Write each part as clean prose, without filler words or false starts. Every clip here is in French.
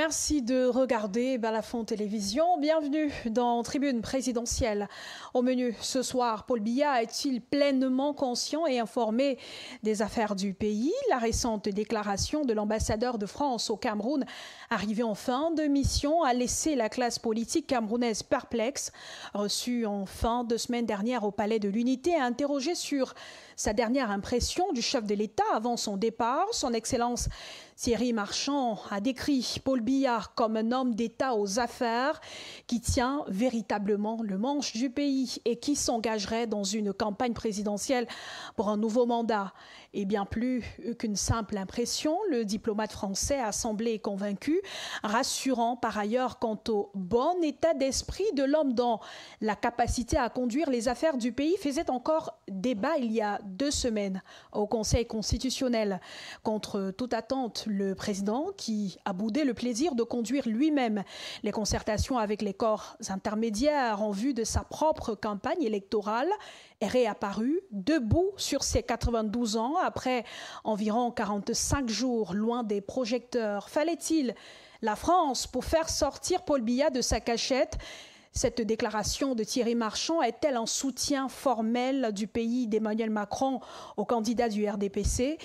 Merci de regarder Balafon Télévision. Bienvenue dans Tribune présidentielle. Au menu ce soir, Paul Biya est-il pleinement conscient et informé des affaires du pays? La récente déclaration de l'ambassadeur de France au Cameroun, arrivé en fin de mission, a laissé la classe politique camerounaise perplexe. Reçu en fin de semaine dernière au Palais de l'Unité, interrogé sur sa dernière impression du chef de l'État avant son départ, son Excellence Thierry Marchand a décrit Paul Biya comme un homme d'État aux affaires qui tient véritablement le manche du pays et qui s'engagerait dans une campagne présidentielle pour un nouveau mandat. Et bien plus qu'une simple impression, le diplomate français a semblé convaincu, rassurant par ailleurs quant au bon état d'esprit de l'homme dont la capacité à conduire les affaires du pays faisait encore débat il y a 2 semaines au Conseil constitutionnel. Contre toute attente, le président, qui a boudé le plaisir de conduire lui-même les concertations avec les corps intermédiaires en vue de sa propre campagne électorale, est réapparu debout sur ses 92 ans après environ 45 jours loin des projecteurs. Fallait-il la France pour faire sortir Paul Biya de sa cachette? Cette déclaration de Thierry Marchand est-elle un soutien formel du pays d'Emmanuel Macron au candidat du RDPC?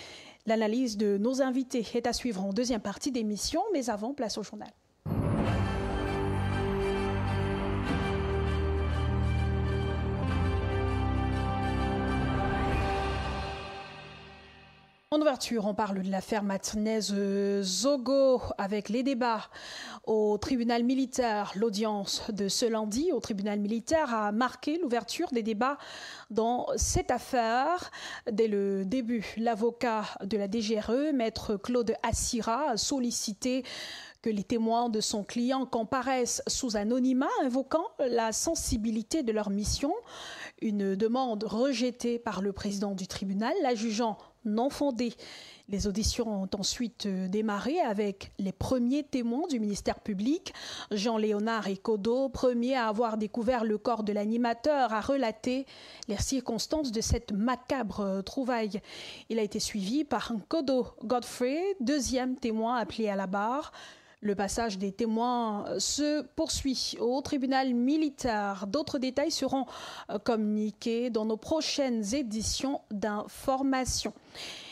L'analyse de nos invités est à suivre en deuxième partie d'émission, mais avant, place au journal. En ouverture, on parle de l'affaire Martinez Zogo avec les débats au tribunal militaire. L'audience de ce lundi au tribunal militaire a marqué l'ouverture des débats dans cette affaire. Dès le début, l'avocat de la DGRE, maître Claude Assira, a sollicité que les témoins de son client comparaissent sous anonymat, invoquant la sensibilité de leur mission. Une demande rejetée par le président du tribunal, la jugeant non fondée. Les auditions ont ensuite démarré avec les premiers témoins du ministère public. Jean-Léonard Ekodo, premier à avoir découvert le corps de l'animateur, a relaté les circonstances de cette macabre trouvaille. Il a été suivi par Nkodo Godfrey, deuxième témoin appelé à la barre. Le passage des témoins se poursuit au tribunal militaire. D'autres détails seront communiqués dans nos prochaines éditions d'information.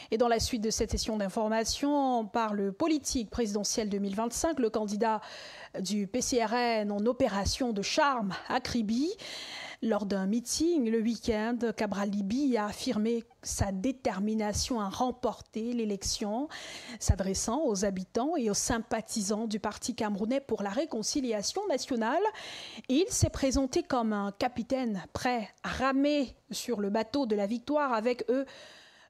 Et dans la suite de cette session d'information, on parle politique présidentielle 2025. Le candidat du PCRN en opération de charme à Kribi. Lors d'un meeting le week-end, Cabral Libye a affirmé sa détermination à remporter l'élection, s'adressant aux habitants et aux sympathisants du Parti camerounais pour la réconciliation nationale. Il s'est présenté comme un capitaine prêt à ramer sur le bateau de la victoire avec eux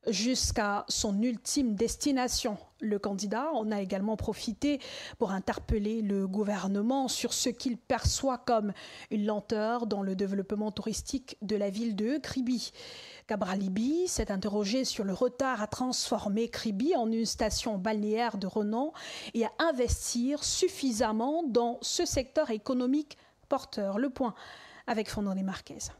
jusqu'à son ultime destination. Le candidat en a également profité pour interpeller le gouvernement sur ce qu'il perçoit comme une lenteur dans le développement touristique de la ville de Kribi. Cabral Libye s'est interrogé sur le retard à transformer Kribi en une station balnéaire de renom et à investir suffisamment dans ce secteur économique porteur. Le point avec Fondoni Marquez.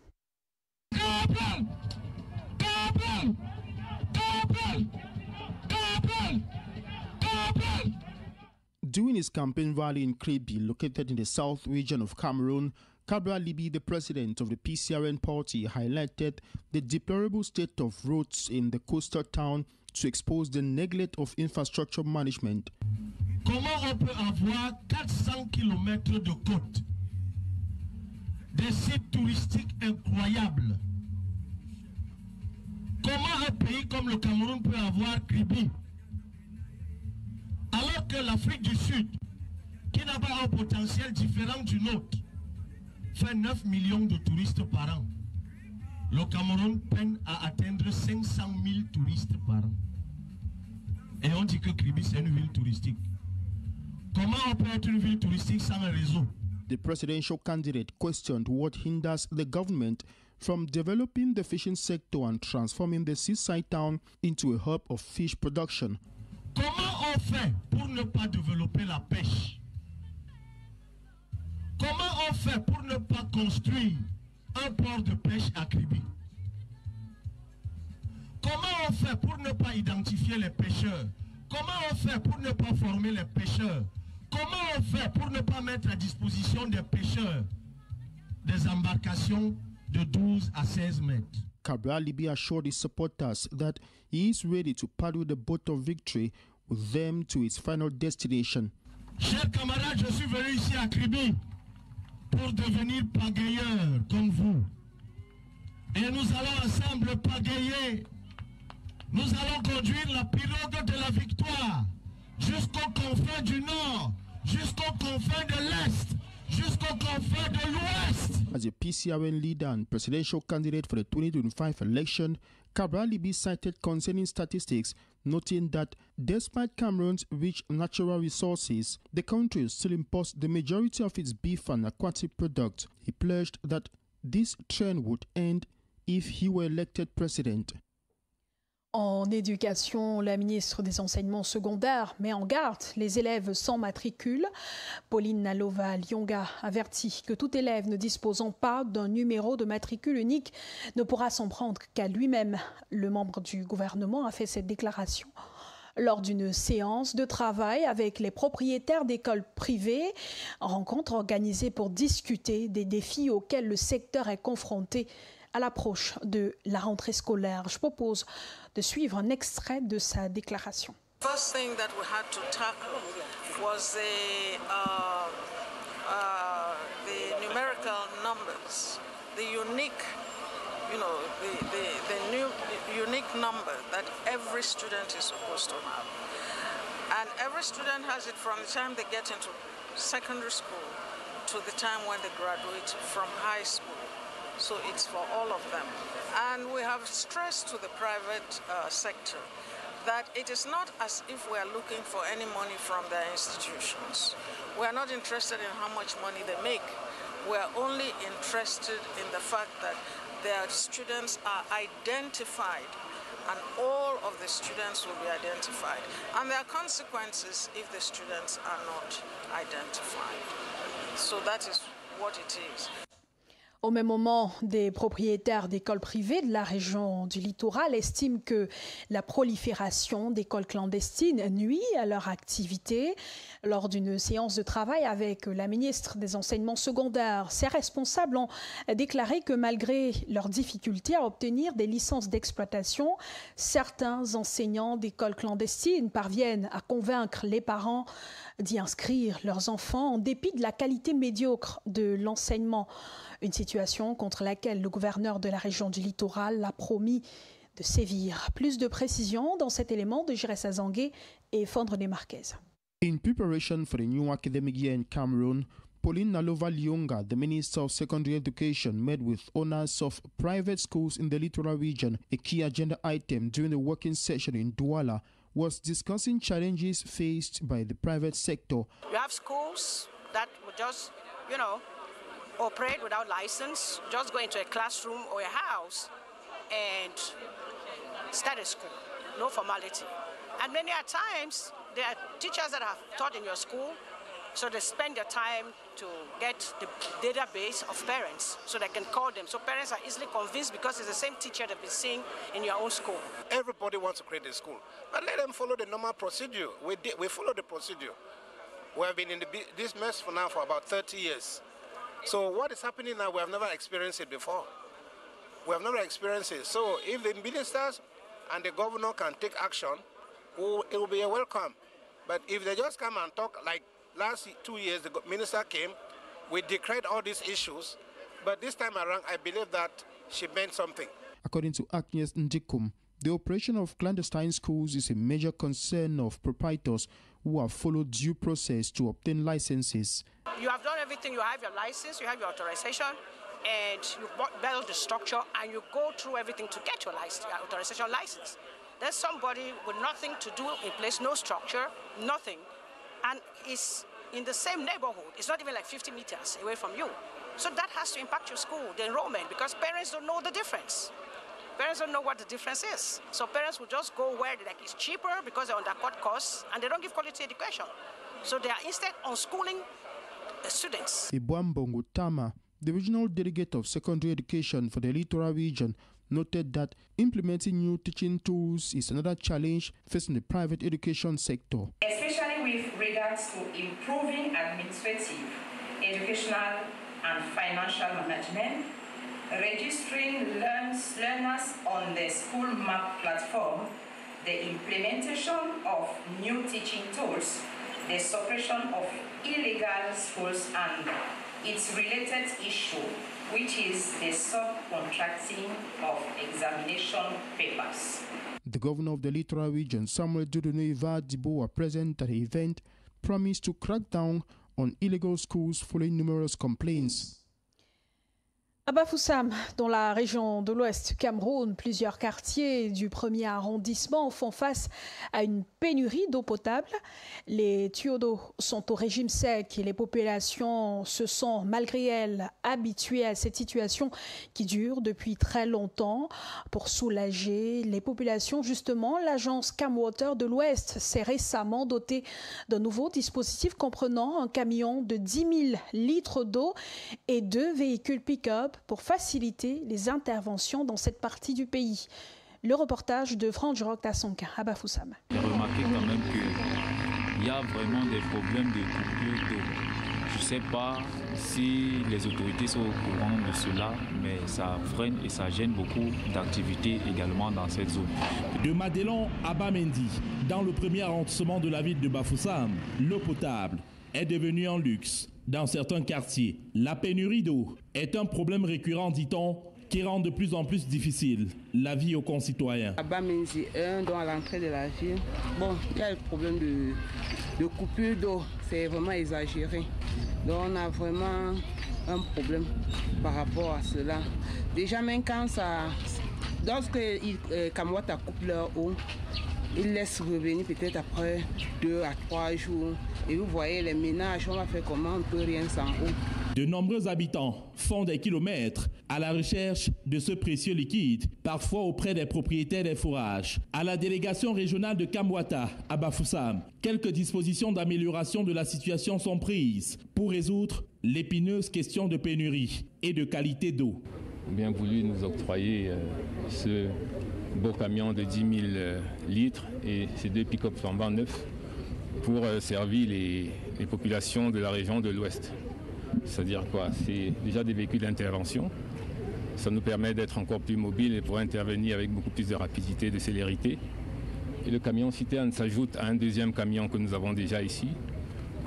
During his campaign rally in Kribi, located in the south region of Cameroon, Cabral Libye, the president of the PCRN party, highlighted the deplorable state of roads in the coastal town to expose the neglect of infrastructure management. Comment on peut avoir 400 km de côte, des sites touristiques incroyables? Comment un pays comme le Cameroun peut avoir Kribi? Alors que l'Afrique du Sud, qui n'a pas un potentiel différent du nôtre, fait 9 millions de touristes par an. Le Cameroun peine à atteindre 500 000 touristes par an. Et on dit que Kribi, c'est une ville touristique. Comment on peut être une ville touristique sans un réseau? The presidential candidate questioned what hinders the government from developing the fishing sector and transforming the seaside town into a hub of fish production. Comment on fait pour ne pas développer la pêche? Comment on fait pour ne pas construire un port de pêche à Kribi? Comment on fait pour ne pas identifier les pêcheurs? Comment on fait pour ne pas former les pêcheurs? Comment on fait pour ne pas mettre à disposition des pêcheurs des embarcations de 12 à 16 mètres? Cabral Libby assured his supporters that he is ready to paddle the boat of victory with them to its final destination. Chers camarades, je suis venu ici à Kribi pour devenir pagayeur comme vous. Et nous allons ensemble pagayer. Nous allons conduire la pirogue de la victoire jusqu'aux confins du Nord, jusqu'aux confins de l'Est, jusqu'aux confins de l'Ouest. As a PCRN leader and presidential candidate for the 2025 election, Cabral Libby cited concerning statistics, noting that despite Cameroon's rich natural resources, the country still imports the majority of its beef and aquatic products. He pledged that this trend would end if he were elected president. En éducation, la ministre des Enseignements secondaires met en garde les élèves sans matricule. Pauline Nalova-Lyonga avertit que tout élève ne disposant pas d'un numéro de matricule unique ne pourra s'en prendre qu'à lui-même. Le membre du gouvernement a fait cette déclaration lors d'une séance de travail avec les propriétaires d'écoles privées, rencontre organisée pour discuter des défis auxquels le secteur est confronté à l'approche de la rentrée scolaire. Je propose de suivre un extrait de sa déclaration. First thing that we had to tackle was the numerical numbers, the unique, the new unique number that every student is supposed to have. And every student has it from the time they get into secondary school to the time when they graduate from high school. So it's for all of them. And we have stressed to the private sector that it is not as if we are looking for any money from their institutions. We are not interested in how much money they make. We are only interested in the fact that their students are identified, and all of the students will be identified. And there are consequences if the students are not identified. So that is what it is. Au même moment, des propriétaires d'écoles privées de la région du littoral estiment que la prolifération d'écoles clandestines nuit à leur activité. Lors d'une séance de travail avec la ministre des Enseignements secondaires, ces responsables ont déclaré que malgré leurs difficultés à obtenir des licences d'exploitation, certains enseignants d'écoles clandestines parviennent à convaincre les parents d'y inscrire leurs enfants en dépit de la qualité médiocre de l'enseignement. Une situation contre laquelle le gouverneur de la région du littoral a promis de sévir. Plus de précisions dans cet élément de Jiressa Zangué et Fondre des Marquez. In preparation for the new academic year in Cameroon, Pauline Nalova-Lyonga, the Minister of Secondary Education, met with owners of private schools in the littoral region. A key agenda item during the working session in Douala was discussing challenges faced by the private sector. You have schools that would just, operate without license, just go into a classroom or a house and start a school, no formality. And many a times, there are teachers that have taught in your school, so they spend their time to get the database of parents so they can call them. So parents are easily convinced because it's the same teacher they've been seeing in your own school. Everybody wants to create a school, but let them follow the normal procedure. We follow the procedure. We have been in this mess for about 30 years. So what is happening now, we have never experienced it before. We have never experienced it. So if the ministers and the governor can take action, it will be a welcome. But if they just come and talk, like last 2 years, the minister came, we decried all these issues, but this time around, I believe that she meant something. According to Agnes Ndikum, the operation of clandestine schools is a major concern of proprietors who have followed due process to obtain licenses. You have done everything, you have your license, you have your authorization, and you build the structure, and you go through everything to get your license, your authorization license. There's somebody with nothing to do in place, no structure, nothing, and is in the same neighborhood. It's not even like 50 meters away from you. So that has to impact your school, the enrollment, because parents don't know the difference. Parents don't know what the difference is. So parents will just go where it's cheaper because they're undercut costs, and they don't give quality education. So they are instead unschooling the students. Ibwambongo Tama, the regional delegate of secondary education for the littoral region, noted that implementing new teaching tools is another challenge facing the private education sector. Especially with regards to improving administrative, educational and financial management, registering learners on the school map platform, the implementation of new teaching tools, the suppression of illegal schools and its related issue, which is the subcontracting of examination papers. The governor of the Littoral Region, Samuel Dudunu Ivadibo, were present at the event, promised to crack down on illegal schools following numerous complaints. À Bafoussam, dans la région de l'Ouest du Cameroun, plusieurs quartiers du 1er arrondissement font face à une pénurie d'eau potable. Les tuyaux d'eau sont au régime sec et les populations se sont, malgré elles, habituées à cette situation qui dure depuis très longtemps. Pour soulager les populations, justement, l'agence Camwater de l'Ouest s'est récemment dotée d'un nouveau dispositif comprenant un camion de 10 000 litres d'eau et 2 véhicules pick-up pour faciliter les interventions dans cette partie du pays. Le reportage de Franck Tassonka à Bafoussam. J'ai remarqué quand même qu'il y a vraiment des problèmes de coupure d'eau. Je ne sais pas si les autorités sont au courant de cela, mais ça freine et ça gêne beaucoup d'activités également dans cette zone. De Madelon à Bamendi, dans le 1er arrondissement de la ville de Bafoussam, l'eau potable est devenue un luxe. Dans certains quartiers, la pénurie d'eau est un problème récurrent, dit-on, qui rend de plus en plus difficile la vie aux concitoyens. À Bamendi 1, à l'entrée de la ville, il y a le problème de coupure d'eau, c'est vraiment exagéré. Donc on a vraiment un problème par rapport à cela. Déjà même quand lorsque Camwater coupe leur eau, ils laissent revenir peut-être après 2 à 3 jours. Et vous voyez les ménages, on va faire comment, on ne peut rien sans eau. De nombreux habitants font des kilomètres à la recherche de ce précieux liquide, parfois auprès des propriétaires des forages. À la délégation régionale de Camwater à Bafoussam, quelques dispositions d'amélioration de la situation sont prises pour résoudre l'épineuse question de pénurie et de qualité d'eau. Bien voulu nous octroyer ce beau camion de 10 000 litres et ces 2 pick-up flambant neufs pour servir les populations de la région de l'Ouest. C'est-à-dire quoi? C'est déjà des véhicules d'intervention. Ça nous permet d'être encore plus mobiles et pour intervenir avec beaucoup plus de rapidité et de célérité. Et le camion citerne s'ajoute à un deuxième camion que nous avons déjà ici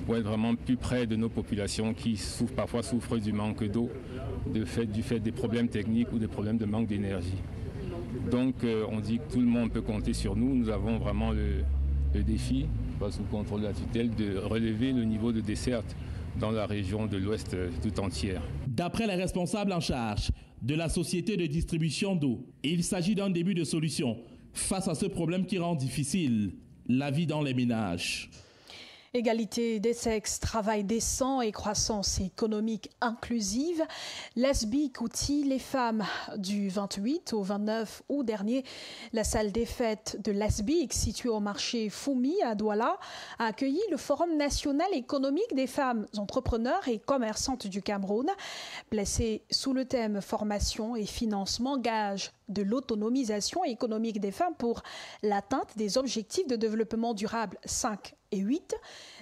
pour être vraiment plus près de nos populations qui parfois souffrent du manque d'eau du fait des problèmes techniques ou des problèmes de manque d'énergie. Donc on dit que tout le monde peut compter sur nous. Nous avons vraiment le défi, pas sous contrôle de la tutelle, de relever le niveau de desserte dans la région de l'Ouest tout entière. D'après les responsables en charge de la société de distribution d'eau, il s'agit d'un début de solution face à ce problème qui rend difficile la vie dans les ménages. Égalité des sexes, travail décent et croissance économique inclusive. L'ASBIC outille les femmes du 28 au 29 août dernier. La salle des fêtes de l'ASBIC, située au marché Foumi à Douala, a accueilli le Forum national économique des femmes entrepreneurs et commerçantes du Cameroun. Placé sous le thème formation et financement, gage de l'autonomisation économique des femmes pour l'atteinte des objectifs de développement durable 5 et 8.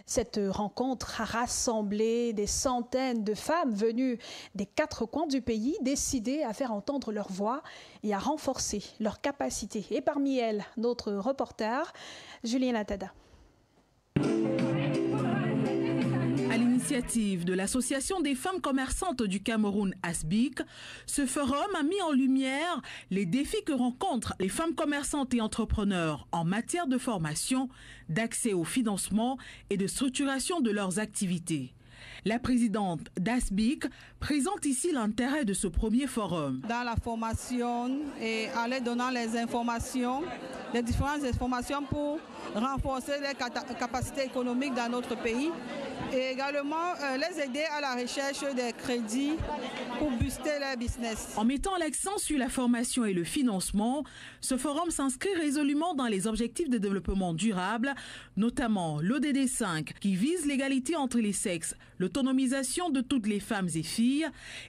Cette rencontre a rassemblé des centaines de femmes venues des 4 coins du pays, décidées à faire entendre leur voix et à renforcer leurs capacités. Et parmi elles, notre reporter, Julien Latada. À l'initiative de l'Association des femmes commerçantes du Cameroun, ASBIC, ce forum a mis en lumière les défis que rencontrent les femmes commerçantes et entrepreneurs en matière de formation, d'accès au financement et de structuration de leurs activités. La présidente d'ASBIC présente ici l'intérêt de ce premier forum. Dans la formation et aller donnant les informations, les différentes informations pour renforcer les capacités économiques dans notre pays et également les aider à la recherche des crédits pour booster leur business. En mettant l'accent sur la formation et le financement, ce forum s'inscrit résolument dans les objectifs de développement durable, notamment l'ODD 5 qui vise l'égalité entre les sexes, l'autonomisation de toutes les femmes et filles,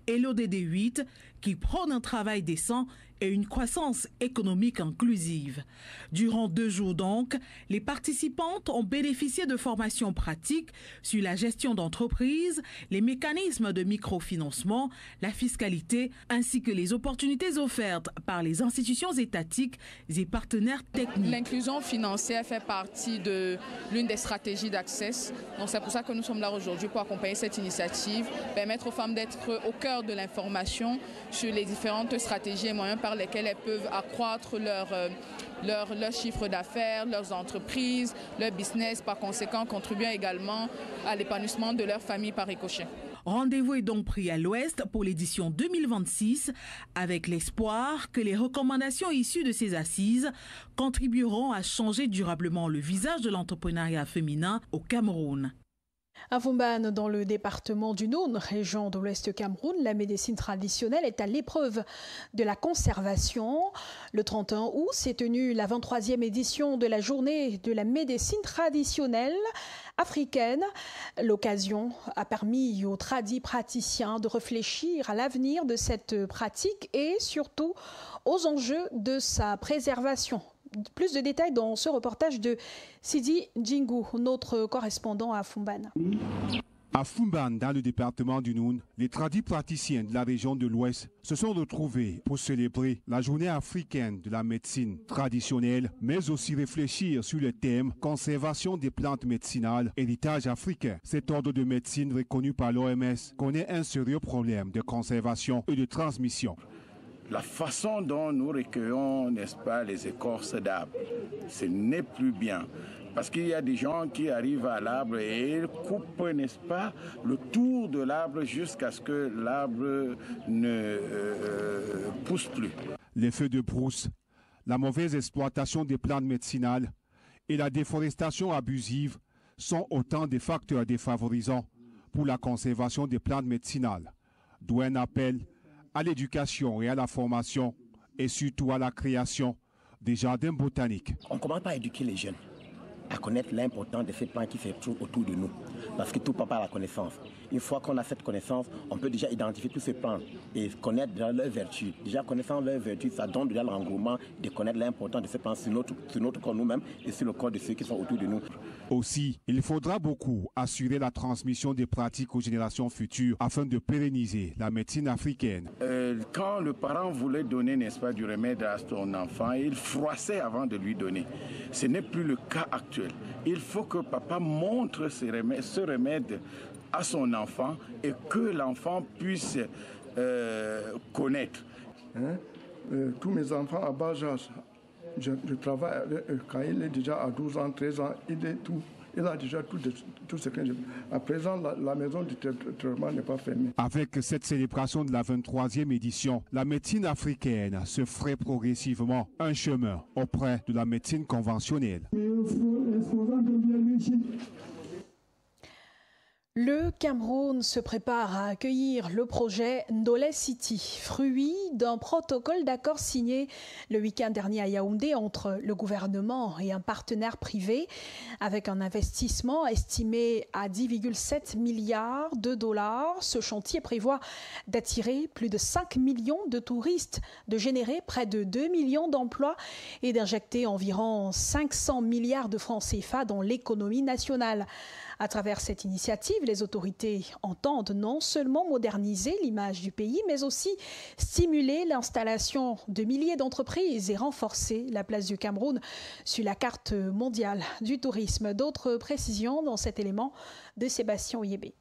et l'ODD 8 qui prône un travail décent et une croissance économique inclusive. Durant 2 jours donc, les participantes ont bénéficié de formations pratiques sur la gestion d'entreprise, les mécanismes de microfinancement, la fiscalité, ainsi que les opportunités offertes par les institutions étatiques et partenaires techniques. L'inclusion financière fait partie de l'une des stratégies d'Access. Donc c'est pour ça que nous sommes là aujourd'hui pour accompagner cette initiative, permettre aux femmes d'être au cœur de l'information sur les différentes stratégies et moyens par lesquels elles peuvent accroître leur chiffre d'affaires, leurs entreprises, leur business, par conséquent contribuant également à l'épanouissement de leur famille par ricochet. Rendez-vous est donc pris à l'Ouest pour l'édition 2026 avec l'espoir que les recommandations issues de ces assises contribueront à changer durablement le visage de l'entrepreneuriat féminin au Cameroun. À Foumban, dans le département du Noun, région de l'Ouest Cameroun, la médecine traditionnelle est à l'épreuve de la conservation. Le 31 août s'est tenue la 23e édition de la journée de la médecine traditionnelle africaine. L'occasion a permis aux praticiens de réfléchir à l'avenir de cette pratique et surtout aux enjeux de sa préservation. Plus de détails dans ce reportage de Sidi Djingou, notre correspondant à Foumban. À Foumban, dans le département du Noun, les praticiens de la région de l'Ouest se sont retrouvés pour célébrer la journée africaine de la médecine traditionnelle, mais aussi réfléchir sur le thème conservation des plantes médicinales, héritage africain. Cet ordre de médecine reconnu par l'OMS connaît un sérieux problème de conservation et de transmission. La façon dont nous recueillons, n'est-ce pas, les écorces d'arbres, ce n'est plus bien. Parce qu'il y a des gens qui arrivent à l'arbre et ils coupent, n'est-ce pas, le tour de l'arbre jusqu'à ce que l'arbre ne pousse plus. Les feux de brousse, la mauvaise exploitation des plantes médicinales et la déforestation abusive sont autant de facteurs défavorisants pour la conservation des plantes médicinales. D'où un appel à l'éducation et à la formation et surtout à la création des jardins botaniques. On ne commence pas à éduquer les jeunes à connaître l'importance de ces plantes qui se trouvent autour de nous. Parce que tout part par la connaissance. Une fois qu'on a cette connaissance, on peut déjà identifier tous ces plantes et connaître déjà leurs vertus. Déjà connaissant leurs vertus, ça donne déjà l'engouement de connaître l'importance de ces plantes sur notre corps nous-mêmes et sur le corps de ceux qui sont autour de nous. Aussi, il faudra beaucoup assurer la transmission des pratiques aux générations futures afin de pérenniser la médecine africaine. Quand le parent voulait donner, n'est-ce pas, du remède à son enfant, il froissait avant de lui donner. Ce n'est plus le cas actuel. Il faut que papa montre ce remède à son enfant et que l'enfant puisse connaître. Tous mes enfants à bas âge, je travaille quand il est déjà à 12 ans, 13 ans, il a déjà tout ce que je... À présent, la maison du traitement n'est pas fermée. Avec cette célébration de la 23e édition, la médecine africaine se ferait progressivement un chemin auprès de la médecine conventionnelle. Le Cameroun se prépare à accueillir le projet Ndolé City, fruit d'un protocole d'accord signé le week-end dernier à Yaoundé entre le gouvernement et un partenaire privé, avec un investissement estimé à 10,7 milliards de dollars. Ce chantier prévoit d'attirer plus de 5 millions de touristes, de générer près de 2 millions d'emplois et d'injecter environ 500 milliards de francs CFA dans l'économie nationale. À travers cette initiative, les autorités entendent non seulement moderniser l'image du pays, mais aussi stimuler l'installation de milliers d'entreprises et renforcer la place du Cameroun sur la carte mondiale du tourisme. D'autres précisions dans cet élément de Sébastien Oyébé.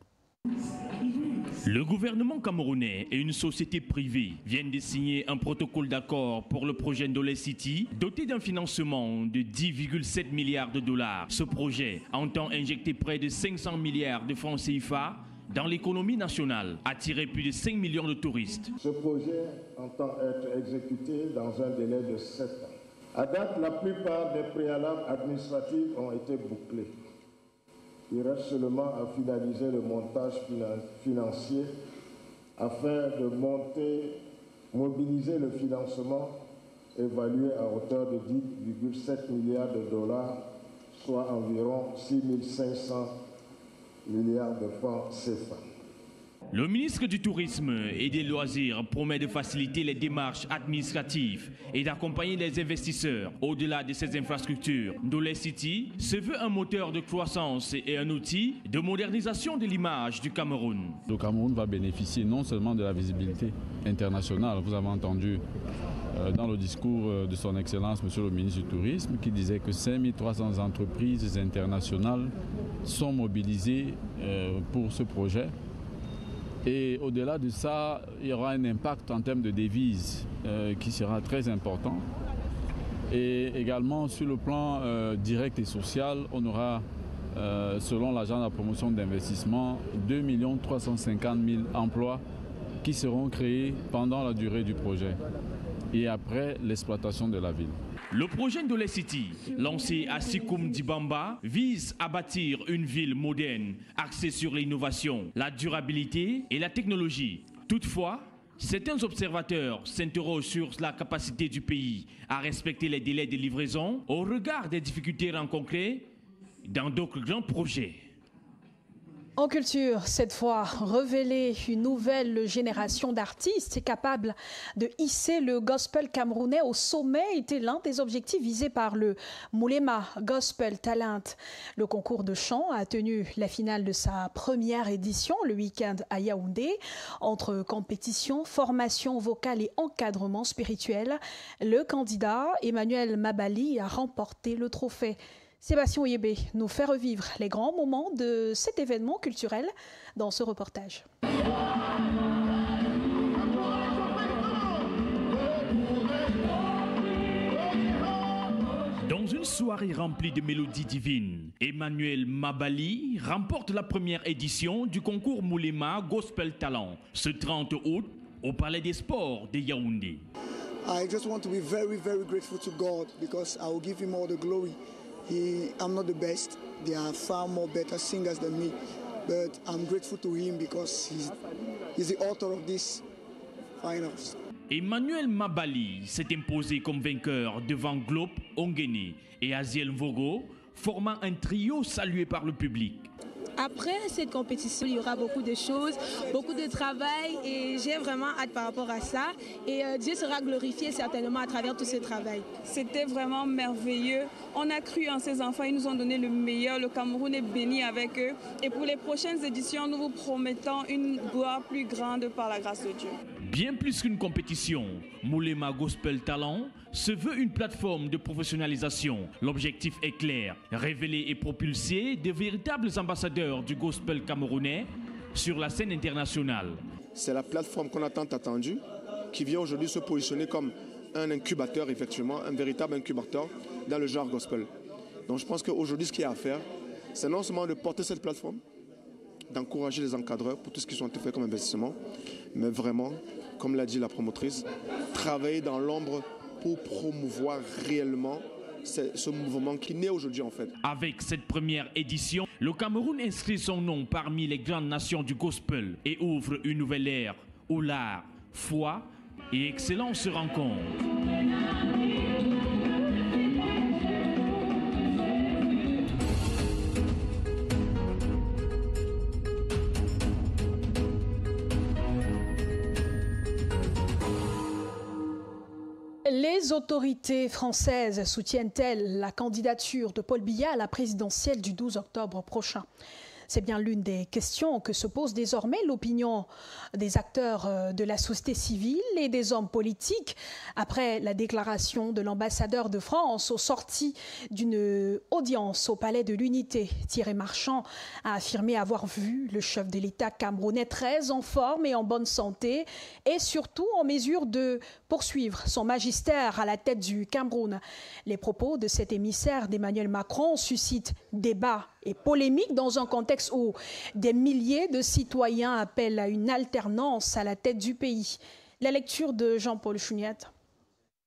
Le gouvernement camerounais et une société privée viennent de signer un protocole d'accord pour le projet Ndolé City, doté d'un financement de 10,7 milliards de dollars. Ce projet entend injecter près de 500 milliards de francs CFA dans l'économie nationale, attirer plus de 5 millions de touristes. Ce projet entend être exécuté dans un délai de 7 ans. À date, la plupart des préalables administratifs ont été bouclés. Il reste seulement à finaliser le montage financier afin de mobiliser le financement évalué à hauteur de 10,7 milliards de dollars, soit environ 6 500 milliards de francs CFA. Le ministre du Tourisme et des Loisirs promet de faciliter les démarches administratives et d'accompagner les investisseurs au-delà de ces infrastructures. Ndolé City se veut un moteur de croissance et un outil de modernisation de l'image du Cameroun. Le Cameroun va bénéficier non seulement de la visibilité internationale. Vous avez entendu dans le discours de son Excellence, Monsieur le ministre du Tourisme, qui disait que 5300 entreprises internationales sont mobilisées pour ce projet. Et au-delà de ça, il y aura un impact en termes de devises qui sera très important. Et également sur le plan direct et social, on aura, selon l'agent de la promotion d'investissement, 2 350 000 emplois qui seront créés pendant la durée du projet et après l'exploitation de la ville. Le projet Ndolé City, lancé à Sikoum Dibamba, vise à bâtir une ville moderne, axée sur l'innovation, la durabilité et la technologie. Toutefois, certains observateurs s'interrogent sur la capacité du pays à respecter les délais de livraison au regard des difficultés rencontrées dans d'autres grands projets. En culture, cette fois, révéler une nouvelle génération d'artistes capables de hisser le gospel camerounais au sommet était l'un des objectifs visés par le Moulema Gospel Talent. Le concours de chant a tenu la finale de sa première édition le week-end à Yaoundé. Entre compétition, formation vocale et encadrement spirituel, le candidat Emmanuel Mabali a remporté le trophée. Sébastien Oyébé nous fait revivre les grands moments de cet événement culturel dans ce reportage. Dans une soirée remplie de mélodies divines, Emmanuel Mabali remporte la première édition du concours Moulema Gospel Talent ce 30 août au Palais des Sports de Yaoundé. I just want to be very, very grateful to God because I will give him all the glory. I'm not the best. There are far more better singers than me, but I'm grateful to him because he's the author of this finals. Emmanuel Mabali s'est imposé comme vainqueur devant Globe Ongene et Aziel Mvogo, formant un trio salué par le public. Après cette compétition, il y aura beaucoup de choses, beaucoup de travail et j'ai vraiment hâte par rapport à ça. Et Dieu sera glorifié certainement à travers tout ce travail. C'était vraiment merveilleux. On a cru en ces enfants, ils nous ont donné le meilleur. Le Cameroun est béni avec eux. Et pour les prochaines éditions, nous vous promettons une gloire plus grande par la grâce de Dieu. Bien plus qu'une compétition, Moulema Gospel Talent se veut une plateforme de professionnalisation. L'objectif est clair, révéler et propulser de véritables ambassadeurs du gospel camerounais sur la scène internationale. C'est la plateforme qu'on a tant attendue, qui vient aujourd'hui se positionner comme un incubateur, effectivement, un véritable incubateur dans le genre gospel. Donc je pense qu'aujourd'hui, ce qu'il y a à faire, c'est non seulement de porter cette plateforme, d'encourager les encadreurs pour tout ce qu'ils ont fait comme investissement, mais vraiment, comme l'a dit la promotrice, travailler dans l'ombre pour promouvoir réellement ce mouvement qui naît aujourd'hui en fait. Avec cette première édition, le Cameroun inscrit son nom parmi les grandes nations du gospel et ouvre une nouvelle ère où l'art, foi et excellence se rencontrent. Les autorités françaises soutiennent-elles la candidature de Paul Biya à la présidentielle du 12 octobre prochain? C'est bien l'une des questions que se pose désormais l'opinion des acteurs de la société civile et des hommes politiques après la déclaration de l'ambassadeur de France au sorti d'une audience au Palais de l'Unité. Thierry Marchand a affirmé avoir vu le chef de l'État camerounais très en forme et en bonne santé et surtout en mesure de poursuivre son magistère à la tête du Cameroun. Les propos de cet émissaire d'Emmanuel Macron suscitent débat et polémique dans un contexte où des milliers de citoyens appellent à une alternance à la tête du pays. La lecture de Jean-Paul Chouniette.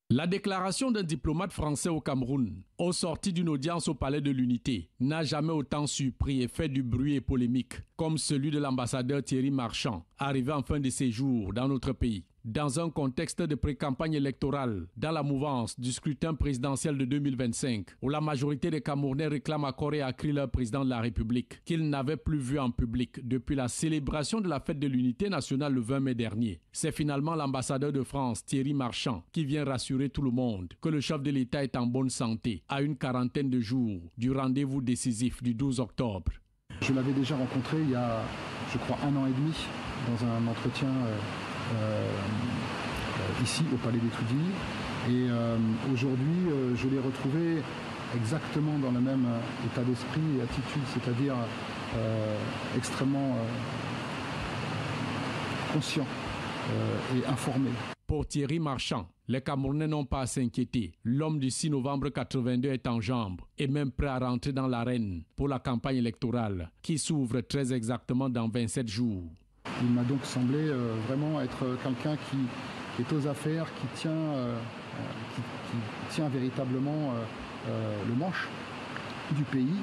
La déclaration d'un diplomate français au Cameroun, au sorti d'une audience au Palais de l'Unité, n'a jamais autant surpris et fait du bruit et polémique, comme celui de l'ambassadeur Thierry Marchand, arrivé en fin de séjour dans notre pays. dans un contexte de pré-campagne électorale, dans la mouvance du scrutin présidentiel de 2025, où la majorité des Camerounais réclament à corps et à cri leur président de la République, qu'ils n'avaient plus vu en public depuis la célébration de la fête de l'unité nationale le 20 mai dernier. C'est finalement l'ambassadeur de France, Thierry Marchand, qui vient rassurer tout le monde que le chef de l'État est en bonne santé, à une quarantaine de jours du rendez-vous décisif du 12 octobre. Je l'avais déjà rencontré il y a, je crois, 1 an et demi, dans un entretien ici au Palais des Tudilly. Et aujourd'hui, je l'ai retrouvé exactement dans le même état d'esprit et attitude, c'est-à-dire extrêmement conscient et informé. Pour Thierry Marchand, les Camerounais n'ont pas à s'inquiéter. L'homme du 6 novembre 82 est en jambes et même prêt à rentrer dans l'arène pour la campagne électorale qui s'ouvre très exactement dans 27 jours. Il m'a donc semblé vraiment être quelqu'un qui est aux affaires, qui tient véritablement le manche du pays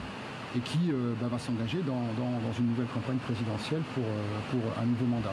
et qui va s'engager dans une nouvelle campagne présidentielle pour un nouveau mandat.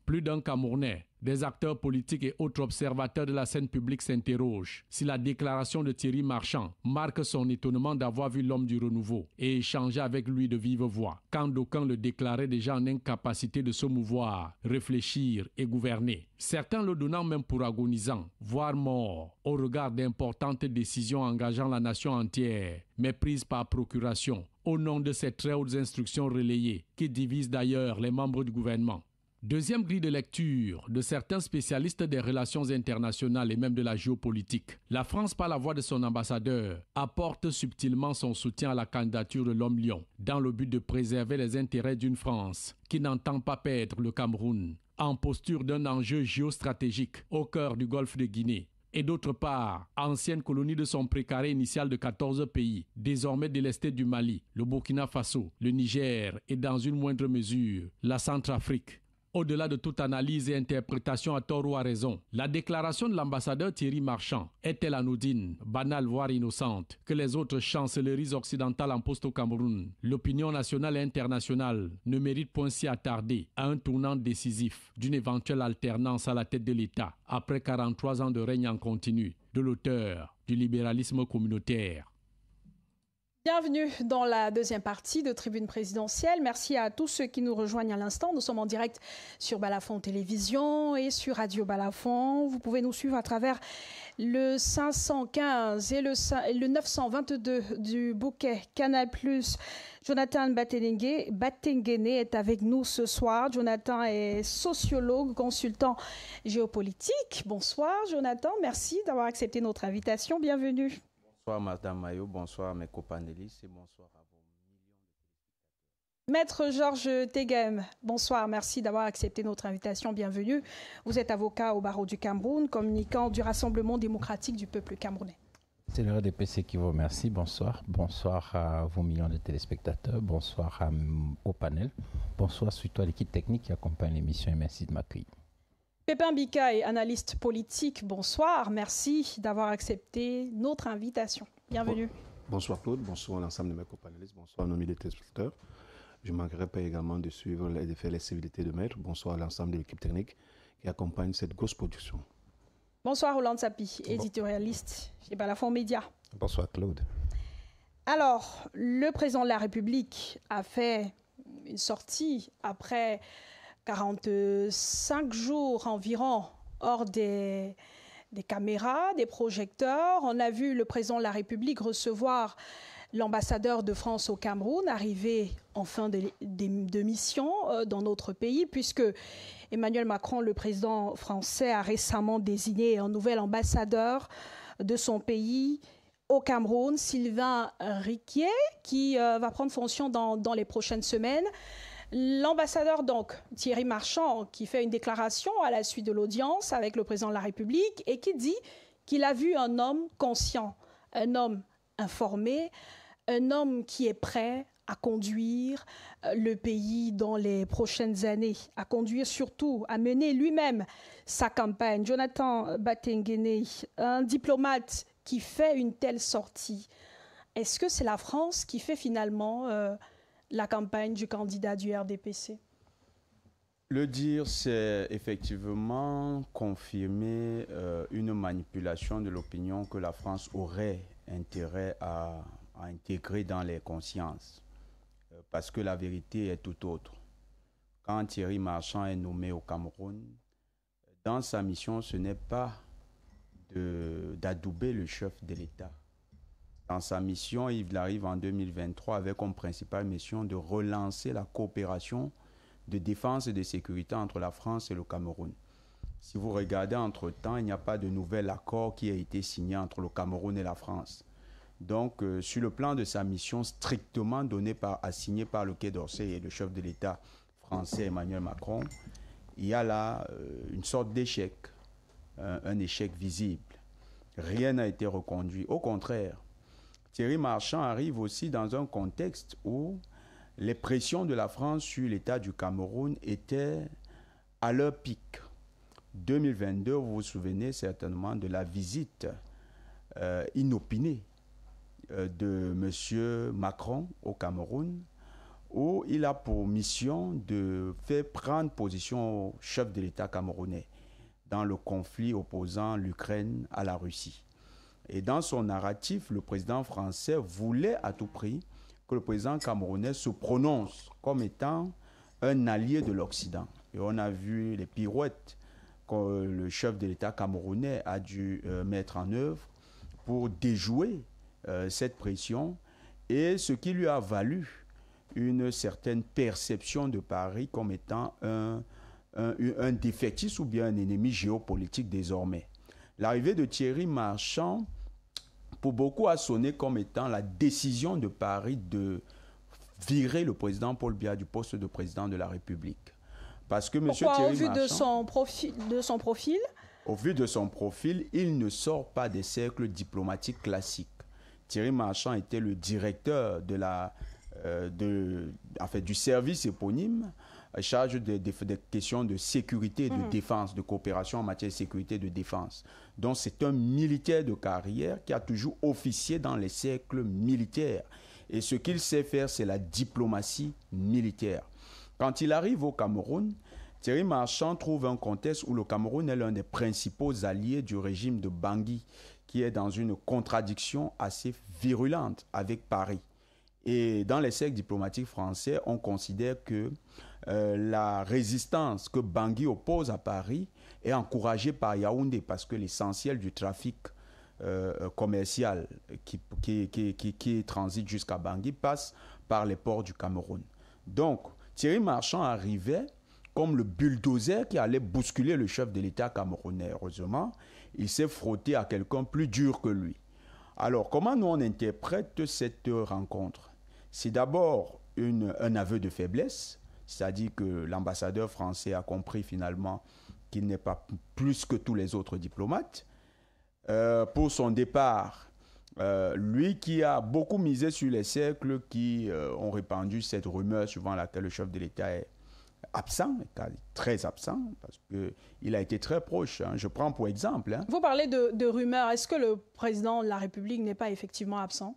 Plus d'un Camerounais, des acteurs politiques et autres observateurs de la scène publique s'interrogent si la déclaration de Thierry Marchand marque son étonnement d'avoir vu l'homme du renouveau et échanger avec lui de vive voix, quand d'aucuns le déclaraient déjà en incapacité de se mouvoir, réfléchir et gouverner. Certains le donnant même pour agonisant, voire mort, au regard d'importantes décisions engageant la nation entière, mais prises par procuration, au nom de ces très hautes instructions relayées, qui divisent d'ailleurs les membres du gouvernement. Deuxième grille de lecture de certains spécialistes des relations internationales et même de la géopolitique. La France, par la voix de son ambassadeur, apporte subtilement son soutien à la candidature de l'homme lion, dans le but de préserver les intérêts d'une France qui n'entend pas perdre le Cameroun, en posture d'un enjeu géostratégique au cœur du golfe de Guinée. Et d'autre part, ancienne colonie de son précaré initial de 14 pays, désormais délestée du Mali, le Burkina Faso, le Niger et dans une moindre mesure, la Centrafrique. Au-delà de toute analyse et interprétation à tort ou à raison, la déclaration de l'ambassadeur Thierry Marchand est-elle anodine, banale voire innocente, que les autres chancelleries occidentales en poste au Cameroun? L'opinion nationale et internationale ne mérite point s'y attarder à un tournant décisif d'une éventuelle alternance à la tête de l'État après 43 ans de règne en continu de l'auteur du libéralisme communautaire. Bienvenue dans la deuxième partie de Tribune présidentielle. Merci à tous ceux qui nous rejoignent à l'instant. Nous sommes en direct sur Balafon Télévision et sur Radio Balafon. Vous pouvez nous suivre à travers le 515 et le 922 du bouquet Canal+. Jonathan Batengene est avec nous ce soir. Jonathan est sociologue, consultant géopolitique. Bonsoir Jonathan, merci d'avoir accepté notre invitation. Bienvenue. Bonsoir Madame Mayo, bonsoir mes copanélistes et bonsoir à vous. Maître Georges Teghem, bonsoir, merci d'avoir accepté notre invitation, bienvenue. Vous êtes avocat au barreau du Cameroun, communicant du Rassemblement démocratique du peuple camerounais. C'est le RDPC qui vous remercie, bonsoir. Bonsoir à vos millions de téléspectateurs, bonsoir au panel, bonsoir surtout à l'équipe technique qui accompagne l'émission et merci de m'accueillir. Pépin Bikaï, analyste politique, bonsoir. Merci d'avoir accepté notre invitation. Bienvenue. Bonsoir Claude, bonsoir l'ensemble de mes co-panélistes, bonsoir nos milliers de téléspectateurs. Je ne manquerai pas également de suivre et de faire les civilités de maître. Bonsoir l'ensemble de l'équipe technique qui accompagne cette grosse production. Bonsoir Roland Sapi, éditorialiste chez Balafon Média. Bonsoir Claude. Alors, le président de la République a fait une sortie après 45 jours environ hors des caméras, des projecteurs. On a vu le président de la République recevoir l'ambassadeur de France au Cameroun, arrivé en fin de mission dans notre pays, puisque Emmanuel Macron, le président français, a récemment désigné un nouvel ambassadeur de son pays au Cameroun, Sylvain Riquier, qui va prendre fonction dans les prochaines semaines. L'ambassadeur, donc, Thierry Marchand, qui fait une déclaration à la suite de l'audience avec le président de la République et qui dit qu'il a vu un homme conscient, un homme informé, un homme qui est prêt à conduire le pays dans les prochaines années, à conduire surtout, à mener lui-même sa campagne. Jonathan Batengene, un diplomate qui fait une telle sortie, est-ce que c'est la France qui fait finalement la campagne du candidat du RDPC? Le dire, c'est effectivement confirmer une manipulation de l'opinion que la France aurait intérêt à intégrer dans les consciences. Parce que la vérité est tout autre. Quand Thierry Marchand est nommé au Cameroun, dans sa mission, ce n'est pas d'adouber le chef de l'État. Dans sa mission, il arrive en 2023 avec comme principale mission de relancer la coopération de défense et de sécurité entre la France et le Cameroun. Si vous regardez entre-temps, il n'y a pas de nouvel accord qui a été signé entre le Cameroun et la France. Donc, sur le plan de sa mission strictement assignée par le Quai d'Orsay et le chef de l'État français Emmanuel Macron, il y a là une sorte d'échec, un échec visible. Rien n'a été reconduit. Au contraire, Thierry Marchand arrive aussi dans un contexte où les pressions de la France sur l'État du Cameroun étaient à leur pic. 2022, vous vous souvenez certainement de la visite inopinée de M. Macron au Cameroun, où il a pour mission de faire prendre position au chef de l'État camerounais dans le conflit opposant l'Ukraine à la Russie. Et dans son narratif, le président français voulait à tout prix que le président camerounais se prononce comme étant un allié de l'Occident. Et on a vu les pirouettes que le chef de l'État camerounais a dû mettre en œuvre pour déjouer cette pression, et ce qui lui a valu une certaine perception de Paris comme étant un défaitiste ou bien un ennemi géopolitique désormais. L'arrivée de Thierry Marchand, pour beaucoup, a sonné comme étant la décision de Paris de virer le président Paul Biya du poste de président de la République. Parce que M. Thierry Marchand, au vu de son profil, au vu de son profil, il ne sort pas des cercles diplomatiques classiques. Thierry Marchand était le directeur du service éponyme, charge des questions de sécurité et de défense, de coopération en matière de sécurité et de défense. Donc c'est un militaire de carrière qui a toujours officié dans les cercles militaires. Et ce qu'il sait faire, c'est la diplomatie militaire. Quand il arrive au Cameroun, Thierry Marchand trouve un contexte où le Cameroun est l'un des principaux alliés du régime de Bangui, qui est dans une contradiction assez virulente avec Paris. Et dans les cercles diplomatiques français, on considère que la résistance que Bangui oppose à Paris est encouragée par Yaoundé, parce que l'essentiel du trafic commercial qui transite jusqu'à Bangui passe par les ports du Cameroun. Donc, Thierry Marchand arrivait comme le bulldozer qui allait bousculer le chef de l'État camerounais. Heureusement, il s'est frotté à quelqu'un plus dur que lui. Alors, comment nous on interprète cette rencontre? C'est d'abord un aveu de faiblesse, c'est-à-dire que l'ambassadeur français a compris finalement qu'il n'est pas plus que tous les autres diplomates. Pour son départ, lui qui a beaucoup misé sur les cercles qui ont répandu cette rumeur suivant laquelle le chef de l'État est absent, très absent, parce qu'il a été très proche. Je prends pour exemple. Vous parlez de rumeurs. Est-ce que le président de la République n'est pas effectivement absent?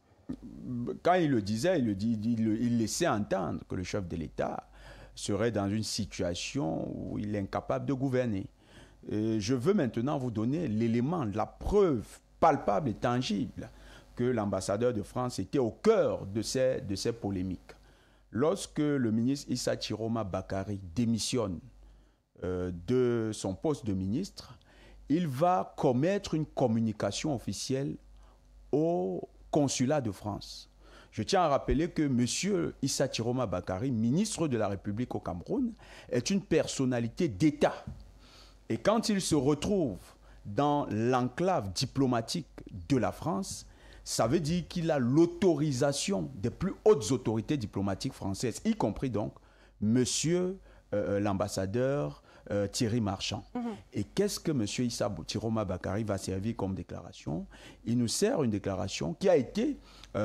Quand il le disait, il laissait entendre que le chef de l'État serait dans une situation où il est incapable de gouverner. Et je veux maintenant vous donner l'élément, la preuve palpable et tangible que l'ambassadeur de France était au cœur de ces polémiques. Lorsque le ministre Issa Chiroma Bakary démissionne de son poste de ministre, il va commettre une communication officielle au consulat de France. Je tiens à rappeler que M. Issa Chiroma Bakary, ministre de la République au Cameroun, est une personnalité d'État. Et quand il se retrouve dans l'enclave diplomatique de la France, ça veut dire qu'il a l'autorisation des plus hautes autorités diplomatiques françaises, y compris donc monsieur l'ambassadeur Thierry Marchand. Et qu'est-ce que monsieur Issa Chiroma Bakary va servir comme déclaration? Il nous sert une déclaration qui a été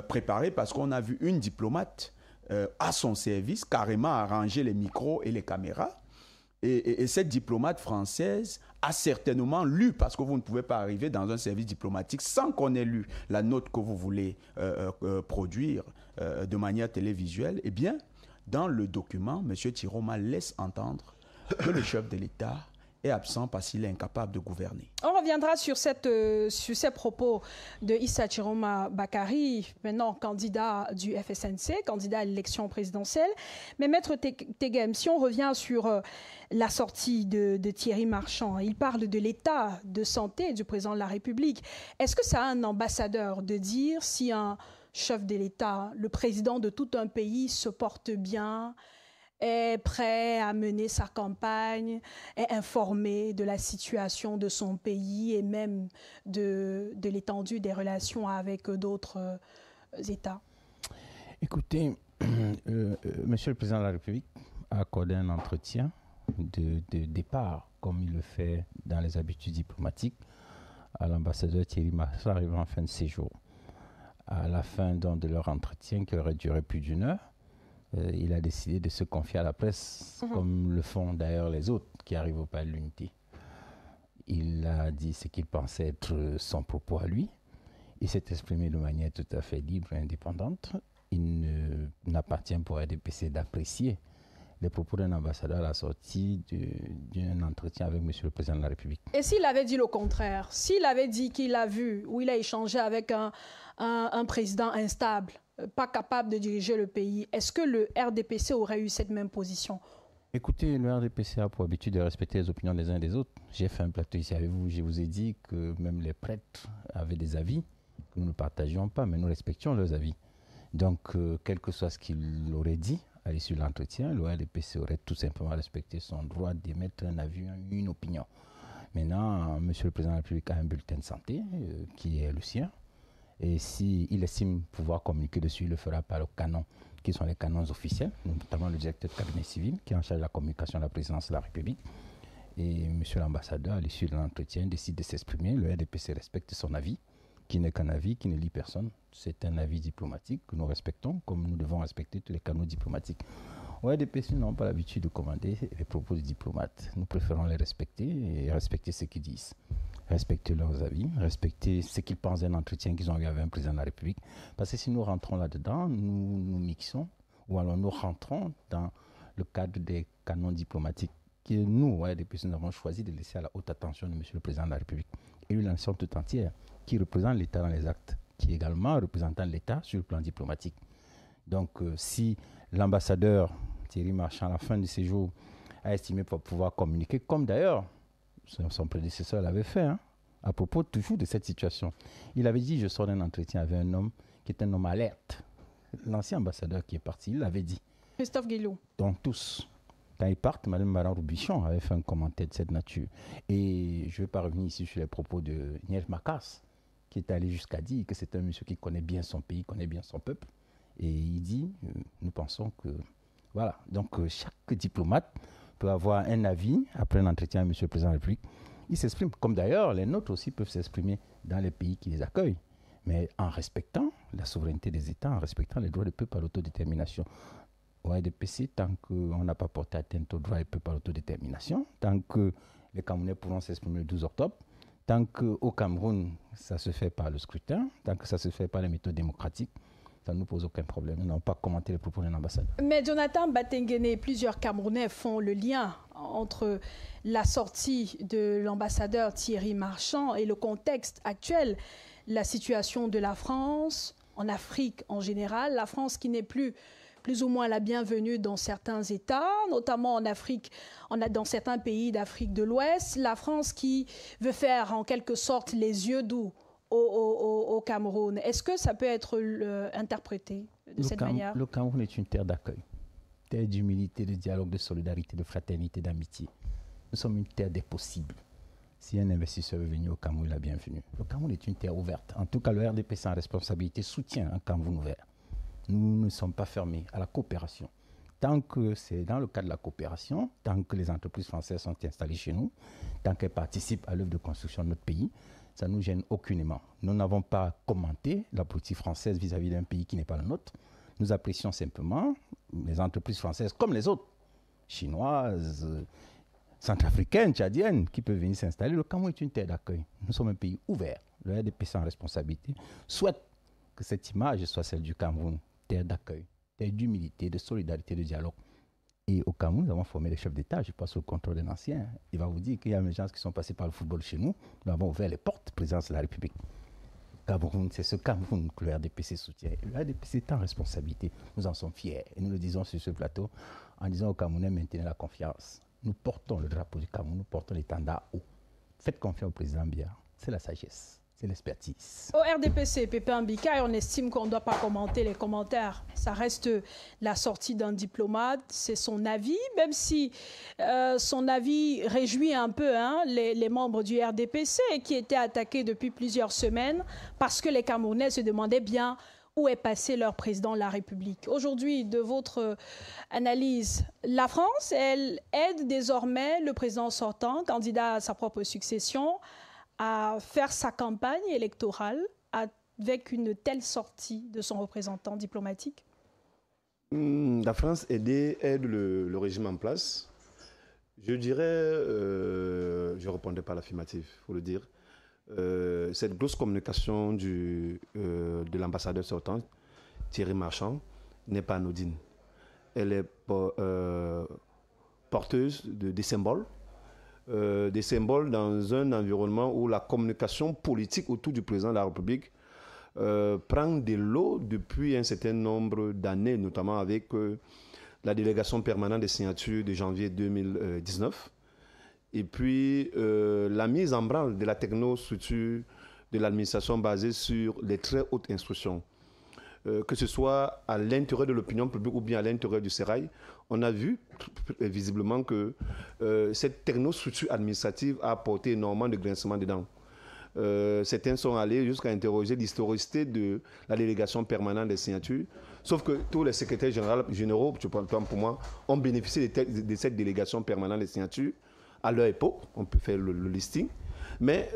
préparée parce qu'on a vu une diplomate à son service, carrément arranger les micros et les caméras. Et cette diplomate française a certainement lu, parce que vous ne pouvez pas arriver dans un service diplomatique sans qu'on ait lu la note que vous voulez produire de manière télévisuelle. Eh bien, dans le document, M. Chiroma laisse entendre que le chef de l'État est absent parce qu'il est incapable de gouverner. On reviendra sur ces propos de Issa Chiroma Bakary, maintenant candidat du FSNC, candidat à l'élection présidentielle. Mais Maître Tegem, si on revient sur la sortie de Thierry Marchand, il parle de l'état de santé du président de la République. Est-ce que ça a un ambassadeur de dire si un chef de l'État, le président de tout un pays, se porte bien, est prêt à mener sa campagne, est informé de la situation de son pays et même de l'étendue des relations avec d'autres États? Écoutez, Monsieur le Président de la République a accordé un entretien de départ, comme il le fait dans les habitudes diplomatiques, à l'ambassadeur Thierry Marchand arrivant en fin de séjour. À la fin de leur entretien, qui aurait duré plus d'une heure, il a décidé de se confier à la presse, comme le font d'ailleurs les autres qui arrivent au Palais de l'Unité. Il a dit ce qu'il pensait être son propos à lui. Il s'est exprimé de manière tout à fait libre et indépendante. Il n'appartient pour RDPC d'apprécier les propos d'un ambassadeur à la sortie d'un entretien avec M. le Président de la République. Et s'il avait dit le contraire, s'il avait dit qu'il a vu ou il a échangé avec un président instable, pas capable de diriger le pays, est-ce que le RDPC aurait eu cette même position? Écoutez, le RDPC a pour habitude de respecter les opinions des uns et des autres. J'ai fait un plateau ici avec vous, je vous ai dit que même les prêtres avaient des avis que nous ne partagions pas, mais nous respections leurs avis. Donc, quel que soit ce qu'il aurait dit à l'issue de l'entretien, le RDPC aurait tout simplement respecté son droit d'émettre un avis, une opinion. Maintenant, M. le Président de la République a un bulletin de santé qui est le sien. Et s'il estime pouvoir communiquer dessus, il le fera par le canon, qui sont les canons officiels, notamment le directeur de cabinet civil, qui est en charge de la communication de la présidence de la République. Et M. l'ambassadeur, à l'issue de l'entretien, décide de s'exprimer. Le RDPC respecte son avis, qui n'est qu'un avis, qui ne lie personne. C'est un avis diplomatique que nous respectons, comme nous devons respecter tous les canaux diplomatiques. Au RDPC, nous n'avons pas l'habitude de commander les propos des diplomates. Nous préférons les respecter et respecter ce qu'ils disent. Respecter leurs avis, respecter ce qu'ils pensent d'un entretien qu'ils ont eu avec un président de la République. Parce que si nous rentrons là-dedans, nous mixons, ou alors nous rentrons dans le cadre des canons diplomatiques que nous, RDPC, nous avons choisi de laisser à la haute attention de M. le Président de la République et de la nation tout entière, qui représente l'État dans les actes, qui est également représentant l'État sur le plan diplomatique. Donc, si l'ambassadeur Thierry Marchand, à la fin de séjour, a estimé pouvoir communiquer, comme d'ailleurs son prédécesseur l'avait fait, à propos toujours de cette situation. Il avait dit, je sors d'un entretien avec un homme qui est un homme alerte. L'ancien ambassadeur qui est parti, il l'avait dit. Christophe Guilou. Donc tous. Quand ils partent, Mme Maran-Roubichon avait fait un commentaire de cette nature. Et je ne vais pas revenir ici sur les propos de Niel Makas, qui est allé jusqu'à dire que c'est un monsieur qui connaît bien son pays, connaît bien son peuple. Et il dit, nous pensons que... Voilà. Donc chaque diplomate peut avoir un avis après un entretien avec M. le Président de la République. Il s'exprime, comme d'ailleurs les nôtres aussi peuvent s'exprimer dans les pays qui les accueillent, mais en respectant la souveraineté des États, en respectant les droits des peuples à l'autodétermination. Au RDPC, tant qu'on n'a pas porté atteinte aux droits des peuples à l'autodétermination, tant que les Camerounais pourront s'exprimer le 12 octobre, tant qu'au Cameroun, ça se fait par le scrutin, tant que ça se fait par les méthodes démocratiques, ça ne nous pose aucun problème. Nous n'avons pas commenté les propos d'un ambassadeur. Mais Jonathan Batengene et plusieurs Camerounais font le lien entre la sortie de l'ambassadeur Thierry Marchand et le contexte actuel, la situation de la France en Afrique en général, la France qui n'est plus ou moins la bienvenue dans certains États, notamment en Afrique, dans certains pays d'Afrique de l'Ouest, la France qui veut faire en quelque sorte les yeux doux au Cameroun. Est-ce que ça peut être interprété de cette manière? Le Cameroun est une terre d'accueil, terre d'humilité, de dialogue, de solidarité, de fraternité, d'amitié. Nous sommes une terre des possibles. Si un investisseur veut venir au Cameroun, il est bienvenu. Le Cameroun est une terre ouverte. En tout cas, le RDPC en responsabilité soutient un Cameroun ouvert. Nous ne sommes pas fermés à la coopération. Tant que c'est dans le cadre de la coopération, tant que les entreprises françaises sont installées chez nous, tant qu'elles participent à l'œuvre de construction de notre pays, ça ne nous gêne aucunement. Nous n'avons pas commenté la politique française vis-à-vis d'un pays qui n'est pas le nôtre. Nous apprécions simplement les entreprises françaises comme les autres, chinoises, centrafricaines, tchadiennes, qui peuvent venir s'installer. Le Cameroun est une terre d'accueil. Nous sommes un pays ouvert. Le RDPC en responsabilité souhaite que cette image soit celle du Cameroun, terre d'accueil, terre d'humilité, de solidarité, de dialogue. Et au Cameroun, nous avons formé les chefs d'État, je passe au contrôle d'un ancien. Il va vous dire qu'il y a des gens qui sont passés par le football chez nous. Nous avons ouvert les portes, présidence de la République. Cameroun, c'est ce Cameroun que le RDPC soutient. Le RDPC est en responsabilité. Nous en sommes fiers. Et nous le disons sur ce plateau en disant aux Camerounais, maintenez la confiance. Nous portons le drapeau du Cameroun, nous portons l'étendard haut. Faites confiance au président Biya. C'est la sagesse. C'est l'expertise. Au RDPC, Pépin Mbika, on estime qu'on ne doit pas commenter les commentaires. Ça reste la sortie d'un diplomate, c'est son avis, même si son avis réjouit un peu les membres du RDPC qui étaient attaqués depuis plusieurs semaines parce que les Camerounais se demandaient bien où est passé leur président de la République. Aujourd'hui, de votre analyse, la France, elle aide désormais le président sortant, candidat à sa propre succession, à faire sa campagne électorale avec une telle sortie de son représentant diplomatique? La France aide le régime en place. Je dirais, je ne répondrai pas à l'affirmative, il faut le dire. Cette grosse communication de l'ambassadeur sortant, Thierry Marchand, n'est pas anodine. Elle est porteuse des symboles. Des symboles dans un environnement où la communication politique autour du président de la République prend des lots depuis un certain nombre d'années, notamment avec la délégation permanente des signatures de janvier 2019, et puis la mise en branle de la technostructure de l'administration basée sur les très hautes instructions. Que ce soit à l'intérieur de l'opinion publique ou bien à l'intérieur du sérail, on a vu visiblement que cette technostructure administrative a apporté énormément de grincements dedans. Certains sont allés jusqu'à interroger l'historicité de la délégation permanente des signatures, sauf que tous les secrétaires généraux, pour moi, ont bénéficié de cette délégation permanente des signatures à leur époque. On peut faire le listing. Mais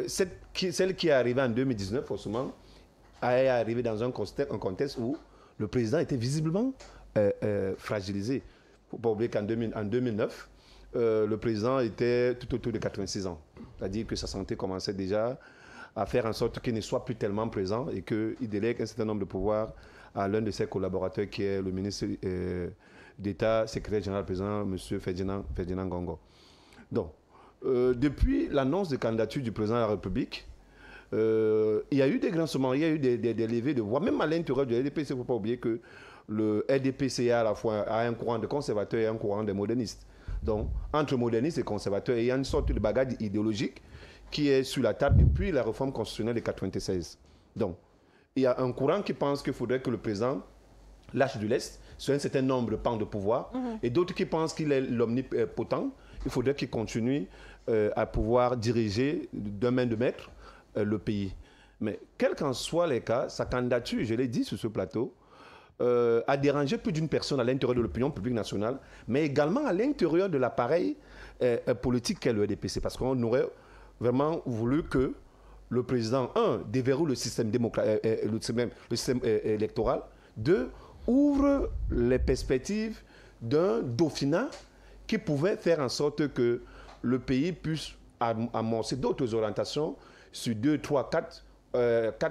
celle qui est arrivée en 2019, forcément, est arrivé dans un contexte où le président était visiblement fragilisé. Il ne faut pas oublier qu'en 2009, le président était tout autour de 86 ans. C'est-à-dire que sa santé commençait déjà à faire en sorte qu'il ne soit plus tellement présent et qu'il délègue un certain nombre de pouvoirs à l'un de ses collaborateurs qui est le ministre d'État, secrétaire général président, M. Ferdinand Gongo. Donc, depuis l'annonce de candidature du président de la République, il y a eu des grincements, il y a eu des levées de voix, même à l'intérieur du RDPC. Il ne faut pas oublier que le RDPC à la fois a un courant de conservateurs et un courant de modernistes. Donc, entre modernistes et conservateurs, il y a une sorte de bagage idéologique qui est sur la table depuis la réforme constitutionnelle de 1996. Donc, il y a un courant qui pense qu'il faudrait que le président lâche du lest sur un certain nombre de pans de pouvoir, et d'autres qui pensent qu'il est l'omnipotent. Il faudrait qu'il continue à pouvoir diriger d'un main de maître le pays. Mais quel qu'en soit les cas, sa candidature, je l'ai dit sur ce plateau, a dérangé plus d'une personne à l'intérieur de l'opinion publique nationale, mais également à l'intérieur de l'appareil politique qu'est le RDPC. Parce qu'on aurait vraiment voulu que le président, déverrouille le système électoral, 2, ouvre les perspectives d'un dauphinat qui pouvait faire en sorte que le pays puisse amorcer d'autres orientations sur 2, 3, 4,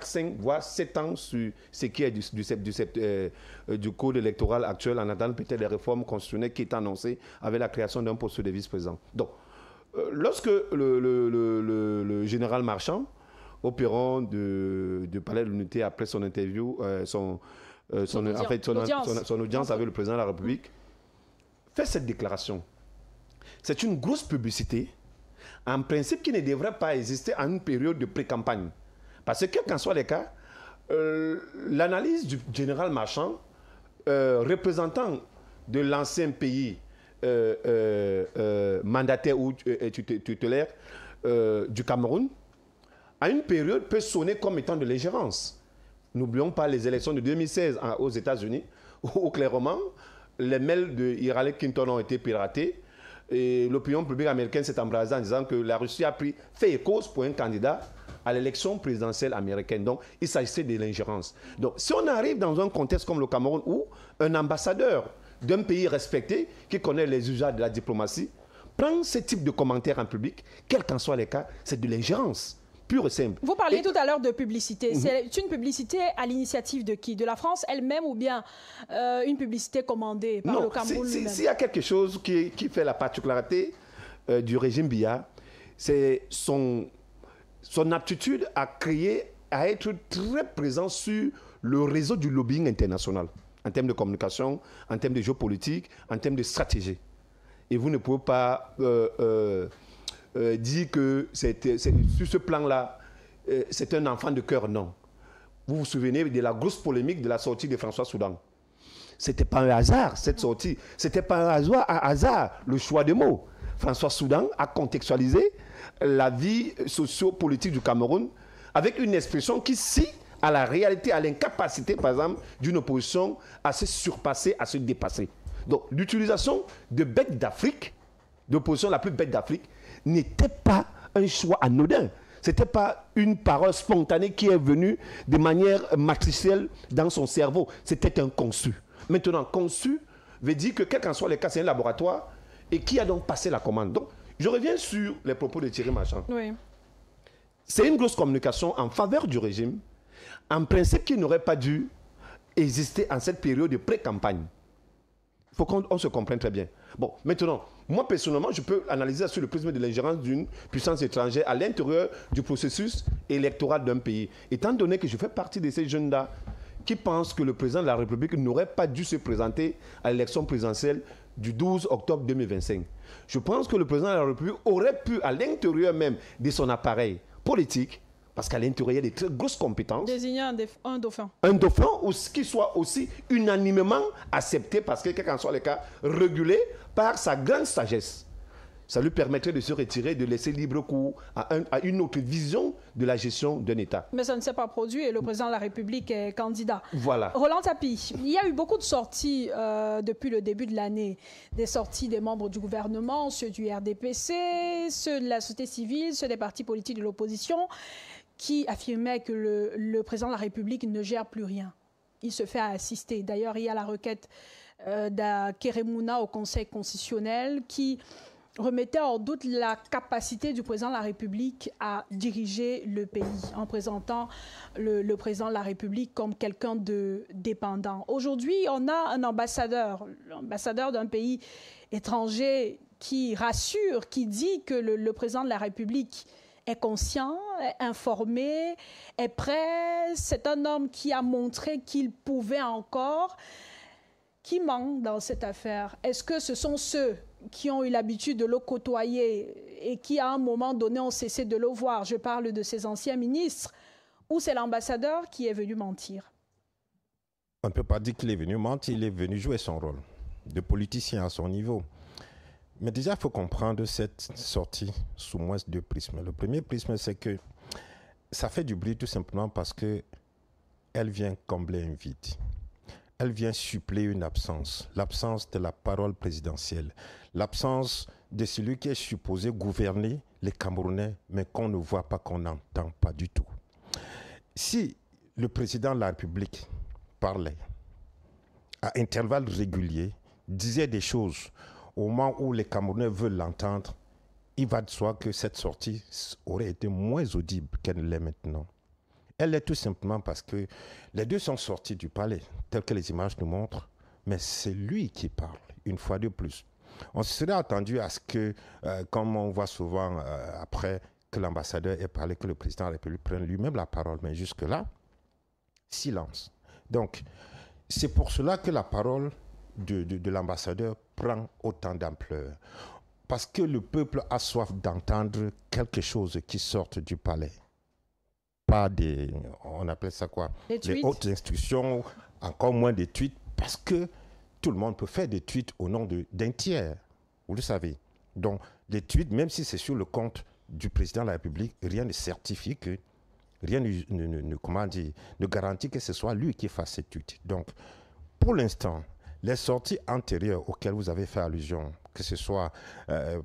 5, voire 7 ans sur ce qui est du code électoral actuel, en attendant peut-être les réformes constitutionnelles qui est annoncées avec la création d'un poste de vice-président. Donc, lorsque le général Marchand, au perron du Palais de l'Unité, après son interview, son audience avec le président de la République, fait cette déclaration. C'est une grosse publicité, en principe qui ne devrait pas exister en une période de pré-campagne. Parce que, quel qu'en soit les cas, l'analyse du général Marchand, représentant de l'ancien pays mandataire ou tutélaire du Cameroun, à une période peut sonner comme étant de l'ingérence. N'oublions pas les élections de 2016 aux États-Unis, où clairement, les mails de Hillary Clinton ont été piratés et l'opinion publique américaine s'est embrasée en disant que la Russie a pris fait et cause pour un candidat à l'élection présidentielle américaine. Donc, il s'agissait de l'ingérence. Donc, si on arrive dans un contexte comme le Cameroun où un ambassadeur d'un pays respecté, qui connaît les usages de la diplomatie, prend ce type de commentaires en public, quels qu'en soient les cas, c'est de l'ingérence. pure et simple. Vous parliez tout à l'heure de publicité. C'est une publicité à l'initiative de qui? De la France elle-même ou bien une publicité commandée par le Cameroun lui-même? S'il y a quelque chose qui fait la particularité du régime Biya, c'est son aptitude à être très présent sur le réseau du lobbying international, en termes de communication, en termes de géopolitique, en termes de stratégie. Et vous ne pouvez pas dire que sur ce plan-là, c'est un enfant de cœur, non. Vous vous souvenez de la grosse polémique de la sortie de François Soudan. Ce n'était pas un hasard, cette sortie. Ce n'était pas un hasard, le choix des mots. François Soudan a contextualisé la vie socio-politique du Cameroun avec une expression qui scie à la réalité, à l'incapacité, par exemple, d'une opposition à se surpasser, à se dépasser. Donc, l'utilisation de bêtes d'Afrique, d'opposition la plus bête d'Afrique, n'était pas un choix anodin. Ce n'était pas une parole spontanée qui est venue de manière matricielle dans son cerveau. C'était un conçu. Maintenant, conçu veut dire que, quel qu'en soit le cas, c'est un laboratoire et qui a donc passé la commande. Donc, je reviens sur les propos de Thierry Marchand. Oui. C'est une grosse communication en faveur du régime, en principe qui n'aurait pas dû exister en cette période de pré-campagne. Il faut qu'on se comprenne très bien. Bon, maintenant, moi personnellement, je peux analyser sur le prisme de l'ingérence d'une puissance étrangère à l'intérieur du processus électoral d'un pays. Étant donné que je fais partie de ces jeunes-là qui pensent que le président de la République n'aurait pas dû se présenter à l'élection présidentielle du 12 octobre 2025. Je pense que le président de la République aurait pu, à l'intérieur même de son appareil politique, parce qu'à l'intérieur, il y a de très grosses compétences. Désigner un dauphin. Un dauphin qui soit aussi unanimement accepté, parce que, quel qu'en soit le cas, régulé par sa grande sagesse. Ça lui permettrait de se retirer, de laisser libre cours à une autre vision de la gestion d'un État. Mais ça ne s'est pas produit et le président de la République est candidat. Voilà. Roland Tapi, il y a eu beaucoup de sorties depuis le début de l'année. Des sorties des membres du gouvernement, ceux du RDPC, ceux de la société civile, ceux des partis politiques de l'opposition, qui affirmait que le président de la République ne gère plus rien. Il se fait assister. D'ailleurs, il y a la requête d'Akeremouna au Conseil constitutionnel qui remettait en doute la capacité du président de la République à diriger le pays en présentant le président de la République comme quelqu'un de dépendant. Aujourd'hui, on a un ambassadeur d'un pays étranger qui rassure, qui dit que le président de la République est conscient, est informé, est prêt. C'est un homme qui a montré qu'il pouvait encore. Qui manque dans cette affaire? Est-ce que ce sont ceux qui ont eu l'habitude de le côtoyer et qui, à un moment donné, ont cessé de le voir? Je parle de ses anciens ministres. Ou c'est l'ambassadeur qui est venu mentir? On ne peut pas dire qu'il est venu mentir, il est venu jouer son rôle de politicien à son niveau. Mais déjà, il faut comprendre cette sortie sous moins deux prismes. Le premier prisme, c'est que ça fait du bruit tout simplement parce qu'elle vient combler un vide. Elle vient suppléer une absence, l'absence de la parole présidentielle, l'absence de celui qui est supposé gouverner les Camerounais, mais qu'on ne voit pas, qu'on n'entend pas du tout. Si le président de la République parlait à intervalles réguliers, disait des choses au moment où les Camerounais veulent l'entendre, il va de soi que cette sortie aurait été moins audible qu'elle ne l'est maintenant. Elle est tout simplement parce que les deux sont sortis du palais, tel que les images nous montrent, mais c'est lui qui parle, une fois de plus. On se serait attendu à ce que, comme on voit souvent après, que l'ambassadeur ait parlé, que le président de la République prenne lui-même la parole, mais jusque-là, silence. Donc, c'est pour cela que la parole de l'ambassadeur prend autant d'ampleur. Parce que le peuple a soif d'entendre quelque chose qui sorte du palais. Pas des, on appelle ça quoi? Les hautes instructions, encore moins des tweets, parce que tout le monde peut faire des tweets au nom d'un tiers, vous le savez. Donc, les tweets, même si c'est sur le compte du président de la République, rien ne certifie que, rien ne garantit que ce soit lui qui fasse ces tweets. Donc, pour l'instant, les sorties antérieures auxquelles vous avez fait allusion, que ce soit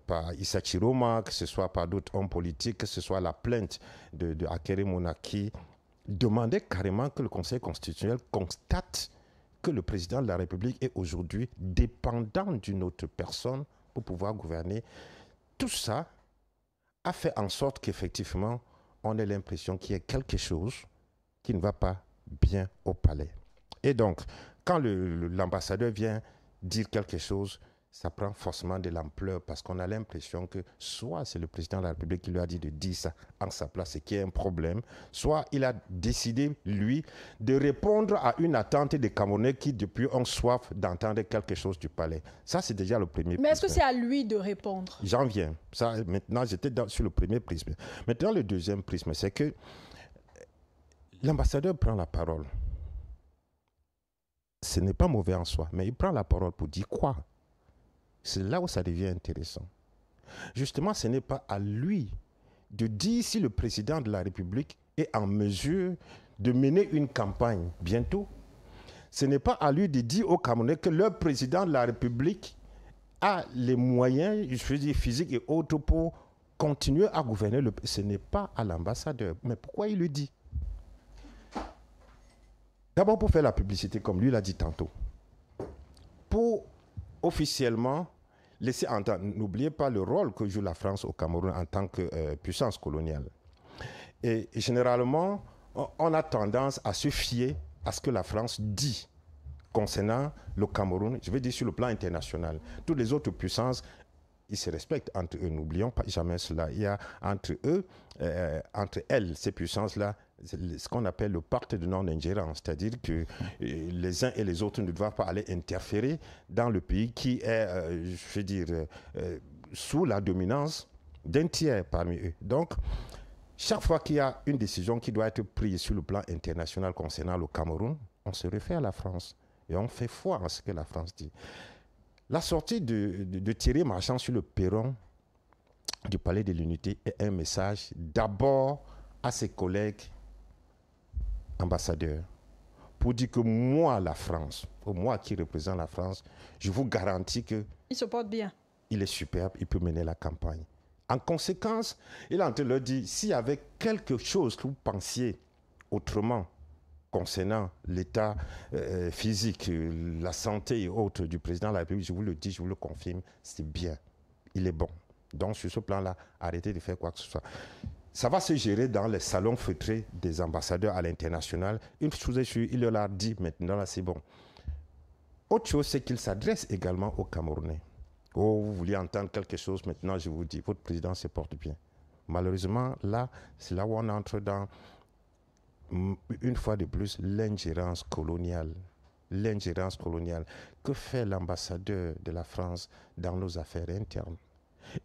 par Issa Chiroma, que ce soit par d'autres hommes politiques, que ce soit la plainte de Akeremouna qui demandait carrément que le Conseil constitutionnel constate que le président de la République est aujourd'hui dépendant d'une autre personne pour pouvoir gouverner. Tout ça a fait en sorte qu'effectivement, on a l'impression qu'il y a quelque chose qui ne va pas bien au palais. Et donc, quand l'ambassadeur vient dire quelque chose, ça prend forcément de l'ampleur parce qu'on a l'impression que soit c'est le président de la République qui lui a dit de dire ça en sa place et qu'il y a un problème, soit il a décidé, lui, de répondre à une attente des Camerounais qui, depuis, ont soif d'entendre quelque chose du palais. Ça, c'est déjà le premier prisme. Mais est-ce que c'est à lui de répondre? J'en viens. Ça, maintenant, j'étais sur le premier prisme. Maintenant, le deuxième prisme, c'est que l'ambassadeur prend la parole. Ce n'est pas mauvais en soi, mais il prend la parole pour dire quoi? C'est là où ça devient intéressant. Justement, ce n'est pas à lui de dire si le président de la République est en mesure de mener une campagne bientôt. Ce n'est pas à lui de dire aux Camerounais que le président de la République a les moyens, je veux dire physiques et autres, pour continuer à gouverner. Ce n'est pas à l'ambassadeur. Mais pourquoi il le dit? D'abord pour faire la publicité, comme lui l'a dit tantôt. Pour officiellement laisser entendre. N'oubliez pas le rôle que joue la France au Cameroun en tant que puissance coloniale. Et généralement, on a tendance à se fier à ce que la France dit concernant le Cameroun, je veux dire sur le plan international. Toutes les autres puissances, ils se respectent entre eux. N'oublions pas jamais cela. Il y a entre eux, entre elles, ces puissances-là, ce qu'on appelle le pacte de non-ingérence, c'est-à-dire que les uns et les autres ne doivent pas aller interférer dans le pays qui est, je veux dire, sous la dominance d'un tiers parmi eux. Donc, chaque fois qu'il y a une décision qui doit être prise sur le plan international concernant le Cameroun, on se réfère à la France et on fait foi à ce que la France dit. La sortie de Thierry Marchand sur le perron du Palais de l'Unité est un message d'abord à ses collègues ambassadeurs pour dire que moi, la France, moi qui représente la France, je vous garantis que il se porte bien. Il est superbe, il peut mener la campagne. En conséquence, il est en train de leur dire, s'il y avait quelque chose que vous pensiez autrement concernant l'état physique, la santé et autres du président de la République, je vous le dis, je vous le confirme, c'est bien. Il est bon. Donc, sur ce plan-là, arrêtez de faire quoi que ce soit. Ça va se gérer dans les salons feutrés des ambassadeurs à l'international. Une chose est sûre, il leur a dit maintenant, là, c'est bon. Autre chose, c'est qu'il s'adresse également aux Camerounais. Oh, vous vouliez entendre quelque chose, maintenant je vous dis, votre président se porte bien. Malheureusement, là, c'est là où on entre dans, une fois de plus, l'ingérence coloniale. L'ingérence coloniale. Que fait l'ambassadeur de la France dans nos affaires internes?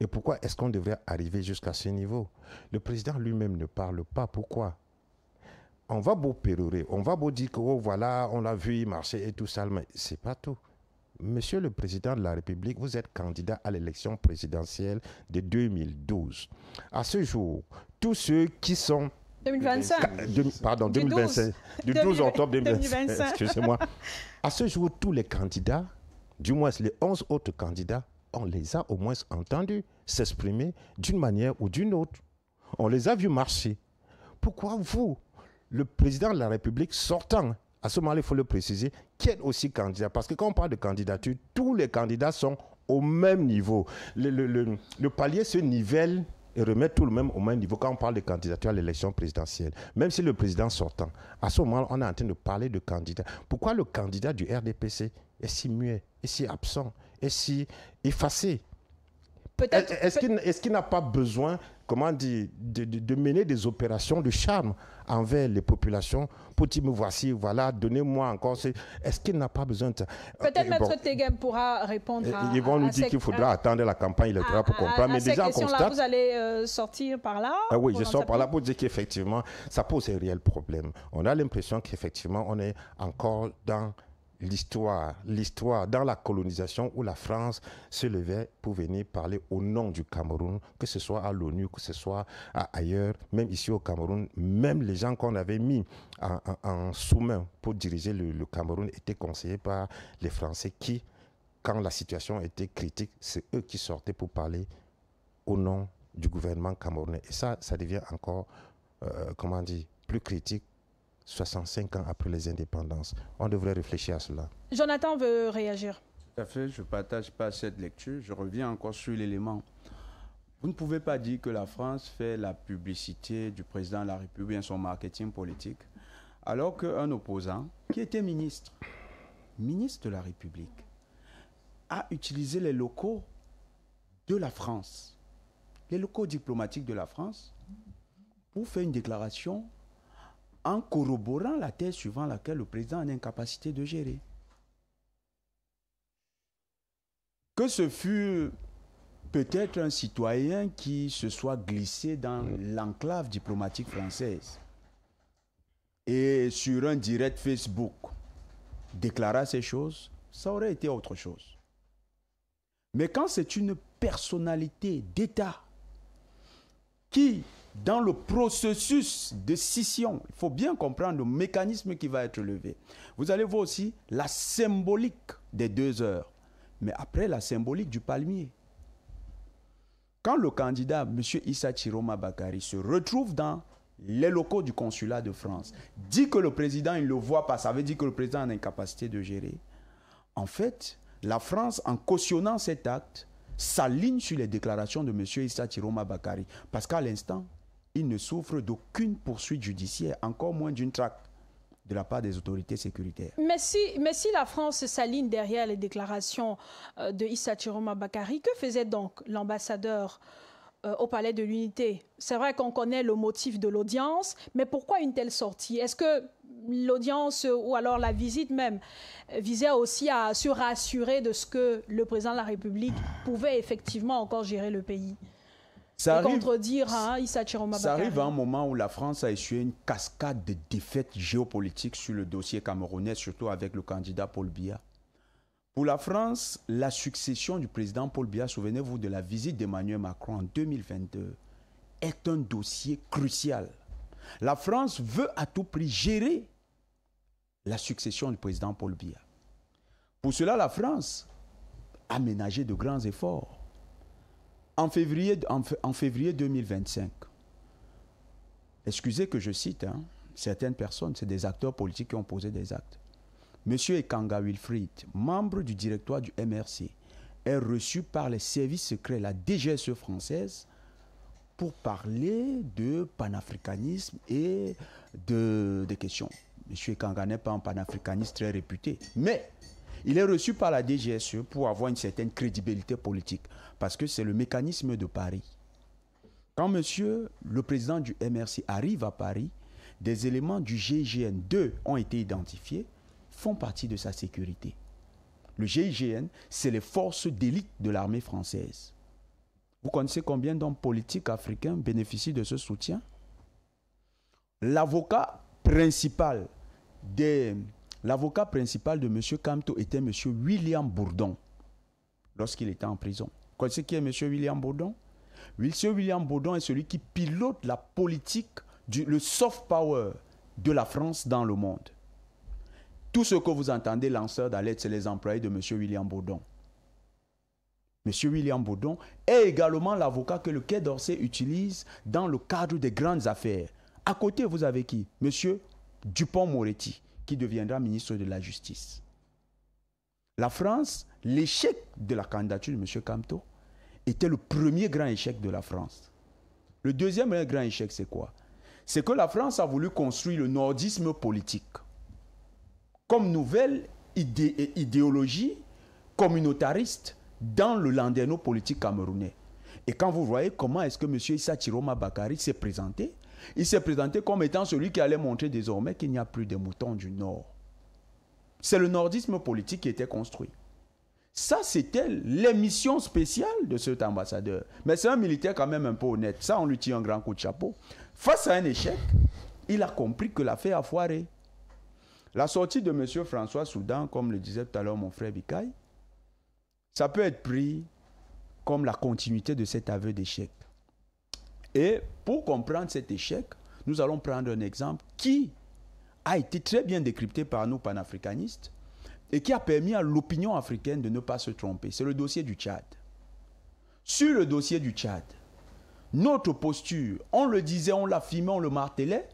Et pourquoi est-ce qu'on devrait arriver jusqu'à ce niveau? Le président lui-même ne parle pas. Pourquoi? On va beau pérorer, on va beau dire que oh, voilà, on l'a vu, il marchait et tout ça, mais c'est pas tout. Monsieur le président de la République, vous êtes candidat à l'élection présidentielle de 2012. À ce jour, tous ceux qui sont... 2025. Pardon, 2025. Du 12 octobre 2025. Excusez-moi. À ce jour, tous les candidats, du moins les 11 autres candidats, on les a au moins entendus s'exprimer d'une manière ou d'une autre. On les a vus marcher. Pourquoi vous, le président de la République sortant, à ce moment-là, il faut le préciser, qui est aussi candidat? Parce que quand on parle de candidature, tous les candidats sont au même niveau. Le palier se nivelle et remet tout le même au même niveau quand on parle de candidature à l'élection présidentielle. Même si le président sortant, à ce moment-là, on est en train de parler de candidat. Pourquoi le candidat du RDPC est si muet, est si absent, est si effacé? Est-ce qu'il n'a pas besoin, comment dire, de mener des opérations de charme envers les populations pour dire, voici, voilà, donnez-moi encore. Est-ce qu'il n'a pas besoin de ça? Peut-être Maître Tegem pourra répondre à ils vont nous dire qu'il faudra attendre la campagne électorale pour comprendre. Mais déjà, on constate... Vous allez sortir par là? Oui, je sors par là pour dire qu'effectivement, ça pose un réel problème. On a l'impression qu'effectivement, on est encore dans... l'histoire dans la colonisation où la France se levait pour venir parler au nom du Cameroun, que ce soit à l'ONU, que ce soit ailleurs, même ici au Cameroun, même les gens qu'on avait mis en sous-main pour diriger le Cameroun étaient conseillés par les Français qui, quand la situation était critique, c'est eux qui sortaient pour parler au nom du gouvernement camerounais. Et ça devient encore, comment dire, plus critique 65 ans après les indépendances. On devrait réfléchir à cela. Jonathan veut réagir. Tout à fait, je ne partage pas cette lecture. Je reviens encore sur l'élément. Vous ne pouvez pas dire que la France fait la publicité du président de la République, son marketing politique, alors qu'un opposant, qui était ministre de la République, a utilisé les locaux de la France, les locaux diplomatiques de la France, pour faire une déclaration en corroborant la thèse suivant laquelle le président a l'incapacité de gérer. Que ce fût peut-être un citoyen qui se soit glissé dans l'enclave diplomatique française et sur un direct Facebook déclara ces choses, ça aurait été autre chose. Mais quand c'est une personnalité d'État qui, dans le processus de scission, il faut bien comprendre le mécanisme qui va être levé. Vous allez voir aussi la symbolique des 2 heures, mais après la symbolique du palmier. Quand le candidat, M. Issa Chiroma Bakary, se retrouve dans les locaux du consulat de France, dit que le président, il ne le voit pas, ça veut dire que le président a l'incapacité de gérer. En fait, la France, en cautionnant cet acte, s'aligne sur les déclarations de M. Issa Chiroma Bakary. Parce qu'à l'instant, il ne souffre d'aucune poursuite judiciaire, encore moins d'une traque de la part des autorités sécuritaires. Mais si la France s'aligne derrière les déclarations de Issa Chiroma Bakary, que faisait donc l'ambassadeur au Palais de l'Unité? C'est vrai qu'on connaît le motif de l'audience, mais pourquoi une telle sortie? Est-ce que l'audience ou alors la visite même visait aussi à se rassurer de ce que le président de la République pouvait effectivement encore gérer le pays? Ça arrive, contredire Issa Chiroma Bakary. Ça arrive à un moment où la France a essuyé une cascade de défaites géopolitiques sur le dossier camerounais, surtout avec le candidat Paul Biya. Pour la France, la succession du président Paul Biya, souvenez-vous de la visite d'Emmanuel Macron en 2022, est un dossier crucial. La France veut à tout prix gérer la succession du président Paul Biya. Pour cela, la France a ménagé de grands efforts. En février 2025, excusez que je cite, certaines personnes, c'est des acteurs politiques qui ont posé des actes. Monsieur Ekanga Wilfried, membre du directoire du MRC, est reçu par les services secrets, la DGSE française, pour parler de panafricanisme et des questions. Monsieur Ekanga n'est pas un panafricaniste très réputé, mais il est reçu par la DGSE pour avoir une certaine crédibilité politique, parce que c'est le mécanisme de Paris. Quand monsieur, le président du MRC, arrive à Paris, des éléments du GIGN 2 ont été identifiés, font partie de sa sécurité. Le GIGN, c'est les forces d'élite de l'armée française. Vous connaissez combien d'hommes politiques africains bénéficient de ce soutien? L'avocat principal de M. Kamto était M. William Bourdon, lorsqu'il était en prison. Vous connaissez qui est M. William Bourdon? M. William Bourdon est celui qui pilote la politique, le soft power de la France dans le monde. Tout ce que vous entendez lanceur d'alerte, c'est les employés de M. William Bourdon. M. William Bourdon est également l'avocat que le Quai d'Orsay utilise dans le cadre des grandes affaires. À côté, vous avez qui? M. Dupond-Moretti, qui deviendra ministre de la Justice. La France, l'échec de la candidature de M. Kamto était le premier grand échec de la France. Le deuxième grand échec, c'est quoi? C'est que la France a voulu construire le nordisme politique comme nouvelle idéologie communautariste dans le landerneau politique camerounais. Et quand vous voyez comment est-ce que M. Issa Chiroma Bakary s'est présenté, il s'est présenté comme étant celui qui allait montrer désormais qu'il n'y a plus de moutons du Nord. C'est le nordisme politique qui était construit. Ça, c'était l'émission spéciale de cet ambassadeur. Mais c'est un militaire quand même un peu honnête. Ça, on lui tire un grand coup de chapeau. Face à un échec, il a compris que l'affaire a foiré. La sortie de M. François Soudan, comme le disait tout à l'heure mon frère Bikaï, ça peut être pris comme la continuité de cet aveu d'échec. Et pour comprendre cet échec, nous allons prendre un exemple qui a été très bien décrypté par nous panafricanistes et qui a permis à l'opinion africaine de ne pas se tromper. C'est le dossier du Tchad. Sur le dossier du Tchad, notre posture, on le disait, on l'affirmait, on le martelait,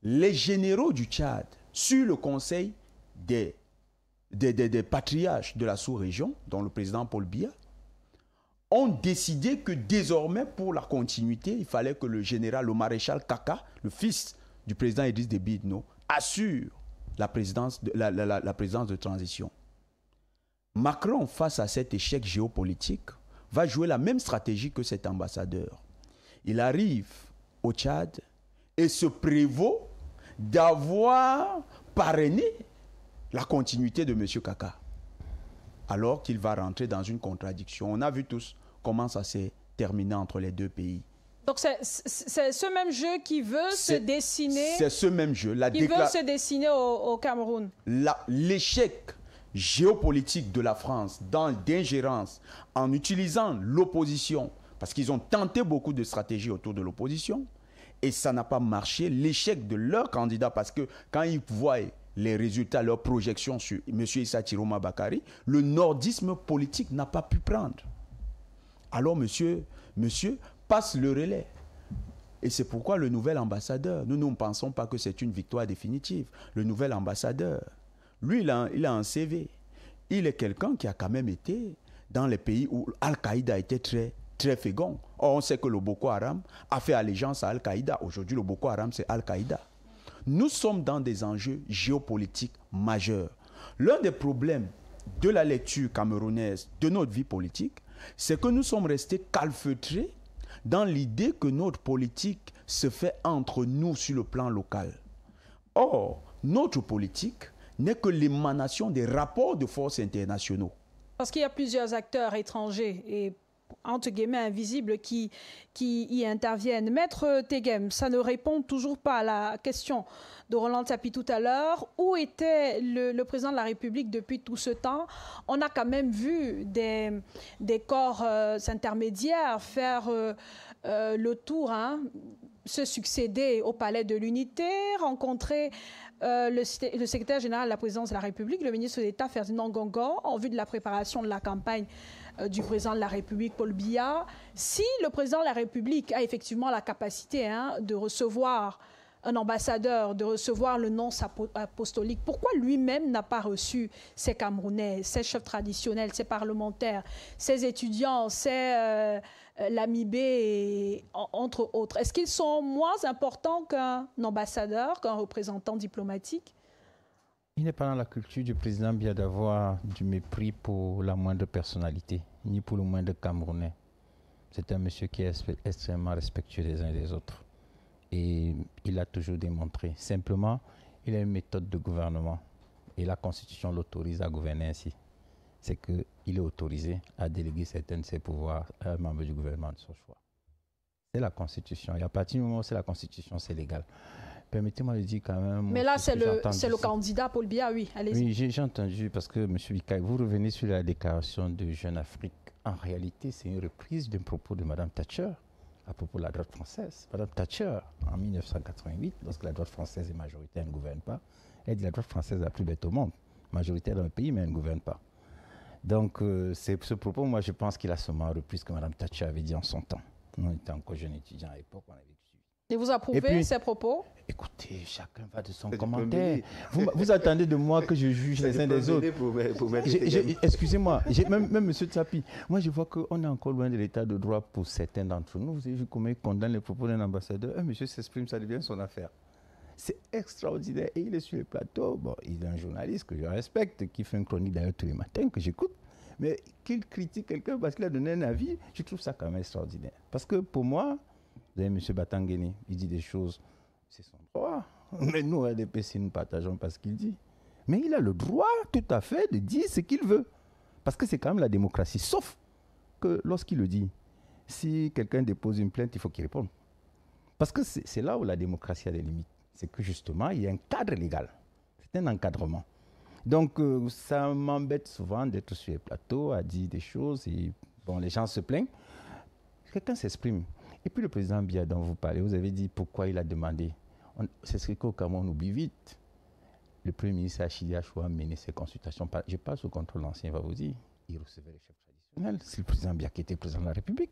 les généraux du Tchad, sur le conseil des patriarches de la sous-région, dont le président Paul Biya, ont décidé que désormais, pour la continuité, il fallait que le général, le maréchal Kaka, le fils du président Idriss Déby Itno, assure la présidence de transition. Macron, face à cet échec géopolitique, va jouer la même stratégie que cet ambassadeur. Il arrive au Tchad et se prévaut d'avoir parrainé la continuité de M. Kaka, alors qu'il va rentrer dans une contradiction. On a vu tous comment ça s'est terminé entre les deux pays. Donc c'est ce même jeu qui veut se dessiner. C'est ce même jeu. Qui veut se dessiner au Cameroun. L'échec géopolitique de la France d'ingérence en utilisant l'opposition, parce qu'ils ont tenté beaucoup de stratégies autour de l'opposition, et ça n'a pas marché. L'échec de leur candidat, parce que quand ils voient les résultats, leurs projections sur M. Issa Chiroma Bakary, le nordisme politique n'a pas pu prendre. Alors monsieur passe le relais. Et c'est pourquoi le nouvel ambassadeur, nous ne pensons pas que c'est une victoire définitive. Le nouvel ambassadeur, lui, il a un CV. Il est quelqu'un qui a quand même été dans les pays où Al-Qaïda était très fécond. Or, on sait que le Boko Haram a fait allégeance à Al-Qaïda. Aujourd'hui, le Boko Haram, c'est Al-Qaïda. Nous sommes dans des enjeux géopolitiques majeurs. L'un des problèmes de la lecture camerounaise de notre vie politique, c'est que nous sommes restés calfeutrés dans l'idée que notre politique se fait entre nous sur le plan local. Or, notre politique n'est que l'émanation des rapports de force internationaux. Parce qu'il y a plusieurs acteurs étrangers et entre guillemets invisibles qui y interviennent. Maître Tegem, ça ne répond toujours pas à la question de Roland Tapi tout à l'heure. Où était le président de la République depuis tout ce temps? On a quand même vu des corps intermédiaires faire le tour, se succéder au Palais de l'Unité, rencontrer le secrétaire général de la présidence de la République, le ministre d'État Ferdinand Gongo, en vue de la préparation de la campagne du président de la République, Paul Biya. Si le président de la République a effectivement la capacité de recevoir un ambassadeur, de recevoir le nonce apostolique, pourquoi lui-même n'a pas reçu ses Camerounais, ses chefs traditionnels, ses parlementaires, ses étudiants, ses l'AMIB, entre autres? Est-ce qu'ils sont moins importants qu'un ambassadeur, qu'un représentant diplomatique? Il n'est pas dans la culture du président Biya d'avoir du mépris pour la moindre personnalité, ni pour le moindre Camerounais. C'est un monsieur qui est extrêmement respectueux des uns et des autres. Et il a toujours démontré. Simplement, il a une méthode de gouvernement. Et la Constitution l'autorise à gouverner ainsi. C'est qu'il est autorisé à déléguer certains de ses pouvoirs à un membre du gouvernement de son choix. C'est la Constitution. Et à partir du moment où c'est la Constitution, c'est légal. Permettez-moi de dire quand même... Mais là, c'est le candidat Paul Biya, oui. Allez-y. Oui, j'ai entendu, parce que M. Bikaï, vous revenez sur la déclaration de Jeune Afrique. En réalité, c'est une reprise d'un propos de Mme Thatcher, à propos de la droite française. Mme Thatcher, en 1988, lorsque la droite française est majoritaire, elle ne gouverne pas, elle dit la droite française est la plus bête au monde. Majoritaire dans le pays, mais elle ne gouverne pas. Donc, c'est ce propos, moi, je pense qu'il a seulement repris ce que Mme Thatcher avait dit en son temps. Nous, on était encore jeunes étudiants à l'époque, on avait suivi. Et vous approuvez ces propos? Écoutez, chacun va de son commentaire. Vous attendez de moi que je juge les uns des autres. Excusez-moi, même M. Tsapi, moi je vois qu'on est encore loin de l'état de droit pour certains d'entre nous. Vous avez vu comment il condamne les propos d'un ambassadeur. Un monsieur s'exprime, ça devient son affaire. C'est extraordinaire. Et il est sur le plateau. Bon, il est un journaliste que je respecte, qui fait une chronique d'ailleurs tous les matins, que j'écoute. Mais qu'il critique quelqu'un parce qu'il a donné un avis, je trouve ça quand même extraordinaire. Parce que pour moi, vous avez M. Batangeni, il dit des choses, c'est son droit. Mais nous, à l'ADPC, nous ne partageons pas ce qu'il dit. Mais il a le droit, tout à fait, de dire ce qu'il veut. Parce que c'est quand même la démocratie. Sauf que lorsqu'il le dit, si quelqu'un dépose une plainte, il faut qu'il réponde. Parce que c'est là où la démocratie a des limites. C'est que justement, il y a un cadre légal. C'est un encadrement. Donc, ça m'embête souvent d'être sur les plateaux à dire des choses et bon, les gens se plaignent. Quelqu'un s'exprime. Et puis le président Biya dont vous parlez, vous avez dit pourquoi il a demandé. C'est ce qu'au Cameroun on oublie vite. Le Premier ministre Achille Achoua a mené ses consultations. Je parle sous contrôle l'ancien, va vous dire. Il recevait les chefs traditionnels. C'est le président Biya qui était président de la République.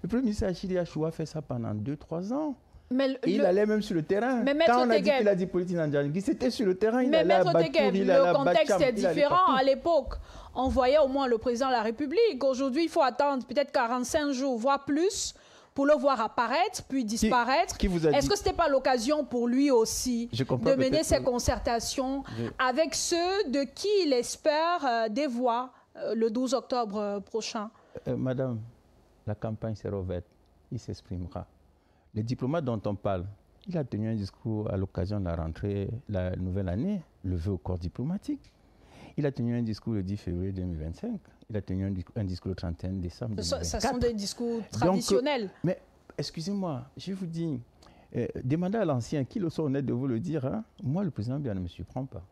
Le Premier ministre Achille Achoua a fait ça pendant 2-3 ans. Il allait même sur le terrain. Mais quand on a dit qu'il a dit politique Nandiangi, c'était sur le terrain. Mais Maître Tegueb, le contexte est différent. À l'époque, on voyait au moins le président de la République. Aujourd'hui, il faut attendre peut-être 45 jours, voire plus, pour le voir apparaître, puis disparaître. Est-ce que ce n'était pas l'occasion pour lui aussi de mener ces concertations avec ceux de qui il espère des voix le 12 octobre prochain? Madame, la campagne sera ouverte. Il s'exprimera. Le diplomate dont on parle, il a tenu un discours à l'occasion de la rentrée, la nouvelle année, le vœu au corps diplomatique. Il a tenu un discours le 10 février 2025. Il a tenu un discours le 31 décembre 2024. Ce sont des discours traditionnels. Donc, mais excusez-moi, je vous dis, demandez à l'ancien, qui le soit honnête de vous le dire, hein, moi, le président Biya ne me surprend pas.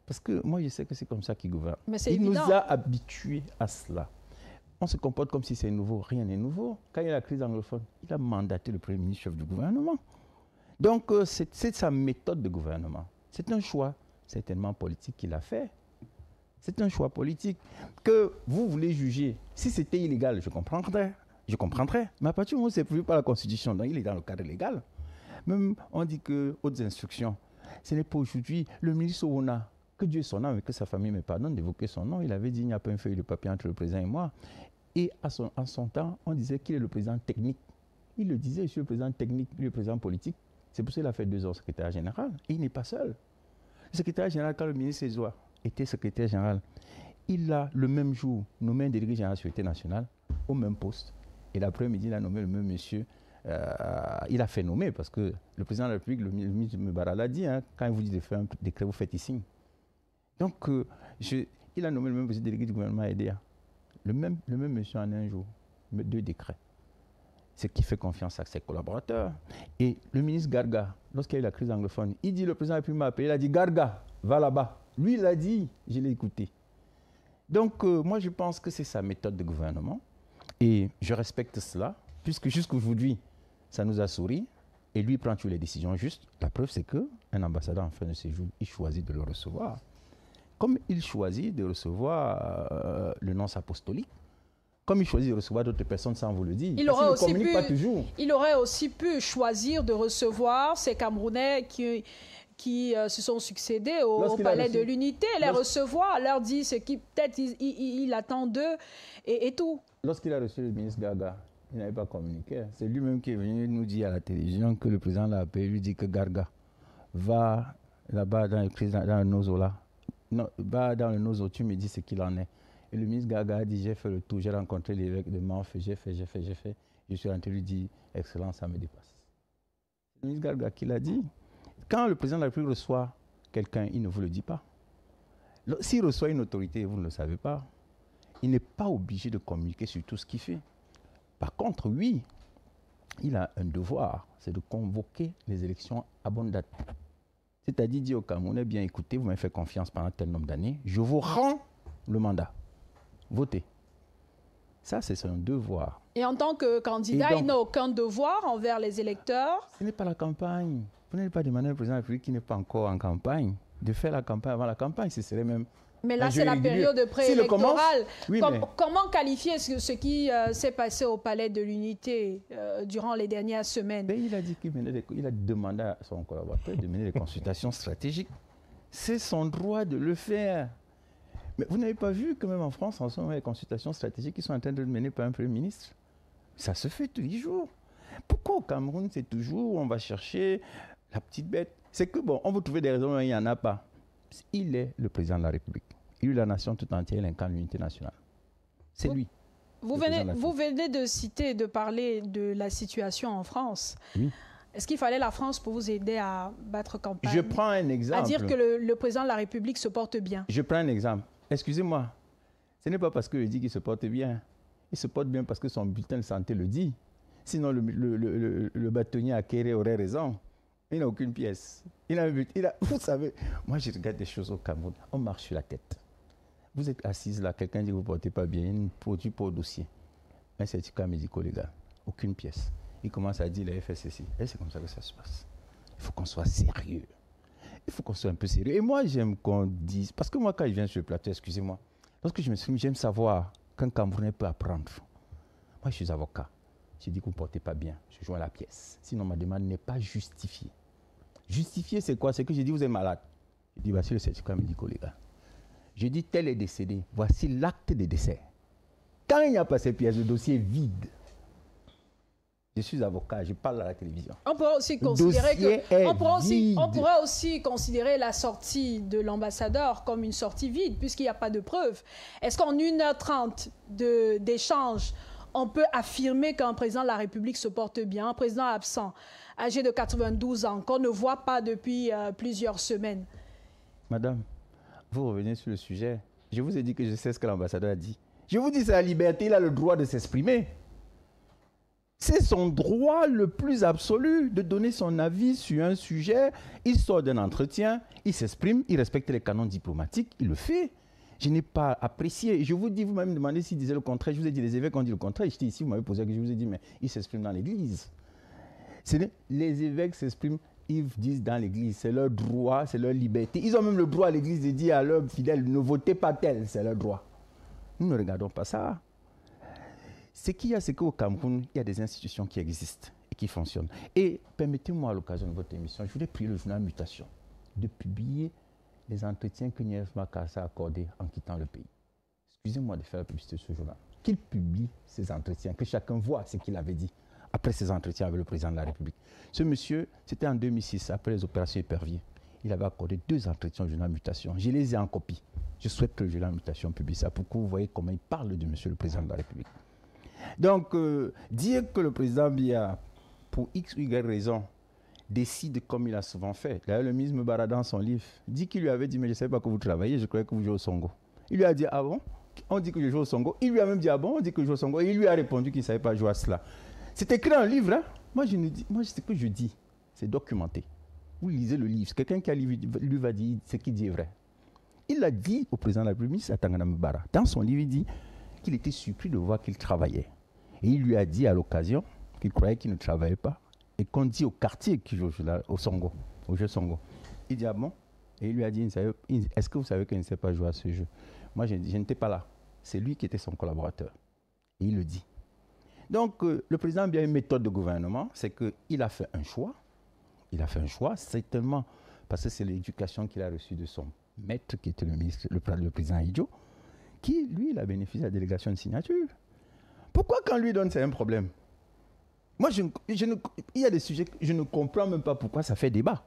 Parce que moi, je sais que c'est comme ça qu'il gouverne. Il nous a habitués à cela. On se comporte comme si c'est nouveau. Rien n'est nouveau. Quand il y a la crise anglophone, il a mandaté le Premier ministre chef du gouvernement. Donc, c'est sa méthode de gouvernement. C'est un choix certainement politique qu'il a fait. C'est un choix politique que vous voulez juger. Si c'était illégal, je comprendrais. Mais à partir du moment où c'est prévu par la Constitution, donc il est dans le cadre légal. Même on dit que hautes instructions, ce n'est pas aujourd'hui. Le ministre Ouna, que Dieu son âme et que sa famille me pardonne d'évoquer son nom, il avait dit il n'y a pas une feuille de papier entre le président et moi. Et en son temps, on disait qu'il est le président technique. Il le disait, je suis le président technique, lui le président politique. C'est pour ça qu'il a fait 2 ans secrétaire général. Et il n'est pas seul. Le secrétaire général, quand le ministre Ezoa était secrétaire général, il a le même jour nommé un délégué général de la Sécurité nationale au même poste. Et l'après-midi, il a nommé le même monsieur. Il a fait nommer parce que le président de la République, le ministre Mbara l'a dit, hein, quand il vous dit de faire un décret, vous faites ici. Donc, il a nommé le même monsieur délégué du gouvernement EDA. Le même monsieur en un jour, 2 décrets. Ce qui fait confiance à ses collaborateurs. Et le ministre Garga, lorsqu'il y a eu la crise anglophone, il dit, le président de la République m'a appelé, il a dit, Garga, va là-bas. Lui, il l'a dit, je l'ai écouté. Donc, moi, je pense que c'est sa méthode de gouvernement. Et je respecte cela, puisque jusqu'aujourd'hui, ça nous a souri. Et lui prend toutes les décisions justes. La preuve, c'est qu'un ambassadeur en fin de séjour, il choisit de le recevoir. Comme il choisit de recevoir le nonce apostolique, comme il choisit de recevoir d'autres personnes sans vous le dire. Il aurait aussi pu choisir de recevoir ces Camerounais qui se sont succédés au palais de l'Unité, les recevoir, leur dire ce qui peut-être il attend d'eux et tout. Lorsqu'il a reçu le ministre Garga, il n'avait pas communiqué. C'est lui-même qui est venu nous dire à la télévision que le président l'a appelé, lui dit que Garga va là-bas dans le Nozo là. Non, va dans le Nozo, tu me dis ce qu'il en est. Et le ministre Garga a dit, j'ai fait le tour, j'ai rencontré l'évêque de Manf, j'ai fait. Je suis rentré, lui dit, Excellence, ça me dépasse. Le ministre Garga qui l'a dit. Quand le président de la République reçoit quelqu'un, il ne vous le dit pas. S'il reçoit une autorité, vous ne le savez pas, il n'est pas obligé de communiquer sur tout ce qu'il fait. Par contre, oui, il a un devoir, c'est de convoquer les élections à bonne date. C'est-à-dire dire au Camerounais, bien écoutez, vous m'avez fait confiance pendant tel nombre d'années, je vous rends le mandat. Votez. Ça, c'est son devoir. Et en tant que candidat, donc, il n'a aucun devoir envers les électeurs. Ce n'est pas la campagne. Vous n'allez pas demander au président de la République qui n'est pas encore en campagne de faire la campagne avant la campagne. Ce serait même... Mais là, c'est la période préélectorale. Comment qualifier ce qui s'est passé au Palais de l'Unité durant les dernières semaines? Il a dit qu'il a demandé à son collaborateur de mener des consultations stratégiques. C'est son droit de le faire. Mais vous n'avez pas vu que même en France, en ce moment, les consultations stratégiques qui sont en train de mener par un Premier ministre, ça se fait tous les jours. Pourquoi au Cameroun, c'est toujours où on va chercher la petite bête? C'est que, bon, on veut trouver des raisons, mais il n'y en a pas. Il est le président de la République. Il est la nation tout entière, il incarne l'unité nationale. C'est lui. Vous venez de citer, de parler de la situation en France. Oui. Est-ce qu'il fallait la France pour vous aider à battre campagne? Je prends un exemple. À dire que le président de la République se porte bien. Je prends un exemple. Excusez-moi, ce n'est pas parce que je dis qu'il se porte bien. Il se porte bien parce que son bulletin de santé le dit. Sinon, le bâtonnier à Kéré aurait raison. Il n'a aucune pièce. Vous savez, moi je regarde des choses au Cameroun. On marche sur la tête. Vous êtes assise là, quelqu'un dit que vous ne portez pas bien, il produit pour le dossier. Un certificat médico-légal, aucune pièce. Il commence à dire, il a fait ceci. Et c'est comme ça que ça se passe. Il faut qu'on soit sérieux. Il faut qu'on soit un peu sérieux. Et moi, j'aime qu'on dise... Parce que moi, quand je viens sur le plateau, excusez-moi, lorsque je me suis j'aime savoir qu'un Camerounais peut apprendre. Moi, je suis avocat. J'ai dit que vous ne portez pas bien. Je joins la pièce. Sinon, ma demande n'est pas justifiée. Justifier, c'est quoi? C'est que j'ai dit, vous êtes malade. J'ai dit, voici le certificat médical, les gars. J'ai dit, tel est décédé. Voici l'acte de décès. Quand il n'y a pas ces pièces, le dossier est vide. Je suis avocat, je parle à la télévision. On pourrait aussi considérer on pourrait aussi considérer la sortie de l'ambassadeur comme une sortie vide, puisqu'il n'y a pas de preuves. Est-ce qu'en 1h30 d'échange, on peut affirmer qu'un président de la République se porte bien, un président absent, âgé de 92 ans, qu'on ne voit pas depuis plusieurs semaines? Madame, vous revenez sur le sujet. Je vous ai dit que je sais ce que l'ambassadeur a dit. Je vous dis, c'est la liberté, il a le droit de s'exprimer. C'est son droit le plus absolu de donner son avis sur un sujet. Il sort d'un entretien, il s'exprime, il respecte les canons diplomatiques, il le fait. Je n'ai pas apprécié. Je vous dis, vous m'avez demandé s'il disait le contraire. Je vous ai dit, les évêques ont dit le contraire. J'étais ici, vous m'avez posé la question, je vous ai dit, mais il s'exprime dans l'église. Les évêques s'expriment, ils disent dans l'église. C'est leur droit, c'est leur liberté. Ils ont même le droit à l'église de dire à leurs fidèles, ne votez pas tel, c'est leur droit. Nous ne regardons pas ça. Ce qu'il y a, c'est qu'au Cameroun, il y a des institutions qui existent et qui fonctionnent. Et permettez-moi, à l'occasion de votre émission, je voulais prier le journal Mutation de publier les entretiens que Niels Makassa a accordés en quittant le pays. Excusez-moi de faire la publicité de ce journal. Qu'il publie ces entretiens, que chacun voit ce qu'il avait dit après ces entretiens avec le président de la République. Ce monsieur, c'était en 2006, après les opérations Épervier. Il avait accordé 2 entretiens au journal Mutation. Je les ai en copie. Je souhaite que le journal Mutation publie ça pour que vous voyez comment il parle de monsieur le président de la République. Donc, dire que le président Biya, pour X ou Y raison, décide comme il a souvent fait. D'ailleurs, le ministre Mbara, dans son livre, dit qu'il lui avait dit, mais je ne savais pas que vous travaillez, je croyais que vous jouez au Songo. Il lui a dit, ah bon? On dit que je joue au Songo. Il lui a même dit, ah bon? On dit que je joue au Songo. Et il lui a répondu qu'il ne savait pas jouer à cela. C'est écrit dans un livre, hein? Moi, ce que je dis, c'est documenté. Vous lisez le livre. Quelqu'un qui a lu va dire ce qu'il dit est vrai. Il a dit au président de la République, Atangana Mbara, dans son livre, il dit qu'il était surpris de voir qu'il travaillait. Et il lui a dit à l'occasion qu'il croyait qu'il ne travaillait pas et qu'on dit au quartier qu'il joue au Songo, au jeu Songo. Il dit, ah bon? Et il lui a dit, est-ce que vous savez qu'il ne sait pas jouer à ce jeu? Moi, je n'étais pas là. C'est lui qui était son collaborateur. Et il le dit. Donc, le président a bien une méthode de gouvernement, c'est qu'il a fait un choix. Il a fait un choix, certainement, parce que c'est l'éducation qu'il a reçue de son maître, qui était le président Idjo, qui, lui, il a bénéficié de la délégation de signature. Pourquoi quand lui donne, c'est un problème? Moi, il y a des sujets que je ne comprends même pas pourquoi ça fait débat.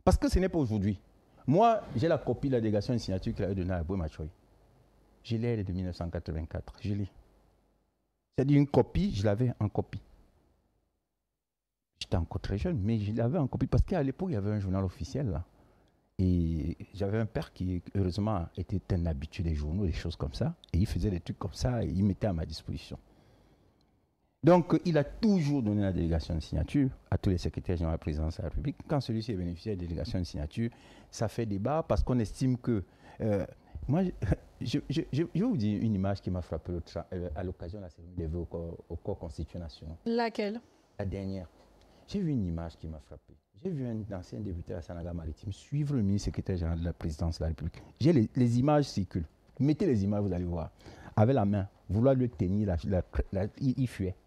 Parce que ce n'est pas aujourd'hui. Moi, j'ai la copie de la délégation de signature qu'il avait donnée à Aboué Machoy. Je l'ai, elle est de 1984. Je l'ai. C'est-à-dire une copie, je l'avais en copie. J'étais encore très jeune, mais je l'avais en copie parce qu'à l'époque, il y avait un journal officiel là. Et j'avais un père qui, heureusement, était un habitué des journaux, des choses comme ça. Et il faisait des trucs comme ça et il mettait à ma disposition. Donc, il a toujours donné la délégation de signature à tous les secrétaires généraux de la présidence de la République. Quand celui-ci est bénéficiaire de la délégation de signature, ça fait débat parce qu'on estime que... moi, je vais vous dire une image qui m'a frappé à l'occasion de la cérémonie des vœux au corps constituant national. Laquelle? La dernière. J'ai vu une image qui m'a frappé. J'ai vu un ancien député à Sanaga Maritime suivre le ministre secrétaire général de la présidence de la République. Les images circulent. Mettez les images, vous allez voir. Avec la main, vouloir le tenir, il fuyait.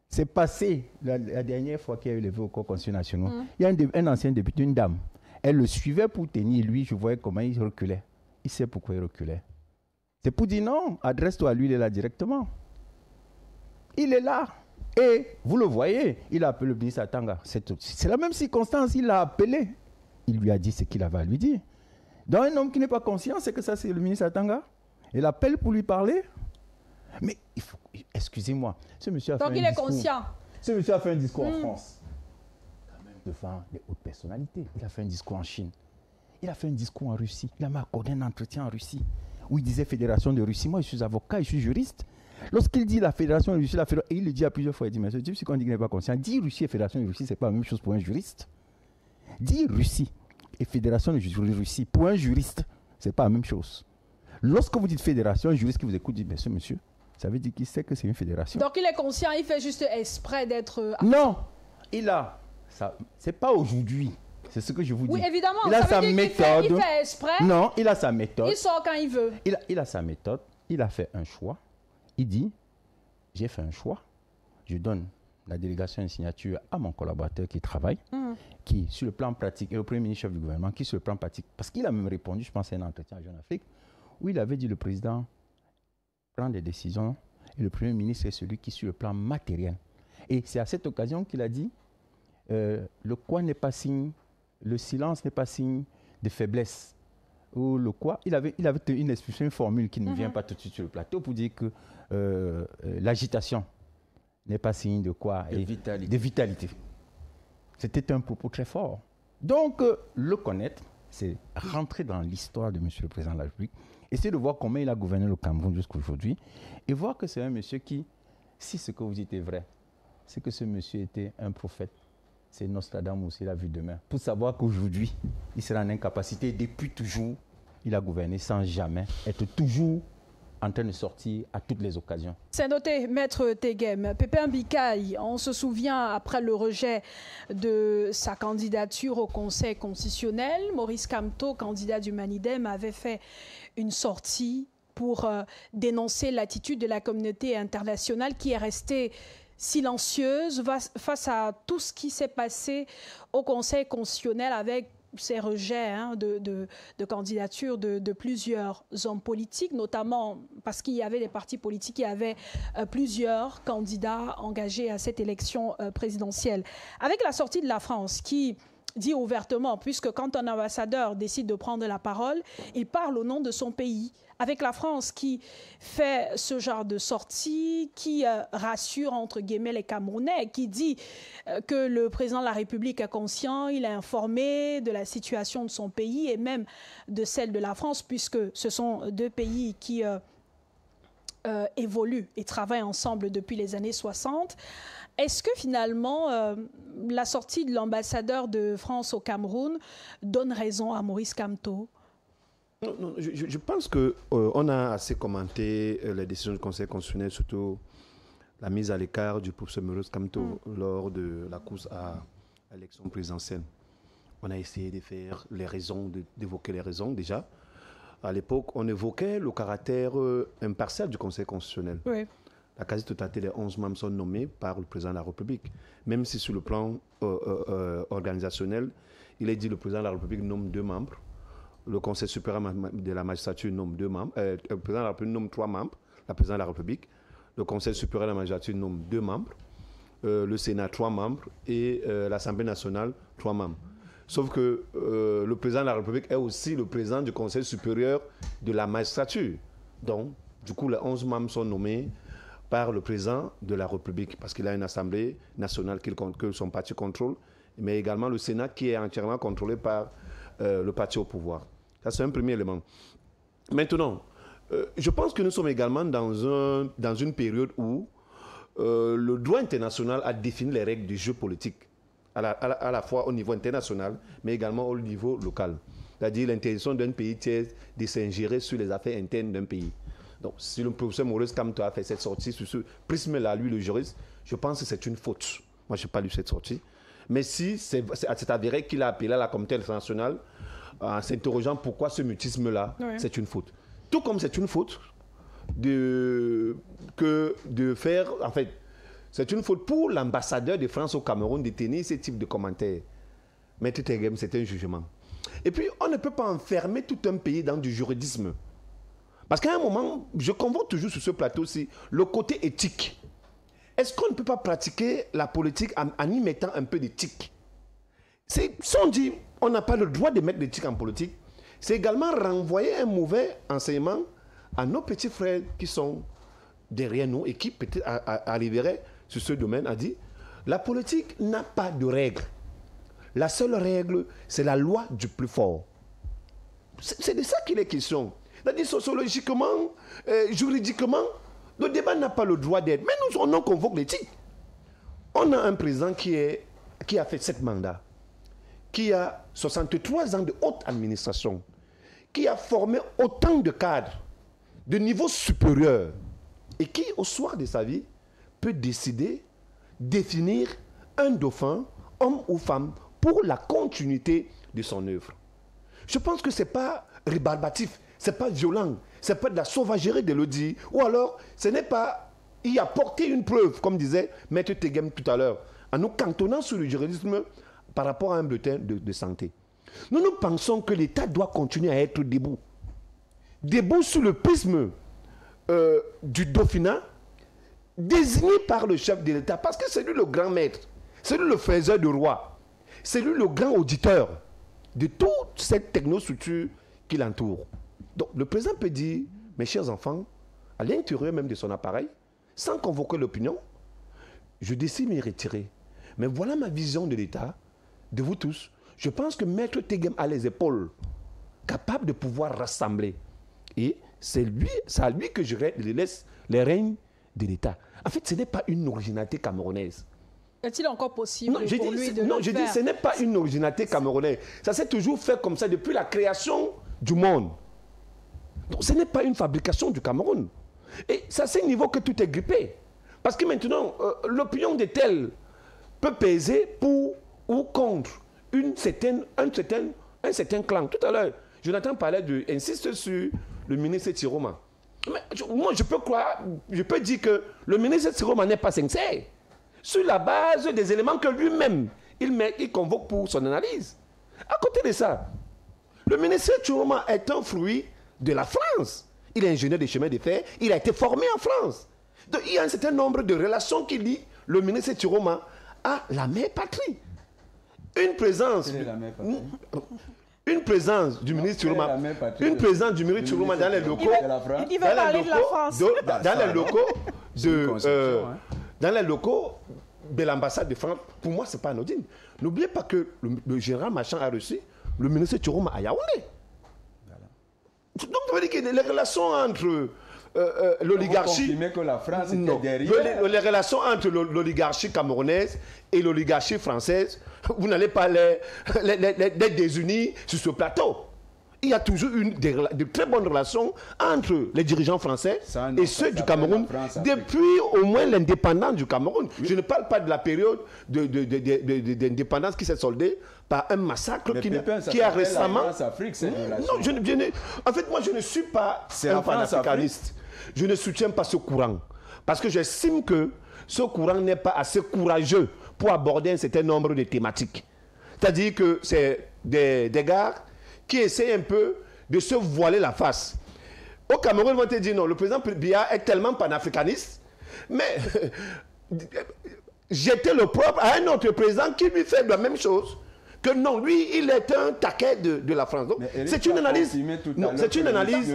C'est passé la dernière fois qu'il y a eu les vœux au corps constituant national. Il y a un ancien député, une dame. Elle le suivait pour tenir. Lui, je voyais comment il reculait. Il sait pourquoi il reculait. C'est pour dire non, adresse-toi à lui, il est là directement. Il est là. Et vous le voyez, il a appelé le ministre Atanga. C'est la même circonstance, il l'a appelé. Il lui a dit ce qu'il avait à lui dire. Donc un homme qui n'est pas conscient, c'est que ça c'est le ministre Atanga. Il appelle pour lui parler. Mais il faut, excusez-moi, ce monsieur a fait un discours. Donc il est conscient. Ce monsieur a fait un discours en France. Quand même devant les hautes personnalités. Il a fait un discours en Chine. Il a fait un discours en Russie. Il m'a accordé un entretien en Russie où il disait Fédération de Russie. Moi, je suis avocat, je suis juriste. Lorsqu'il dit la Fédération de Russie, et il le dit à plusieurs fois, il dit, mais ce type, c'est qu'on dit qu'il n'est pas conscient. Dire Russie et Fédération de Russie, ce n'est pas la même chose pour un juriste. Dire Russie et Fédération de Russie, pour un juriste, ce n'est pas la même chose. Lorsque vous dites fédération, un juriste qui vous écoute dit, mais ce monsieur, ça veut dire qu'il sait que c'est une fédération. Donc il est conscient, il fait juste exprès d'être... Non, il a... C'est pas aujourd'hui. C'est ce que je vous dis. Oui, évidemment. Il a sa méthode. Il fait exprès. Non, il a sa méthode. Il sort quand il veut. Il a sa méthode. Il a fait un choix. Il dit, j'ai fait un choix. je donne la délégation de signature à mon collaborateur qui travaille, qui, sur le plan pratique, et au premier ministre chef du gouvernement, qui, sur le plan pratique, parce qu'il a même répondu, je pense, à un entretien à Jeune Afrique, où il avait dit le président prend des décisions et le premier ministre est celui qui, sur le plan matériel. Et c'est à cette occasion qu'il a dit le quoi n'est pas signe, le silence n'est pas signe de faiblesse. Ou le quoi, il avait une expression, une formule qui ne me vient pas tout de suite sur le plateau pour dire que l'agitation n'est pas signe de quoi? De vitalité. C'était un propos très fort. Donc, le connaître, c'est rentrer dans l'histoire de M. le Président de la République, essayer de voir comment il a gouverné le Cameroun jusqu'à aujourd'hui, et voir que c'est un monsieur qui, si ce que vous dites est vrai, c'est que ce monsieur était un prophète. C'est Nostradamus aussi, il a vu demain. Pour savoir qu'aujourd'hui, il sera en incapacité. Depuis toujours, il a gouverné sans jamais être toujours en train de sortir à toutes les occasions. C'est noté, Maître Tegem. Pépin Bikaï, on se souvient, après le rejet de sa candidature au Conseil constitutionnel, Maurice Kamto, candidat du Manidem, avait fait une sortie pour dénoncer l'attitude de la communauté internationale qui est restée silencieuse face à tout ce qui s'est passé au Conseil constitutionnel avec ces rejets de candidature de plusieurs hommes politiques, notamment parce qu'il y avait des partis politiques qui avaient plusieurs candidats engagés à cette élection présidentielle. Avec la sortie de la France qui dit ouvertement, puisque quand un ambassadeur décide de prendre la parole, il parle au nom de son pays. Avec la France qui fait ce genre de sortie, qui rassure entre guillemets les Camerounais, qui dit que le président de la République est conscient, il est informé de la situation de son pays et même de celle de la France, puisque ce sont deux pays qui évoluent et travaillent ensemble depuis les années 60. Est-ce que finalement, la sortie de l'ambassadeur de France au Cameroun donne raison à Maurice Kamto? Non, je pense qu'on a assez commenté les décisions du Conseil constitutionnel, surtout la mise à l'écart du professeur Maurice Kamto lors de la course à l'élection présidentielle. On a essayé de faire les raisons, d'évoquer les raisons déjà. À l'époque, on évoquait le caractère impartial du Conseil constitutionnel. Oui. La quasi-totalité des 11 membres sont nommés par le président de la République. Même si sur le plan organisationnel, il est dit que le président de la République nomme 2 membres. Le Conseil supérieur de la magistrature nomme 2 membres. Le président de la République nomme 3 membres. La présidente de la République. Le Conseil supérieur de la magistrature nomme 2 membres. Le Sénat 3 membres. Et l'Assemblée nationale 3 membres. Sauf que le président de la République est aussi le président du Conseil supérieur de la magistrature. Donc, du coup, les 11 membres sont nommés par le président de la République, parce qu'il a une Assemblée nationale que son parti contrôle, mais également le Sénat qui est entièrement contrôlé par le parti au pouvoir. Ça, c'est un premier élément. Maintenant, je pense que nous sommes également dans une période où le droit international a défini les règles du jeu politique, à la fois au niveau international, mais également au niveau local. C'est-à-dire l'interdiction d'un pays tiers de s'ingérer sur les affaires internes d'un pays. Donc, si le professeur Maurice Kamto a fait cette sortie sur ce prisme-là, lui, le juriste, je pense que c'est une faute. Moi, je n'ai pas lu cette sortie. Mais si c'est avéré qu'il a appelé à la communauté internationale en s'interrogeant pourquoi ce mutisme-là, c'est une faute. Tout comme c'est une faute de faire, en fait, c'est une faute pour l'ambassadeur de France au Cameroun de tenir ce type de commentaires. Maître Tegem, c'est un jugement. Et puis, on ne peut pas enfermer tout un pays dans du juridisme. Parce qu'à un moment, je convoque toujours sur ce plateau-ci le côté éthique. Est-ce qu'on ne peut pas pratiquer la politique en y mettant un peu d'éthique? Si on dit on n'a pas le droit de mettre d'éthique en politique, c'est également renvoyer un mauvais enseignement à nos petits frères qui sont derrière nous et qui peut-être arriveraient sur ce domaine à dire la politique n'a pas de règles. La seule règle, c'est la loi du plus fort. C'est de ça qu'il est question. C'est-à-dire sociologiquement, juridiquement, le débat n'a pas le droit d'être. Mais nous, on en convoque l'éthique. On a un président qui a fait 7 mandats, qui a 63 ans de haute administration, qui a formé autant de cadres de niveau supérieur et qui, au soir de sa vie, peut décider, définir un dauphin, homme ou femme, pour la continuité de son œuvre. Je pense que ce n'est pas rébarbatif. Ce n'est pas violent, ce n'est pas de la sauvagerie de le dire, ou alors ce n'est pas y apporter une preuve, comme disait Maître Tegem tout à l'heure, en nous cantonnant sur le juridisme par rapport à un bulletin de santé. Nous pensons que l'État doit continuer à être debout. Debout sur le prisme du Dauphinat, désigné par le chef de l'État, parce que c'est lui le grand maître, c'est lui le faiseur de roi, c'est lui le grand auditeur de toute cette technostructure qui l'entoure. Donc le président peut dire, mes chers enfants, à l'intérieur même de son appareil, sans convoquer l'opinion, je décide de m'y retirer. Mais voilà ma vision de l'État, de vous tous. Je pense que Maître Tegem a les épaules, capable de pouvoir rassembler. Et c'est à lui que je laisse les règnes de l'État. En fait, ce n'est pas une originalité camerounaise. Est-il encore possible je dis ce n'est pas une originalité camerounaise. Ça s'est toujours fait comme ça depuis la création du monde. Donc ce n'est pas une fabrication du Cameroun. Et c'est à ce niveau que tout est grippé. Parce que maintenant, l'opinion de tel peut peser pour ou contre un certain clan. Tout à l'heure, Jonathan insiste sur le ministre Tiroma. Mais moi, je peux dire que le ministre Tiroma n'est pas sincère sur la base des éléments que lui-même il convoque pour son analyse. À côté de ça, le ministre Tiroma est un fruit de la France. Il est ingénieur des chemins de fer, il a été formé en France. Donc, il y a un certain nombre de relations qui lient le ministre Tiroma à la mère patrie. Une présence du ministre Tiroma, dans les locaux, dans les locaux de l'ambassade de France, pour moi, ce n'est pas anodin. N'oubliez pas que le général Machan a reçu le ministre Tiroma à Yaoundé. Donc, ça veut dire que les relations entre l'oligarchie... les relations entre l'oligarchie camerounaise et l'oligarchie française, vous n'allez pas les désunir sur ce plateau. Il y a toujours de très bonnes relations entre les dirigeants français et ceux du Cameroun depuis au moins l'indépendance du Cameroun. Je ne parle pas de la période d'indépendance qui s'est soldée par un massacre qui a récemment... Non, en fait, moi, je ne suis pas un panafricaniste. Je ne soutiens pas ce courant. Parce que j'estime que ce courant n'est pas assez courageux pour aborder un certain nombre de thématiques. C'est-à-dire que c'est des gars qui essaient un peu de se voiler la face. Au Cameroun, ils vont te dire non, le président Biya est tellement panafricaniste, mais j'étais le propre à un autre président qui lui fait la même chose. Que non, lui, il est un taquet de la France. C'est une analyse,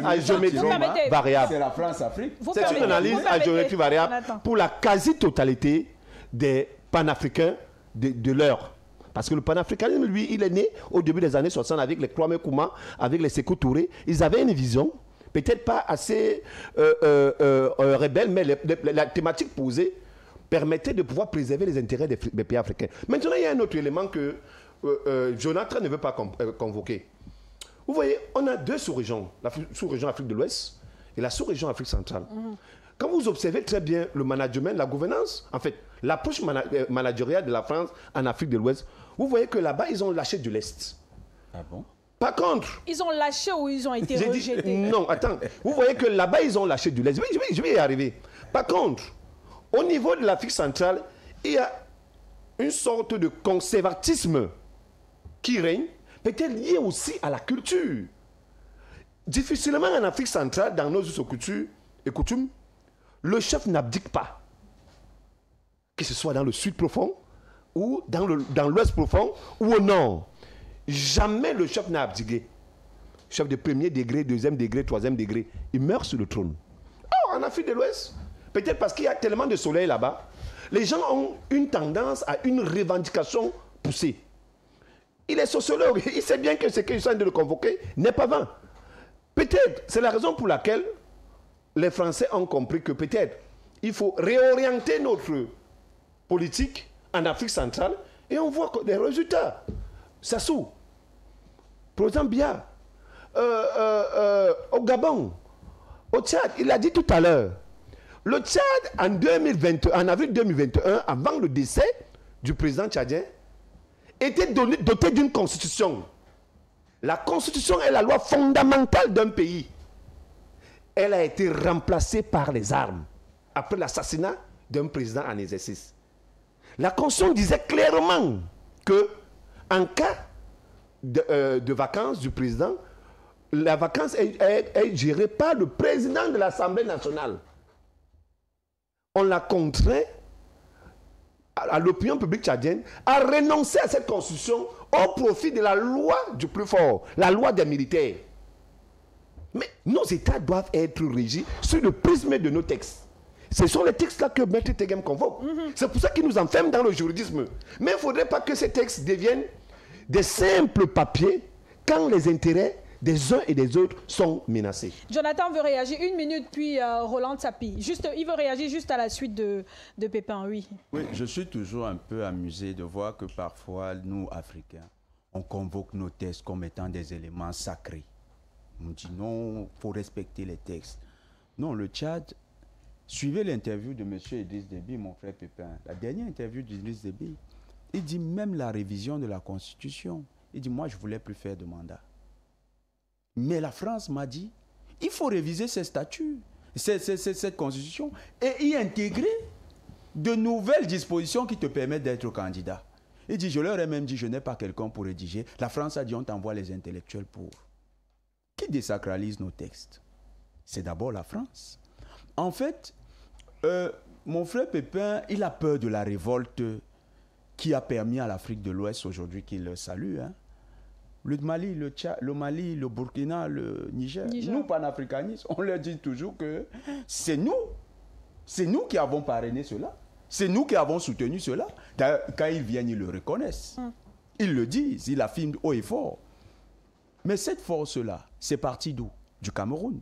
à géométrie variable. C'est la France-Afrique. C'est une analyse à géométrie variable pour la quasi-totalité des panafricains de l'heure. Parce que le panafricanisme, lui, il est né au début des années 60 avec les Kwame Nkrumah, avec les Sékou Touré. Ils avaient une vision, peut-être pas assez rebelle, mais la thématique posée permettait de pouvoir préserver les intérêts des pays africains. Maintenant, il y a un autre élément que Jonathan ne veut pas convoquer. Vous voyez, on a deux sous-régions, la sous-région Afrique de l'Ouest et la sous-région Afrique centrale. Quand vous observez très bien le management, la gouvernance, en fait, l'approche managériale de la France en Afrique de l'Ouest, vous voyez que là-bas, ils ont lâché de l'Est. Ah bon? Par contre... Ils ont lâché ou ils ont été rejetés? Non, attends. Vous voyez que là-bas, ils ont lâché de l'Est. Je vais y arriver. Par contre, au niveau de l'Afrique centrale, il y a une sorte de conservatisme qui règne, peut-être lié aussi à la culture. Difficilement en Afrique centrale, dans nos us et coutumes, le chef n'abdique pas. Que ce soit dans le sud profond, ou dans l'ouest profond, ou au nord. Jamais le chef n'a abdiqué. Chef de premier degré, deuxième degré, troisième degré. Il meurt sur le trône. Or, en Afrique de l'Ouest, peut-être parce qu'il y a tellement de soleil là-bas, les gens ont une tendance à une revendication poussée. Il est sociologue, il sait bien que ce qu'ils sont en train de convoquer n'est pas vain. Peut-être, c'est la raison pour laquelle les Français ont compris que peut-être il faut réorienter notre politique en Afrique centrale et on voit des résultats. Sassou, président Biya, au Gabon, au Tchad, il a dit tout à l'heure, le Tchad en avril 2021, avant le décès du président tchadien, était doté d'une constitution. La constitution est la loi fondamentale d'un pays. Elle a été remplacée par les armes après l'assassinat d'un président en exercice. La Constitution disait clairement que en cas de vacances du président, la vacance est gérée par le président de l'Assemblée nationale. On l'a contraint à l'opinion publique tchadienne à renoncer à cette constitution au profit de la loi du plus fort, la loi des militaires. Mais nos États doivent être régis sur le prisme de nos textes. Ce sont les textes-là que Maître Tegem convoque. C'est pour ça qu'ils nous enferment dans le juridisme. Mais il ne faudrait pas que ces textes deviennent des simples papiers quand les intérêts des uns et des autres sont menacés. Jonathan veut réagir 1 minute, puis Roland Sapi. Il veut réagir juste à la suite de Pépin, oui. Oui, je suis toujours un peu amusé de voir que parfois, nous, Africains, on convoque nos textes comme étant des éléments sacrés. On dit non, il faut respecter les textes. Non, le Tchad, suivez l'interview de M. Idriss Déby, mon frère Pépin. La dernière interview d'Idriss Déby, il dit même la révision de la Constitution. Il dit, moi, je ne voulais plus faire de mandat. Mais la France m'a dit, il faut réviser ces statuts, cette constitution, et y intégrer de nouvelles dispositions qui te permettent d'être candidat. Il dit, je leur ai même dit, je n'ai pas quelqu'un pour rédiger. La France a dit, on t'envoie les intellectuels pour. Qui désacralise nos textes? C'est d'abord la France. En fait, mon frère Pépin, il a peur de la révolte qui a permis à l'Afrique de l'Ouest aujourd'hui qu'il le salue, hein. Le Mali, le Tchad, le Mali, le Burkina, le Niger. Nous, panafricanistes, on leur dit toujours que c'est nous qui avons parrainé cela. C'est nous qui avons soutenu cela. D'ailleurs, quand ils viennent, ils le reconnaissent. Ils le disent, ils l'affirment haut et fort. Mais cette force-là, c'est parti d'où? Du Cameroun.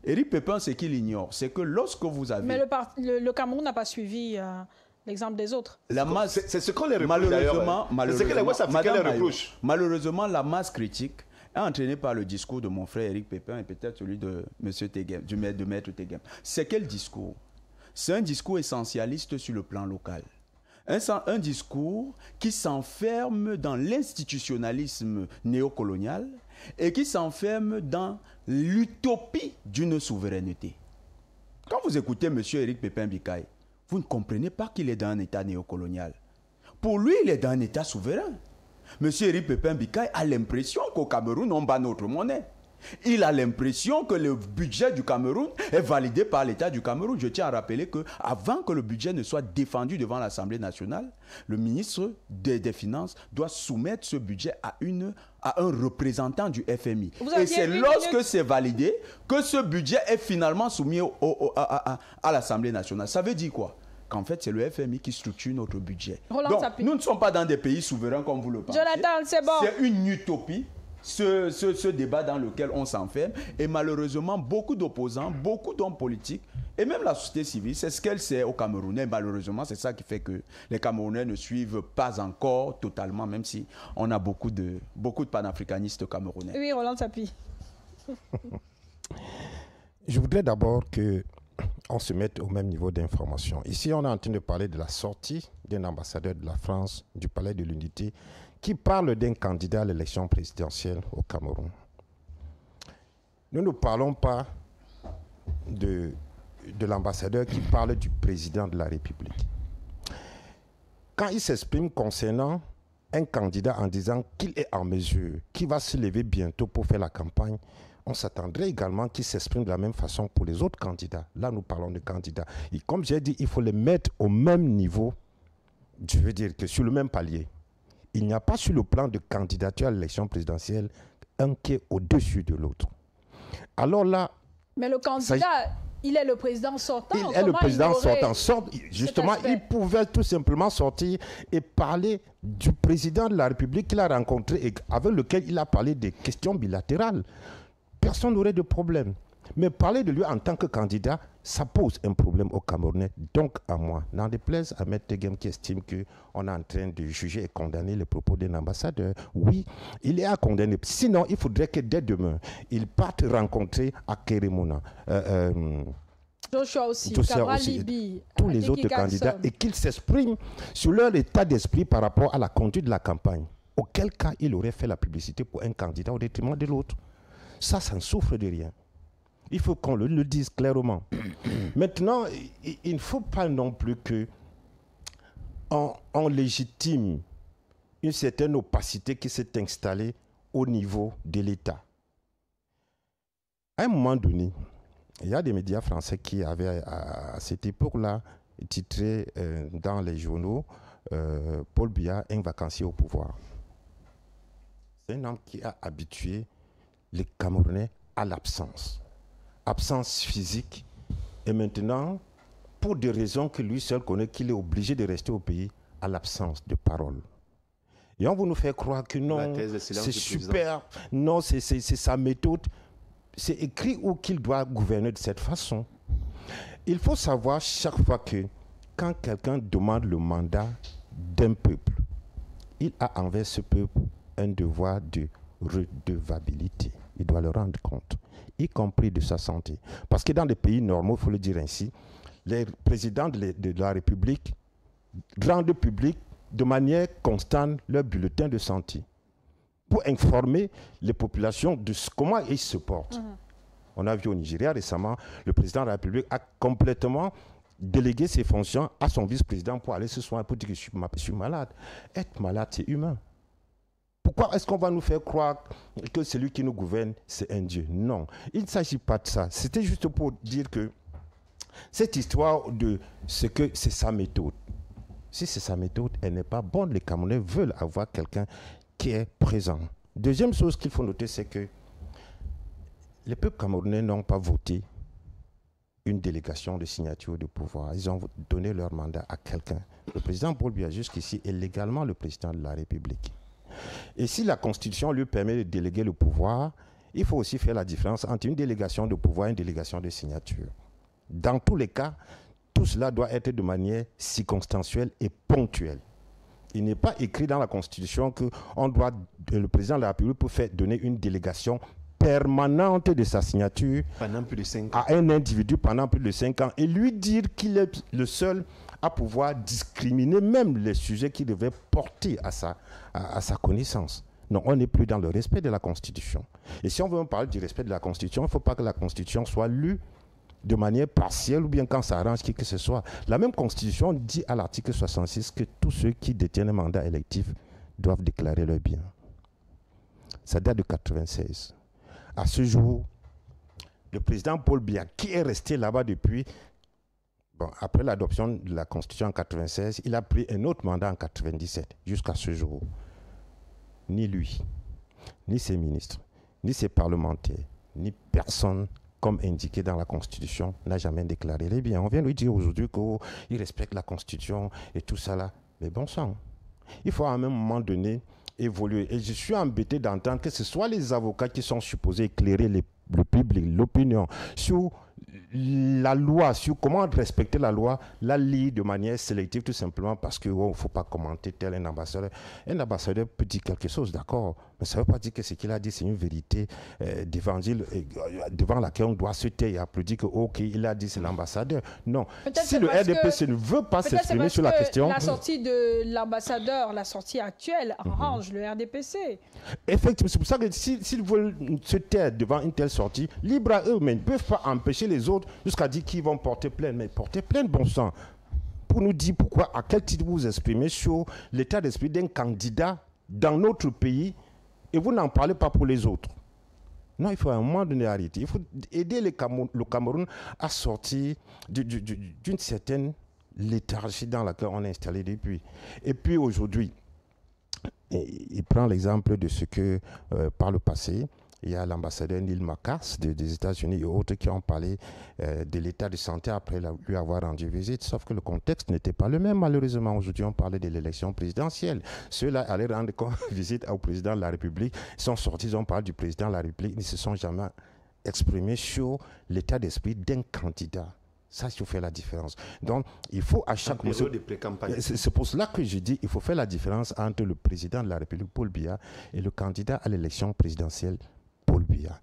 Éric Pépin, ce qu'il ignore, c'est que lorsque vous avez... Mais le Cameroun n'a pas suivi l'exemple des autres. C'est ce qu'on les reproche. Malheureusement, la masse critique est entraînée par le discours de mon frère Éric Pépin et peut-être celui de M. Tegem, de Maître Tegem. C'est quel discours? C'est un discours essentialiste sur le plan local. Un discours qui s'enferme dans l'institutionnalisme néocolonial et qui s'enferme dans l'utopie d'une souveraineté. Quand vous écoutez M. Éric Pépin Bikaï, vous ne comprenez pas qu'il est dans un État néocolonial. Pour lui, il est dans un État souverain. M. Éric Pépin Bikaï a l'impression qu'au Cameroun, on bat notre monnaie. Il a l'impression que le budget du Cameroun est validé par l'État du Cameroun. Je tiens à rappeler qu'avant que le budget ne soit défendu devant l'Assemblée nationale, le ministre des Finances doit soumettre ce budget à un représentant du FMI. Et c'est lorsque c'est validé que ce budget est finalement soumis à l'Assemblée nationale. Ça veut dire quoi? Qu'en fait, c'est le FMI qui structure notre budget. Donc, nous ne sommes pas dans des pays souverains comme vous le pensez. Jonathan, c'est bon. C'est une utopie. Ce débat dans lequel on s'enferme. Et malheureusement, beaucoup d'opposants, beaucoup d'hommes politiques, et même la société civile, c'est ce qu'elle sait au Cameroun. Et malheureusement, c'est ça qui fait que les Camerounais ne suivent pas encore totalement, même si on a beaucoup de panafricanistes camerounais. Oui, Roland Sapi. Je voudrais d'abord qu'on se mette au même niveau d'information. Ici, on est en train de parler de la sortie d'un ambassadeur de la France du Palais de l'Unité qui parle d'un candidat à l'élection présidentielle au Cameroun. Nous ne parlons pas de l'ambassadeur qui parle du président de la République. Quand il s'exprime concernant un candidat en disant qu'il est en mesure, qu'il va se lever bientôt pour faire la campagne, on s'attendrait également qu'il s'exprime de la même façon pour les autres candidats. Là, nous parlons de candidats. Et comme j'ai dit, il faut les mettre au même niveau, je veux dire que sur le même palier. Il n'y a pas sur le plan de candidature à l'élection présidentielle un qui est au-dessus de l'autre. Alors là... Mais le candidat, il est le président sortant. Il est le président sortant. Justement, il pouvait tout simplement sortir et parler du président de la République qu'il a rencontré et avec lequel il a parlé des questions bilatérales. Personne n'aurait de problème. Mais parler de lui en tant que candidat, ça pose un problème aux Camerounais. Donc, à moi, n'en déplaise à M. Tegem qui estime qu'on est en train de juger et condamner les propos d'un ambassadeur. Oui, il est à condamner. Sinon, il faudrait que dès demain, il parte rencontrer à Kérémouna. Joshua aussi, Cabral Libi, tous les autres candidats et qu'ils s'expriment sur leur état d'esprit par rapport à la conduite de la campagne. Auquel cas, il aurait fait la publicité pour un candidat au détriment de l'autre. Ça ne souffre de rien. Il faut qu'on le dise clairement. Maintenant, il ne faut pas non plus que on légitime une certaine opacité qui s'est installée au niveau de l'État. À un moment donné, il y a des médias français qui avaient à cette époque-là titré dans les journaux Paul Biya, un vacancier au pouvoir. C'est un homme qui a habitué les Camerounais à l'absence. Absence physique. Et maintenant, pour des raisons que lui seul connaît, qu'il est obligé de rester au pays, à l'absence de parole. Et on veut nous faire croire que non, c'est super, non, c'est sa méthode. C'est écrit où qu'il doit gouverner de cette façon. Il faut savoir chaque fois que quand quelqu'un demande le mandat d'un peuple, il a envers ce peuple un devoir de redevabilité. Il doit le rendre compte, y compris de sa santé. Parce que dans les pays normaux, il faut le dire ainsi, les présidents de la République rendent public de manière constante leur bulletin de santé pour informer les populations de comment ils se portent. On a vu au Nigeria récemment, le président de la République a complètement délégué ses fonctions à son vice-président pour aller se soigner, pour dire que je suis malade. Être malade, c'est humain. Pourquoi est-ce qu'on va nous faire croire que celui qui nous gouverne, c'est un Dieu? Non, il ne s'agit pas de ça. C'était juste pour dire que cette histoire de ce que c'est sa méthode. Si c'est sa méthode, elle n'est pas bonne. Les Camerounais veulent avoir quelqu'un qui est présent. Deuxième chose qu'il faut noter, c'est que les peuples camerounais n'ont pas voté une délégation de signature de pouvoir. Ils ont donné leur mandat à quelqu'un. Le président Paul Biya, jusqu'ici, est légalement le président de la République. Et si la Constitution lui permet de déléguer le pouvoir, il faut aussi faire la différence entre une délégation de pouvoir et une délégation de signature. Dans tous les cas, tout cela doit être de manière circonstancielle et ponctuelle. Il n'est pas écrit dans la Constitution que le président de la République peut donner une délégation permanente de sa signature pendant plus de 5 ans. À un individu pendant plus de 5 ans et lui dire qu'il est le seul à pouvoir discriminer même les sujets qui devaient porter à sa connaissance. Non, on n'est plus dans le respect de la Constitution. Et si on veut parler du respect de la Constitution, il ne faut pas que la Constitution soit lue de manière partielle ou bien quand ça arrange qui que ce soit. La même Constitution dit à l'article 66 que tous ceux qui détiennent un mandat électif doivent déclarer leurs biens. Ça date de 1996. À ce jour, le président Paul Biya, qui est resté là-bas depuis, après l'adoption de la Constitution en 1996, il a pris un autre mandat en 1997, jusqu'à ce jour. Ni lui, ni ses ministres, ni ses parlementaires, ni personne, comme indiqué dans la Constitution, n'a jamais déclaré les biens. On vient lui dire aujourd'hui qu'il respecte la Constitution et tout ça là. Mais bon sang, il faut à un moment donné évoluer. Et je suis embêté d'entendre que ce soit les avocats qui sont supposés éclairer le public, l'opinion, sur la loi, sur comment respecter la loi, la lit de manière sélective tout simplement parce qu'il ne faut pas commenter tel un ambassadeur. Un ambassadeur peut dire quelque chose, d'accord, mais ça ne veut pas dire que ce qu'il a dit c'est une vérité d'évangile devant laquelle on doit se taire et applaudir que ok, il a dit c'est l'ambassadeur. Non, si le RDPC ne veut pas s'exprimer sur la question... La sortie de l'ambassadeur, la sortie actuelle, arrange le RDPC. Effectivement, c'est pour ça que s'ils veulent se taire devant une telle sortie, libre à eux, mais ils ne peuvent pas empêcher les autres jusqu'à dire qu'ils vont porter plainte. Mais porter plainte, bon sang, pour nous dire pourquoi, à quel titre vous vous exprimez sur l'état d'esprit d'un candidat dans notre pays et vous n'en parlez pas pour les autres. Non, il faut à un moment donné arrêter. Il faut aider le Cameroun à sortir d'une certaine léthargie dans laquelle on est installé depuis. Et puis aujourd'hui, il prend l'exemple de ce que, par le passé, il y a l'ambassadeur Neil Marcas des États-Unis et autres qui ont parlé de l'état de santé après lui avoir rendu visite, sauf que le contexte n'était pas le même. Malheureusement, aujourd'hui, on parlait de l'élection présidentielle. Ceux-là allaient rendre visite au président de la République. Ils sont sortis, ils ont parlé du président de la République. Ils ne se sont jamais exprimés sur l'état d'esprit d'un candidat. Ça, il faut faire la différence. Donc, il faut à chaque moment... C'est pour cela que je dis qu'il faut faire la différence entre le président de la République, Paul Biya, et le candidat à l'élection présidentielle, Paul Biya.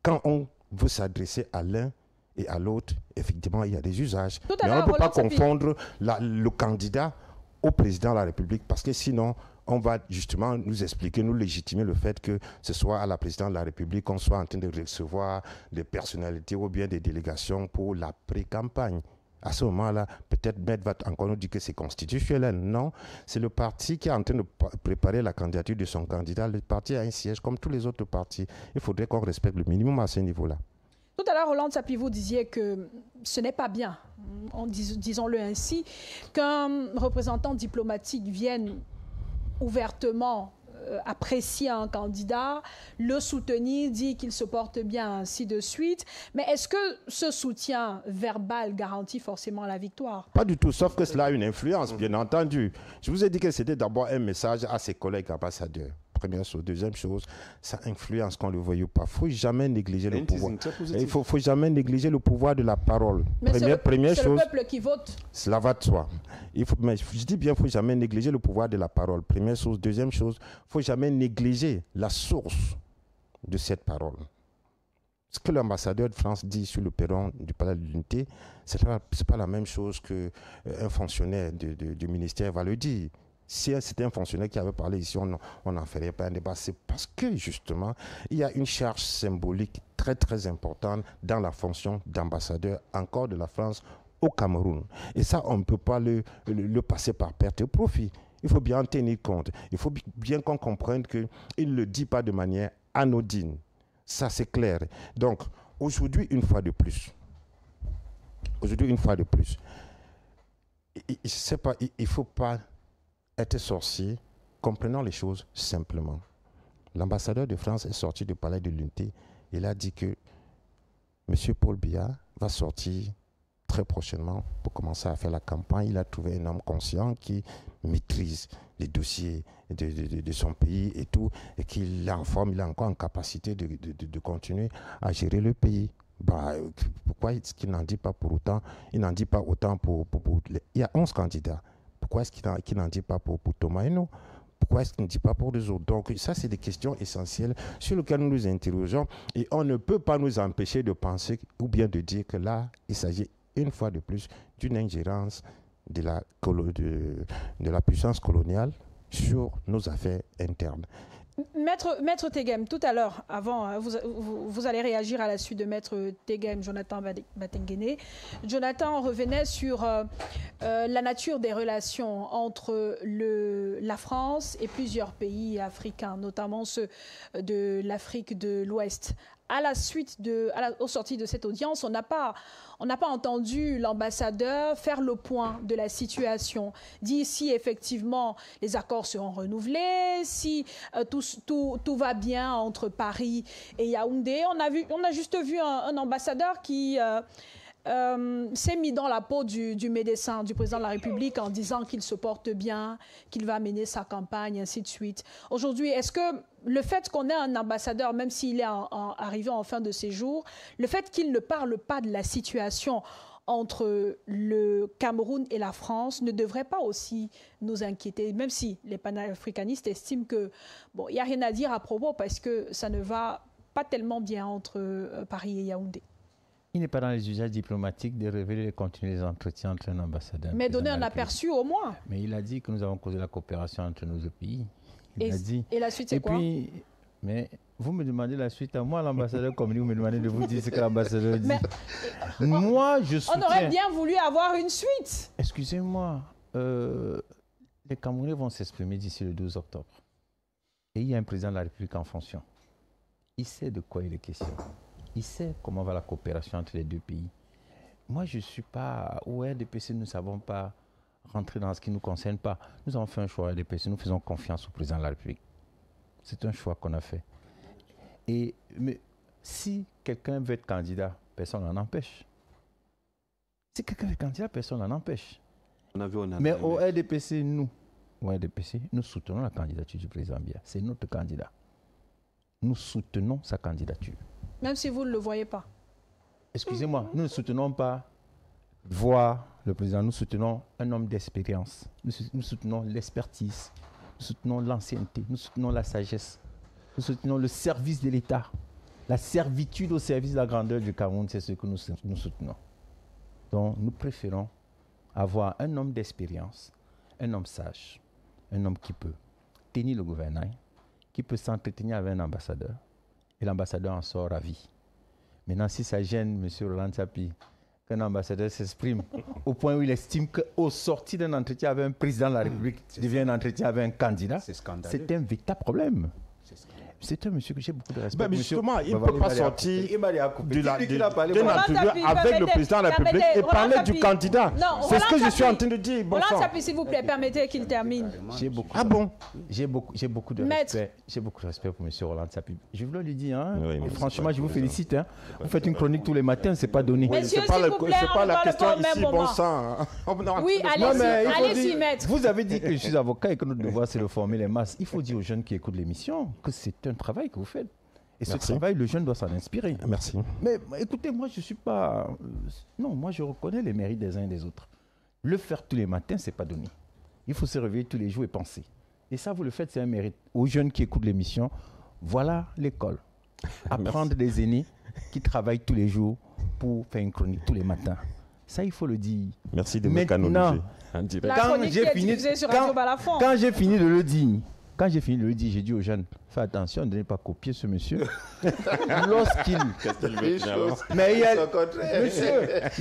Quand on veut s'adresser à l'un et à l'autre, effectivement, il y a des usages. Mais on ne peut pas confondre le candidat au président de la République parce que sinon, on va justement nous expliquer, nous légitimer le fait que ce soit à la présidence de la République qu'on soit en train de recevoir des personnalités ou bien des délégations pour la pré-campagne. À ce moment-là, peut-être Med va encore nous dire que c'est constitutionnel. Non, c'est le parti qui est en train de préparer la candidature de son candidat. Le parti a un siège comme tous les autres partis. Il faudrait qu'on respecte le minimum à ce niveau-là. Tout à l'heure, Roland Sapie, vous disiez que ce n'est pas bien, disons-le ainsi, qu'un représentant diplomatique vienne ouvertement apprécier un candidat, le soutenir, dire qu'il se porte bien, ainsi de suite. Mais est-ce que ce soutien verbal garantit forcément la victoire? Pas du tout, sauf que cela a une influence, bien entendu. Je vous ai dit que c'était d'abord un message à ses collègues ambassadeurs. Première chose. Deuxième chose, ça influence, qu'on le veuille ou pas. Il ne faut jamais négliger le pouvoir. Il faut jamais négliger le pouvoir de la parole. Mais première chose, le peuple qui vote. Cela va de soi. Mais je dis bien, il ne faut jamais négliger le pouvoir de la parole. Première chose. Deuxième chose, il ne faut jamais négliger la source de cette parole. Ce que l'ambassadeur de France dit sur le perron du Palais de l'Unité, ce n'est pas la même chose qu'un fonctionnaire du ministère va le dire. Si c'était un fonctionnaire qui avait parlé ici, on n'en ferait pas un débat. C'est parce que, justement, il y a une charge symbolique très, très importante dans la fonction d'ambassadeur encore de la France au Cameroun. Et ça, on ne peut pas le passer par perte et profit. Il faut bien en tenir compte. Il faut bien qu'on comprenne qu'il ne le dit pas de manière anodine. Ça, c'est clair. Donc, aujourd'hui, une fois de plus, je sais pas, il ne faut pas être sorcier, comprenons les choses simplement. L'ambassadeur de France est sorti du Palais de l'Unité. Il a dit que M. Paul Biya va sortir très prochainement pour commencer à faire la campagne. Il a trouvé un homme conscient qui maîtrise les dossiers de son pays et tout, et qu'il est en forme, il est encore en capacité de continuer à gérer le pays. Pourquoi est-ce qu'il n'en dit pas pour autant? Il n'en dit pas autant pour il y a 11 candidats. Pourquoi est-ce qu'il n'en dit pas pour Thomas Henault? Pourquoi est-ce qu'il ne dit pas pour les autres? Donc ça, c'est des questions essentielles sur lesquelles nous nous interrogeons, et on ne peut pas nous empêcher de penser ou bien de dire que là, il s'agit une fois de plus d'une ingérence de la puissance coloniale sur nos affaires internes. Maître Tegem, tout à l'heure, avant, vous allez réagir à la suite de Maître Tegem, Jonathan Batengene. Jonathan revenait sur la nature des relations entre la France et plusieurs pays africains, notamment ceux de l'Afrique de l'Ouest. À la suite aux sorties de cette audience, on n'a pas entendu l'ambassadeur faire le point de la situation, dire si effectivement les accords seront renouvelés, si tout va bien entre Paris et Yaoundé. On a juste vu un ambassadeur qui s'est mis dans la peau du médecin, du président de la République, en disant qu'il se porte bien, qu'il va mener sa campagne, ainsi de suite. Aujourd'hui, est-ce que le fait qu'on ait un ambassadeur, même s'il est arrivé en fin de séjour, le fait qu'il ne parle pas de la situation entre le Cameroun et la France ne devrait pas aussi nous inquiéter, même si les panafricanistes estiment que il n'y a rien à dire à propos parce que ça ne va pas tellement bien entre Paris et Yaoundé. Il n'est pas dans les usages diplomatiques de révéler et continuer les entretiens entre un ambassadeur. Mais donner un aperçu au moins. Mais il a dit que nous avons causé la coopération entre nos deux pays. Et la suite, c'est quoi? Mais vous me demandez la suite à moi, l'ambassadeur, comme vous me demandez de vous dire ce que l'ambassadeur dit. Moi, je soutiens... On aurait bien voulu avoir une suite. Excusez-moi, les Camerounais vont s'exprimer d'ici le 12 octobre. Et il y a un président de la République en fonction. Il sait de quoi il est question. Il sait comment va la coopération entre les deux pays. Moi, je ne suis pas... Au RDPC, nous ne savons pas rentrer dans ce qui ne nous concerne pas. Nous avons fait un choix au RDPC, nous faisons confiance au président de la République. C'est un choix qu'on a fait. Mais si quelqu'un veut être candidat, personne n'en empêche. Si quelqu'un veut être candidat, personne n'en empêche. Mais au RDPC, nous soutenons la candidature du président Biya. C'est notre candidat. Nous soutenons sa candidature. Même si vous ne le voyez pas. Excusez-moi, nous ne soutenons pas voir le président, nous soutenons un homme d'expérience. Nous soutenons l'expertise, nous soutenons l'ancienneté, nous soutenons la sagesse, nous soutenons le service de l'État. La servitude au service de la grandeur du Cameroun, c'est ce que nous soutenons. Donc nous préférons avoir un homme d'expérience, un homme sage, un homme qui peut tenir le gouvernail, qui peut s'entretenir avec un ambassadeur, et l'ambassadeur en sort ravi. Maintenant, si ça gêne M. Roland Tchapi, qu'un ambassadeur s'exprime au point où il estime qu'au sorti d'un entretien avec un président de la République, devient un entretien avec un candidat, c'est un véritable problème. C'est un monsieur que j'ai beaucoup de respect. Mais justement, il ne peut pas sortir d'une entrevue avec le président de la République et parler du candidat. C'est ce que je suis en train de dire. Roland Tchapi, s'il vous plaît, permettez qu'il termine. J'ai beaucoup de respect. J'ai beaucoup de respect pour monsieur Roland Tchapi. Je voulais lui dire, et franchement, je vous félicite. Vous faites une chronique tous les matins, c'est pas donné. Messieurs, s'il vous plaît, on ne parle pas au même moment. Oui, allez-y, maître. Vous avez dit que je suis avocat et que notre devoir, c'est de former les masses. Il faut dire aux jeunes qui écoutent l'émission que c'est un travail que vous faites. Et ce travail, le jeune doit s'en inspirer. Merci. Mais écoutez, moi, je ne suis pas... Non, moi, je reconnais les mérites des uns et des autres. Le faire tous les matins, ce n'est pas donné. Il faut se réveiller tous les jours et penser. Et ça, vous le faites, c'est un mérite. Aux jeunes qui écoutent l'émission, voilà l'école. Apprendre des aînés qui travaillent tous les jours pour faire une chronique tous les matins. Ça, il faut le dire. Merci de me canoniser en direct. La chronique qui est diffusée sur Radio Balafon. Quand j'ai fini de le dire, j'ai dit aux jeunes, fais attention, ne pas copier ce monsieur. Lorsqu'il... Mais il y a...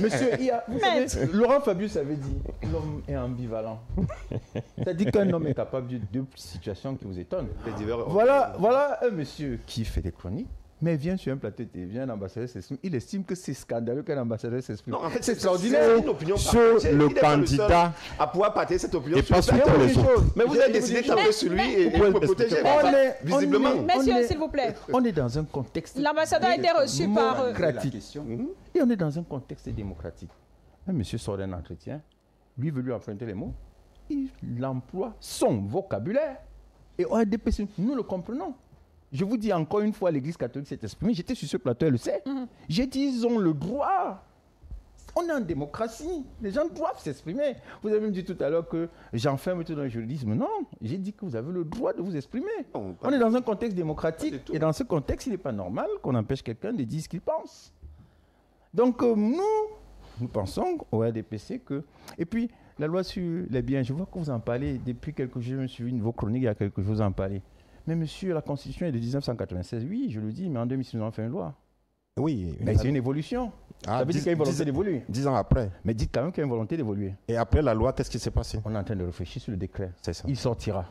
Monsieur, il y a... Vous savez, Laurent Fabius avait dit, l'homme est ambivalent. C'est-à-dire qu'un homme est capable de deux situations qui vous étonnent. Voilà un monsieur qui fait des chroniques, mais vient sur un plateau de télévision, un ambassadeur s'exprime. Il estime que c'est scandaleux qu'un ambassadeur s'exprime. Non, en fait, c'est extraordinaire. Une opinion sur le candidat. À pouvoir partager cette opinion et sur les autres. Mais vous avez décidé de taper sur lui et de protéger. Visiblement. Messieurs, s'il vous plaît. On est dans un contexte. L'ambassadeur a été reçu par. Et on est dans un contexte démocratique. Un monsieur sort d'un entretien, lui veut lui emprunter les mots, il emploie son vocabulaire. Et au RDPC, nous le comprenons. Je vous dis encore une fois, l'Église catholique s'est exprimée. J'étais sur ce plateau, elle le sait. J'ai dit, ils ont le droit. On est en démocratie. Les gens doivent s'exprimer. Vous avez même dit tout à l'heure que j'enferme tout dans le juridisme. Non, j'ai dit que vous avez le droit de vous exprimer. On est dans un contexte démocratique. Et dans ce contexte, il n'est pas normal qu'on empêche quelqu'un de dire ce qu'il pense. Donc, nous pensons au RDPC que... Et puis, la loi sur les biens, je vois que vous en parlez. Depuis quelques jours, je me suis vu vos chroniques, il y a quelques jours, vous en parlez. Mais monsieur, la Constitution est de 1996. Oui, je le dis, mais en 2006, nous avons fait une loi. Oui. Mais c'est une évolution. Ça veut dire qu'il y a une volonté d'évoluer. 10 ans après. Mais dites quand même qu'il y a une volonté d'évoluer. Et après la loi, qu'est-ce qui s'est passé? On est en train de réfléchir sur le décret. C'est ça. Il sortira.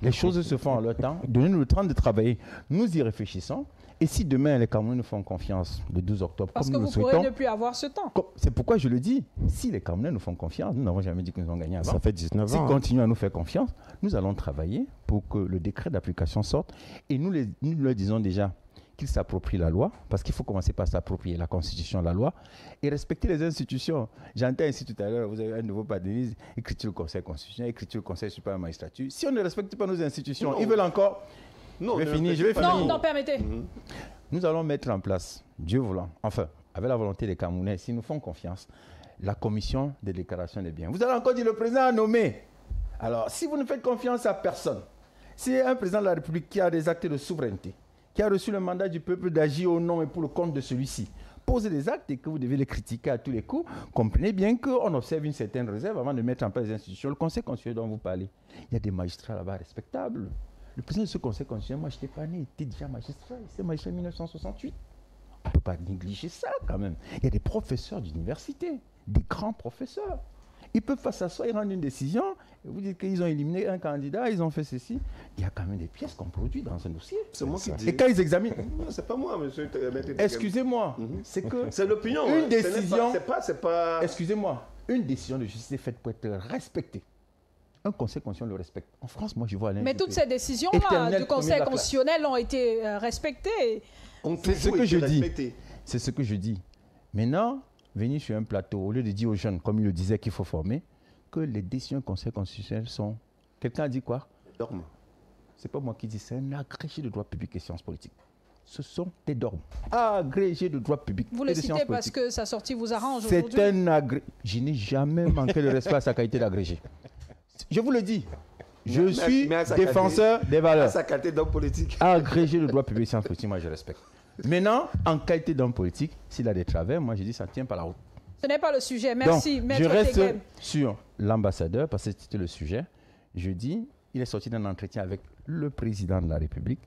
Les choses se font en leur temps. Donnez-nous le temps de travailler. Nous y réfléchissons. Et si demain les Camerounais nous font confiance le 12 octobre, parce comme que nous le vous souhaitons... pourrez ne plus avoir ce temps. C'est pourquoi je le dis. Si les Camerounais nous font confiance, nous n'avons jamais dit que nous avons gagné avant. Ça fait 19 ans. S'ils continuent à nous faire confiance, nous allons travailler pour que le décret d'application sorte. Et nous leur disons déjà qu'ils s'approprient la loi, parce qu'il faut commencer par s'approprier la Constitution, la loi, et respecter les institutions. J'entends ici tout à l'heure, vous avez un nouveau panélisme, écriture du Conseil constitutionnel, écriture du Conseil supérieur de la magistrature. Si on ne respecte pas nos institutions, ils veulent encore... Non, je vais finir. Non, permettez. Nous allons mettre en place, Dieu voulant, enfin, avec la volonté des Camerounais, s'ils nous font confiance, la commission de déclaration des biens. Vous allez encore dire le président a nommé. Alors, si vous ne faites confiance à personne, c'est un président de la République qui a des actes de souveraineté, qui a reçu le mandat du peuple d'agir au nom et pour le compte de celui-ci, posez des actes et que vous devez les critiquer à tous les coups, comprenez bien qu'on observe une certaine réserve avant de mettre en place les institutions. Le Conseil constitutionnel dont vous parlez, il y a des magistrats là-bas respectables. Le président de ce Conseil constitutionnel, moi je n'étais pas né, il était déjà magistrat, il était magistrat en 1968. On ne peut pas négliger ça quand même. Il y a des professeurs d'université, des grands professeurs. Ils peuvent face à ça, ils rendent une décision, et vous dites qu'ils ont éliminé un candidat, ils ont fait ceci. Il y a quand même des pièces qu'on produit dans un dossier. C'est moi qui dis. Et quand ils examinent... Non, c'est pas moi, monsieur. Excusez-moi, c'est que... C'est l'opinion. Une décision... C'est pas... Excusez-moi, une décision de justice est faite pour être respectée. Un conseil constitutionnel le respecte. En France, moi, je vois... Mais toutes ces décisions-là du conseil constitutionnel ont été respectées. C'est ce que je dis. C'est ce que je dis. Maintenant, venir sur un plateau, au lieu de dire aux jeunes, comme il le disait, qu'il faut former, que les décisions du conseil constitutionnel sont... Quelqu'un a dit quoi? Dogmes. C'est pas moi qui dis, c'est un agrégé de droit public et sciences politiques. Ce sont des dogmes. Agrégé de droit public vous et le de sciences citez parce politiques. que sa sortie vous arrange aujourd'hui. C'est un agrégé. Je n'ai jamais manqué de respect à sa qualité d'agrégé. Je vous le dis. Je suis défenseur des valeurs. À sa qualité d'homme politique. Agrégé de droit public et sciences politiques, moi je respecte. Maintenant, en qualité d'homme politique, s'il a des travers, moi je dis ça ne tient pas la route. Ce n'est pas le sujet. Merci. Donc, je reste sur l'ambassadeur parce que c'était le sujet. Je dis, il est sorti d'un entretien avec le président de la République.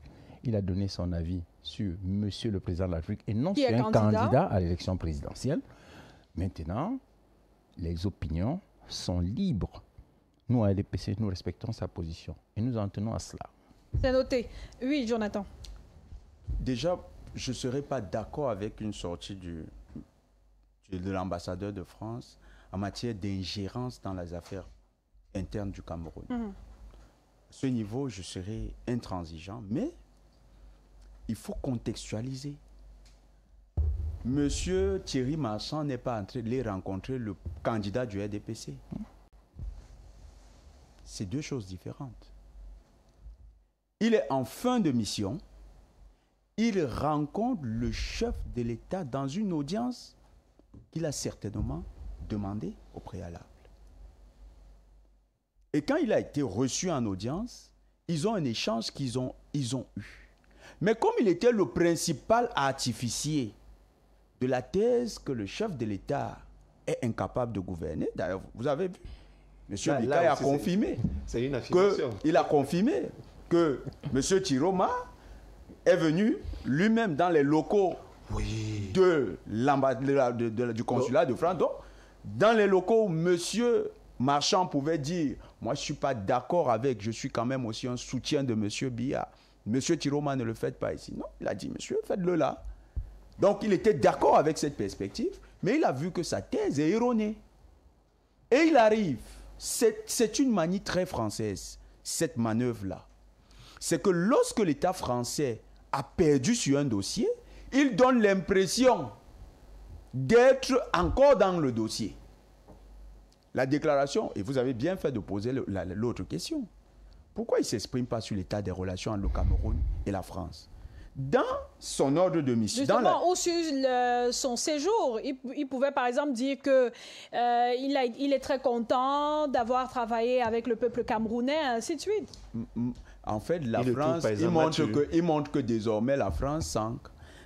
Il a donné son avis sur monsieur le président de la République et non sur un candidat à l'élection présidentielle. Maintenant, les opinions sont libres. Nous, à l'EDPC, nous respectons sa position et nous en tenons à cela. C'est noté. Oui, Jonathan. Déjà, je ne serais pas d'accord avec une sortie de l'ambassadeur de France en matière d'ingérence dans les affaires internes du Cameroun. À ce niveau, je serais intransigeant, mais il faut contextualiser. Monsieur Thierry Marchand n'est pas entré de les rencontrer le candidat du RDPC. C'est deux choses différentes. Il est en fin de mission. Il rencontre le chef de l'État dans une audience qu'il a certainement demandée au préalable. Et quand il a été reçu en audience, ils ont un échange qu'ils ont eu. Mais comme il était le principal artificier de la thèse que le chef de l'État est incapable de gouverner, d'ailleurs, vous avez vu, M. Bikaï a confirmé. C'est une affirmation. Il a confirmé que M. Tiroma est venu lui-même dans les locaux du consulat de France. Donc, dans les locaux où M. Marchand pouvait dire « Moi, je ne suis pas d'accord avec, je suis quand même aussi un soutien de M. Biya. M. Tiroma, ne le faites pas ici. » Non, il a dit « Monsieur, faites-le là. » Donc, il était d'accord avec cette perspective, mais il a vu que sa thèse est erronée. Et il arrive. C'est une manie très française, cette manœuvre-là. C'est que lorsque l'État français a perdu sur un dossier, il donne l'impression d'être encore dans le dossier. La déclaration, et vous avez bien fait de poser l'autre question, pourquoi il ne s'exprime pas sur l'état des relations entre le Cameroun et la France? Dans son ordre de mission... Justement, ou sur son séjour, il pouvait par exemple dire qu'il est très content d'avoir travaillé avec le peuple camerounais, ainsi de suite. En fait, la France, il montre que désormais la France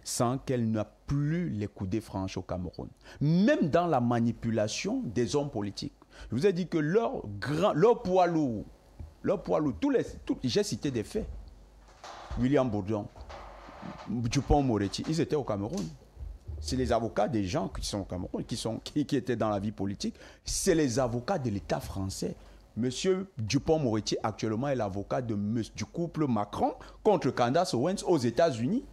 sent qu'elle n'a plus les coudées franches au Cameroun. Même dans la manipulation des hommes politiques. Je vous ai dit que leur poids lourd, j'ai cité des faits. William Bourdon, Dupont-Moretti, ils étaient au Cameroun. C'est les avocats des gens qui sont au Cameroun, qui étaient dans la vie politique. C'est les avocats de l'État français. Monsieur Dupont-Moretti, actuellement, est l'avocat du couple Macron contre Candace Owens aux États-Unis.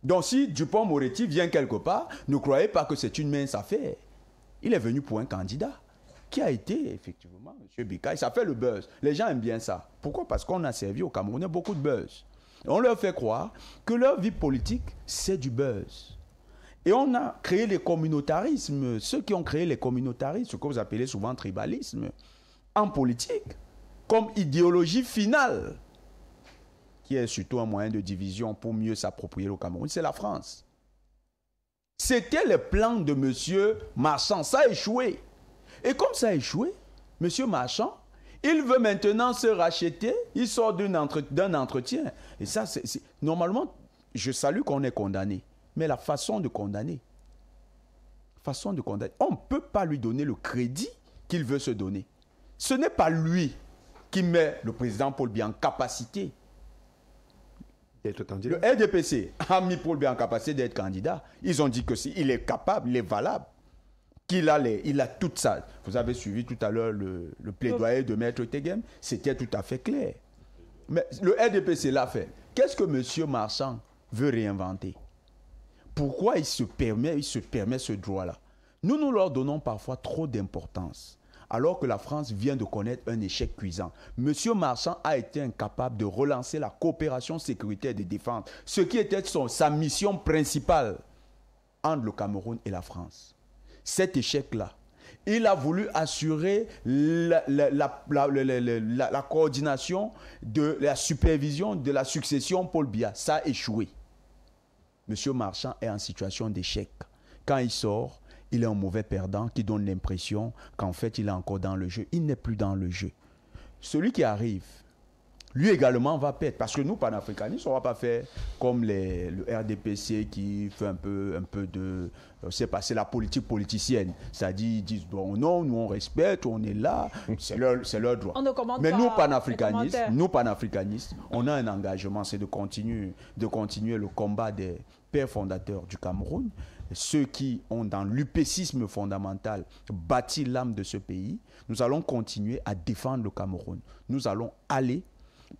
Donc, si Dupont-Moretti vient quelque part, ne croyez pas que c'est une mince affaire. Il est venu pour un candidat qui a été, effectivement, M. Bikaï. Ça fait le buzz. Les gens aiment bien ça. Pourquoi? Parce qu'on a servi aux Camerounais beaucoup de buzz. Et on leur fait croire que leur vie politique, c'est du buzz. Et on a créé les communautarismes. Ceux qui ont créé les communautarismes, ce que vous appelez souvent tribalisme, en politique, comme idéologie finale, qui est surtout un moyen de division pour mieux s'approprier le Cameroun, c'est la France. C'était le plan de M. Marchand. Ça a échoué. Et comme ça a échoué, M. Marchand, il veut maintenant se racheter. Il sort d'un entretien. Et ça, normalement, je salue qu'on est condamné. Mais la façon de condamner, on ne peut pas lui donner le crédit qu'il veut se donner. Ce n'est pas lui qui met le président Paul Biya en capacité d'être candidat. Le RDPC a mis Paul Biya en capacité d'être candidat. Ils ont dit que il est capable, il est valable, qu'il a il a tout ça. Vous avez suivi tout à l'heure le plaidoyer de Maître Tegem, c'était tout à fait clair. Mais le RDPC l'a fait. Qu'est-ce que M. Marchand veut réinventer? Pourquoi il se permet ce droit-là? Nous leur donnons parfois trop d'importance, alors que la France vient de connaître un échec cuisant. M. Marchand a été incapable de relancer la coopération sécuritaire et de défense, ce qui était sa mission principale entre le Cameroun et la France. Cet échec-là, il a voulu assurer la coordination de la supervision de la succession Paul Biya. Ça a échoué. M. Marchand est en situation d'échec. Quand il sort, il est un mauvais perdant qui donne l'impression qu'en fait, il est encore dans le jeu. Il n'est plus dans le jeu. Celui qui arrive, lui également va perdre. Parce que nous, panafricanistes, on ne va pas faire comme le RDPC qui fait un peu de... c'est la politique politicienne. C'est-à-dire, ils disent, bon, non, nous on respecte, on est là, c'est leur droit. Mais nous, panafricanistes, on a un engagement, c'est de continuer le combat des pères fondateurs du Cameroun, ceux qui ont dans l'upécisme fondamental bâti l'âme de ce pays. Nous allons continuer à défendre le Cameroun. Nous allons aller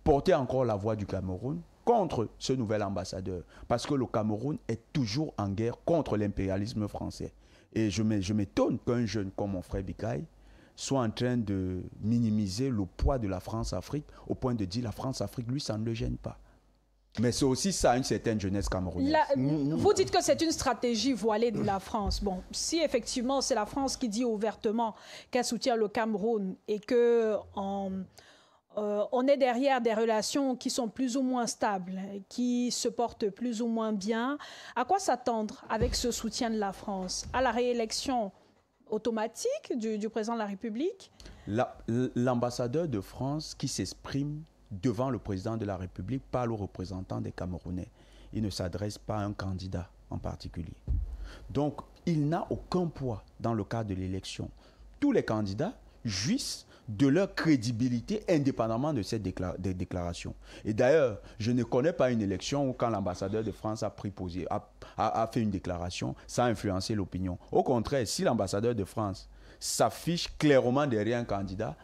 porter encore la voix du Cameroun contre ce nouvel ambassadeur. Parce que le Cameroun est toujours en guerre contre l'impérialisme français. Et je m'étonne qu'un jeune comme mon frère Bikaï soit en train de minimiser le poids de la France-Afrique au point de dire la France-Afrique, lui, ça ne le gêne pas. Mais c'est aussi ça, une certaine jeunesse camerounaise. Vous dites que c'est une stratégie voilée de la France. Bon, si effectivement c'est la France qui dit ouvertement qu'elle soutient le Cameroun et qu'on est derrière des relations qui sont plus ou moins stables, qui se portent plus ou moins bien, à quoi s'attendre avec ce soutien de la France? À la réélection automatique du président de la République? L'ambassadeur de France qui s'exprime devant le président de la République parle aux représentants des Camerounais. Il ne s'adresse pas à un candidat en particulier. Donc, il n'a aucun poids dans le cadre de l'élection. Tous les candidats jouissent de leur crédibilité indépendamment de cette déclaration. Et d'ailleurs, je ne connais pas une élection où quand l'ambassadeur de France a fait une déclaration, ça a influencé l'opinion. Au contraire, si l'ambassadeur de France s'affiche clairement derrière un candidat,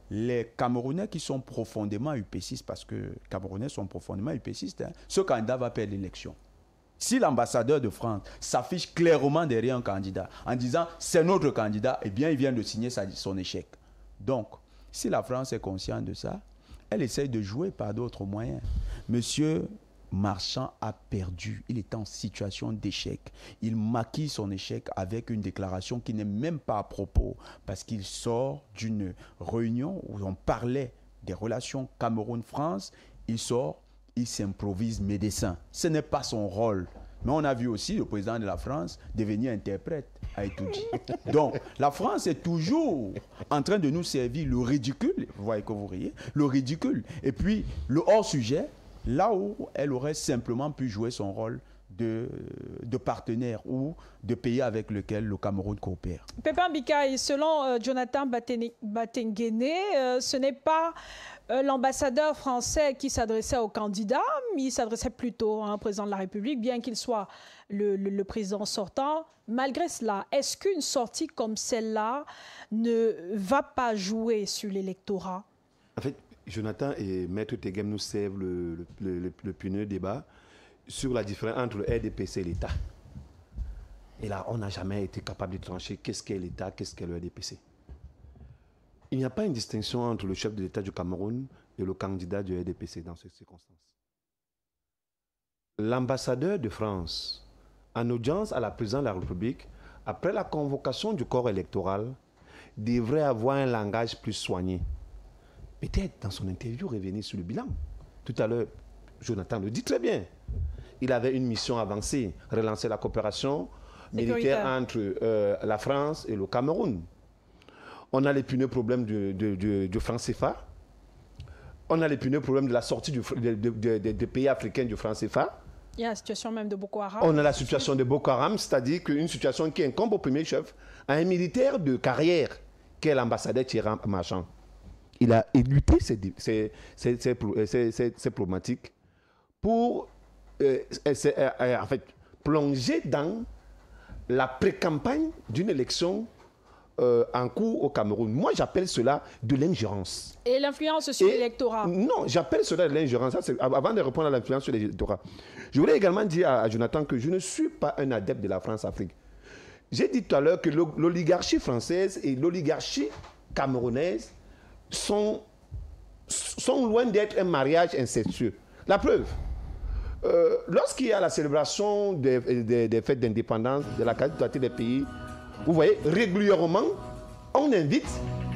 les Camerounais qui sont profondément upécistes, parce que les Camerounais sont profondément upécistes, ce candidat va perdre l'élection. Si l'ambassadeur de France s'affiche clairement derrière un candidat en disant « c'est notre candidat », eh bien, il vient de signer son échec. Donc, si la France est consciente de ça, elle essaye de jouer par d'autres moyens. Monsieur Marchand a perdu. Il est en situation d'échec. Il maquille son échec avec une déclaration qui n'est même pas à propos parce qu'il sort d'une réunion où on parlait des relations Cameroun-France. Il sort, il s'improvise médecin. Ce n'est pas son rôle. Mais on a vu aussi le président de la France devenir interprète à Etoudi. Donc, la France est toujours en train de nous servir le ridicule. Vous voyez que vous riez. Le ridicule. Et puis, le hors-sujet, là où elle aurait simplement pu jouer son rôle de partenaire ou de pays avec lequel le Cameroun coopère. Pépin Bikaï, selon Jonathan Batengene, ce n'est pas l'ambassadeur français qui s'adressait au candidat, mais il s'adressait plutôt à un président de la République, bien qu'il soit le président sortant. Malgré cela, est-ce qu'une sortie comme celle-là ne va pas jouer sur l'électorat? En fait, Jonathan et Maître Tegem nous servent le puneux débat sur la différence entre le RDPC et l'État. Et là, on n'a jamais été capable de trancher qu'est-ce qu'est l'État, qu'est-ce qu'est le RDPC. Il n'y a pas une distinction entre le chef de l'État du Cameroun et le candidat du RDPC dans ces circonstances. L'ambassadeur de France, en audience à la présidence de la République, après la convocation du corps électoral, devrait avoir un langage plus soigné. Peut-être dans son interview revenir sur le bilan. Tout à l'heure, Jonathan le dit très bien. Il avait une mission avancée, relancer la coopération militaire entre la France et le Cameroun. On a l'épineux problème du franc CFA. On a l'épineux problème de la sortie des pays africains du franc CFA. Il y a la situation même de Boko Haram. On a la situation de Boko Haram, c'est-à-dire qu'une situation qui incombe au premier chef à un militaire de carrière, qui est l'ambassadeur Thierry Marchand. Il a éluté ces problématiques pour en fait, plonger dans la pré-campagne d'une élection en cours au Cameroun. Moi, j'appelle cela de l'ingérence. Et l'influence sur l'électorat? Non, j'appelle cela de l'ingérence. Avant de répondre à l'influence sur l'électorat, je voulais également dire à Jonathan que je ne suis pas un adepte de la France-Afrique. J'ai dit tout à l'heure que l'oligarchie française et l'oligarchie camerounaise sont loin d'être un mariage incestueux. La preuve, lorsqu'il y a la célébration des fêtes d'indépendance de la quasi-totalité des pays, vous voyez, régulièrement, on invite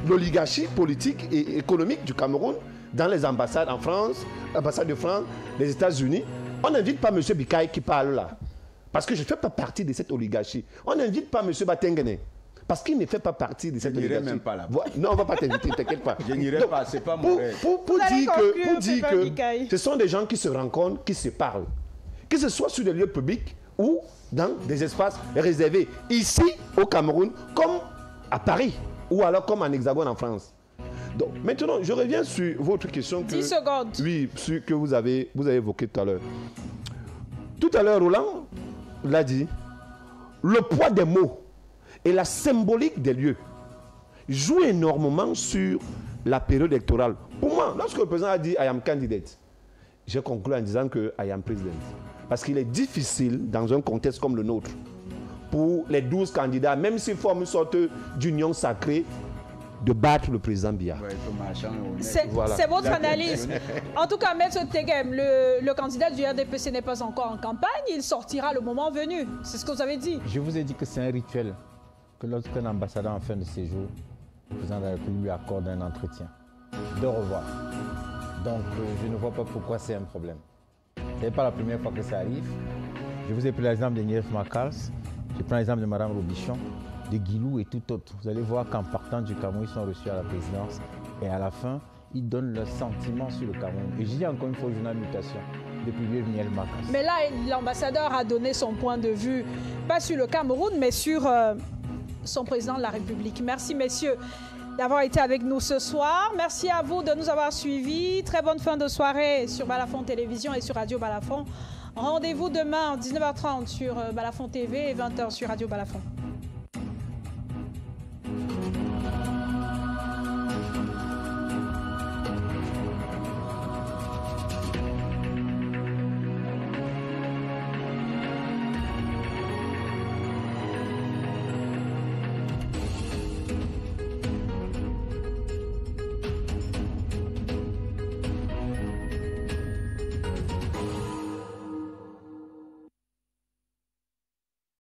l'oligarchie politique et économique du Cameroun dans les ambassades en France, l'ambassade de France, les États-Unis. On n'invite pas M. Bikaï qui parle là, parce que je ne fais pas partie de cette oligarchie. On n'invite pas M. Batengene, Parce qu'il ne fait pas partie de cette délégation. Même pas là. Non, on ne va pas t'inviter, t'inquiète pas. Je n'irai pas, c'est pas mon rêve. Pour dire que ce sont des gens qui se rencontrent, qui se parlent. Que ce soit sur des lieux publics ou dans des espaces réservés. Ici, au Cameroun, comme à Paris, ou alors comme en Hexagone en France. Donc, maintenant, je reviens sur votre question. 10 secondes. Oui, que vous avez évoqué tout à l'heure. Tout à l'heure, Roland l'a dit, le poids des mots et la symbolique des lieux jouent énormément sur la période électorale. Pour moi, lorsque le président a dit « I am candidate », j'ai conclu en disant que « I am president ». Parce qu'il est difficile, dans un contexte comme le nôtre, pour les 12 candidats, même s'ils forment une sorte d'union sacrée, de battre le président Biya. C'est votre analyse. En tout cas, M. Tegem, le candidat du RDPC n'est pas encore en campagne. Il sortira le moment venu. C'est ce que vous avez dit. Je vous ai dit que c'est un rituel que lorsqu'un ambassadeur en fin de séjour, le président de la République lui accorde un entretien de revoir. Donc, je ne vois pas pourquoi c'est un problème. Ce n'est pas la première fois que ça arrive. Je vous ai pris l'exemple de Nief Makals. Je prends l'exemple de Mme Robichon, de Guilou et tout autre. Vous allez voir qu'en partant du Cameroun, ils sont reçus à la présidence. Et à la fin, ils donnent leurs sentiments sur le Cameroun. Et je dis encore une fois au journal Mutation de publier Nief Makals. Mais là, l'ambassadeur a donné son point de vue, pas sur le Cameroun, mais sur son président de la République. Merci, messieurs, d'avoir été avec nous ce soir. Merci à vous de nous avoir suivis. Très bonne fin de soirée sur Balafon Télévision et sur Radio Balafon. Rendez-vous demain à 19h30 sur Balafon TV et 20h sur Radio Balafon.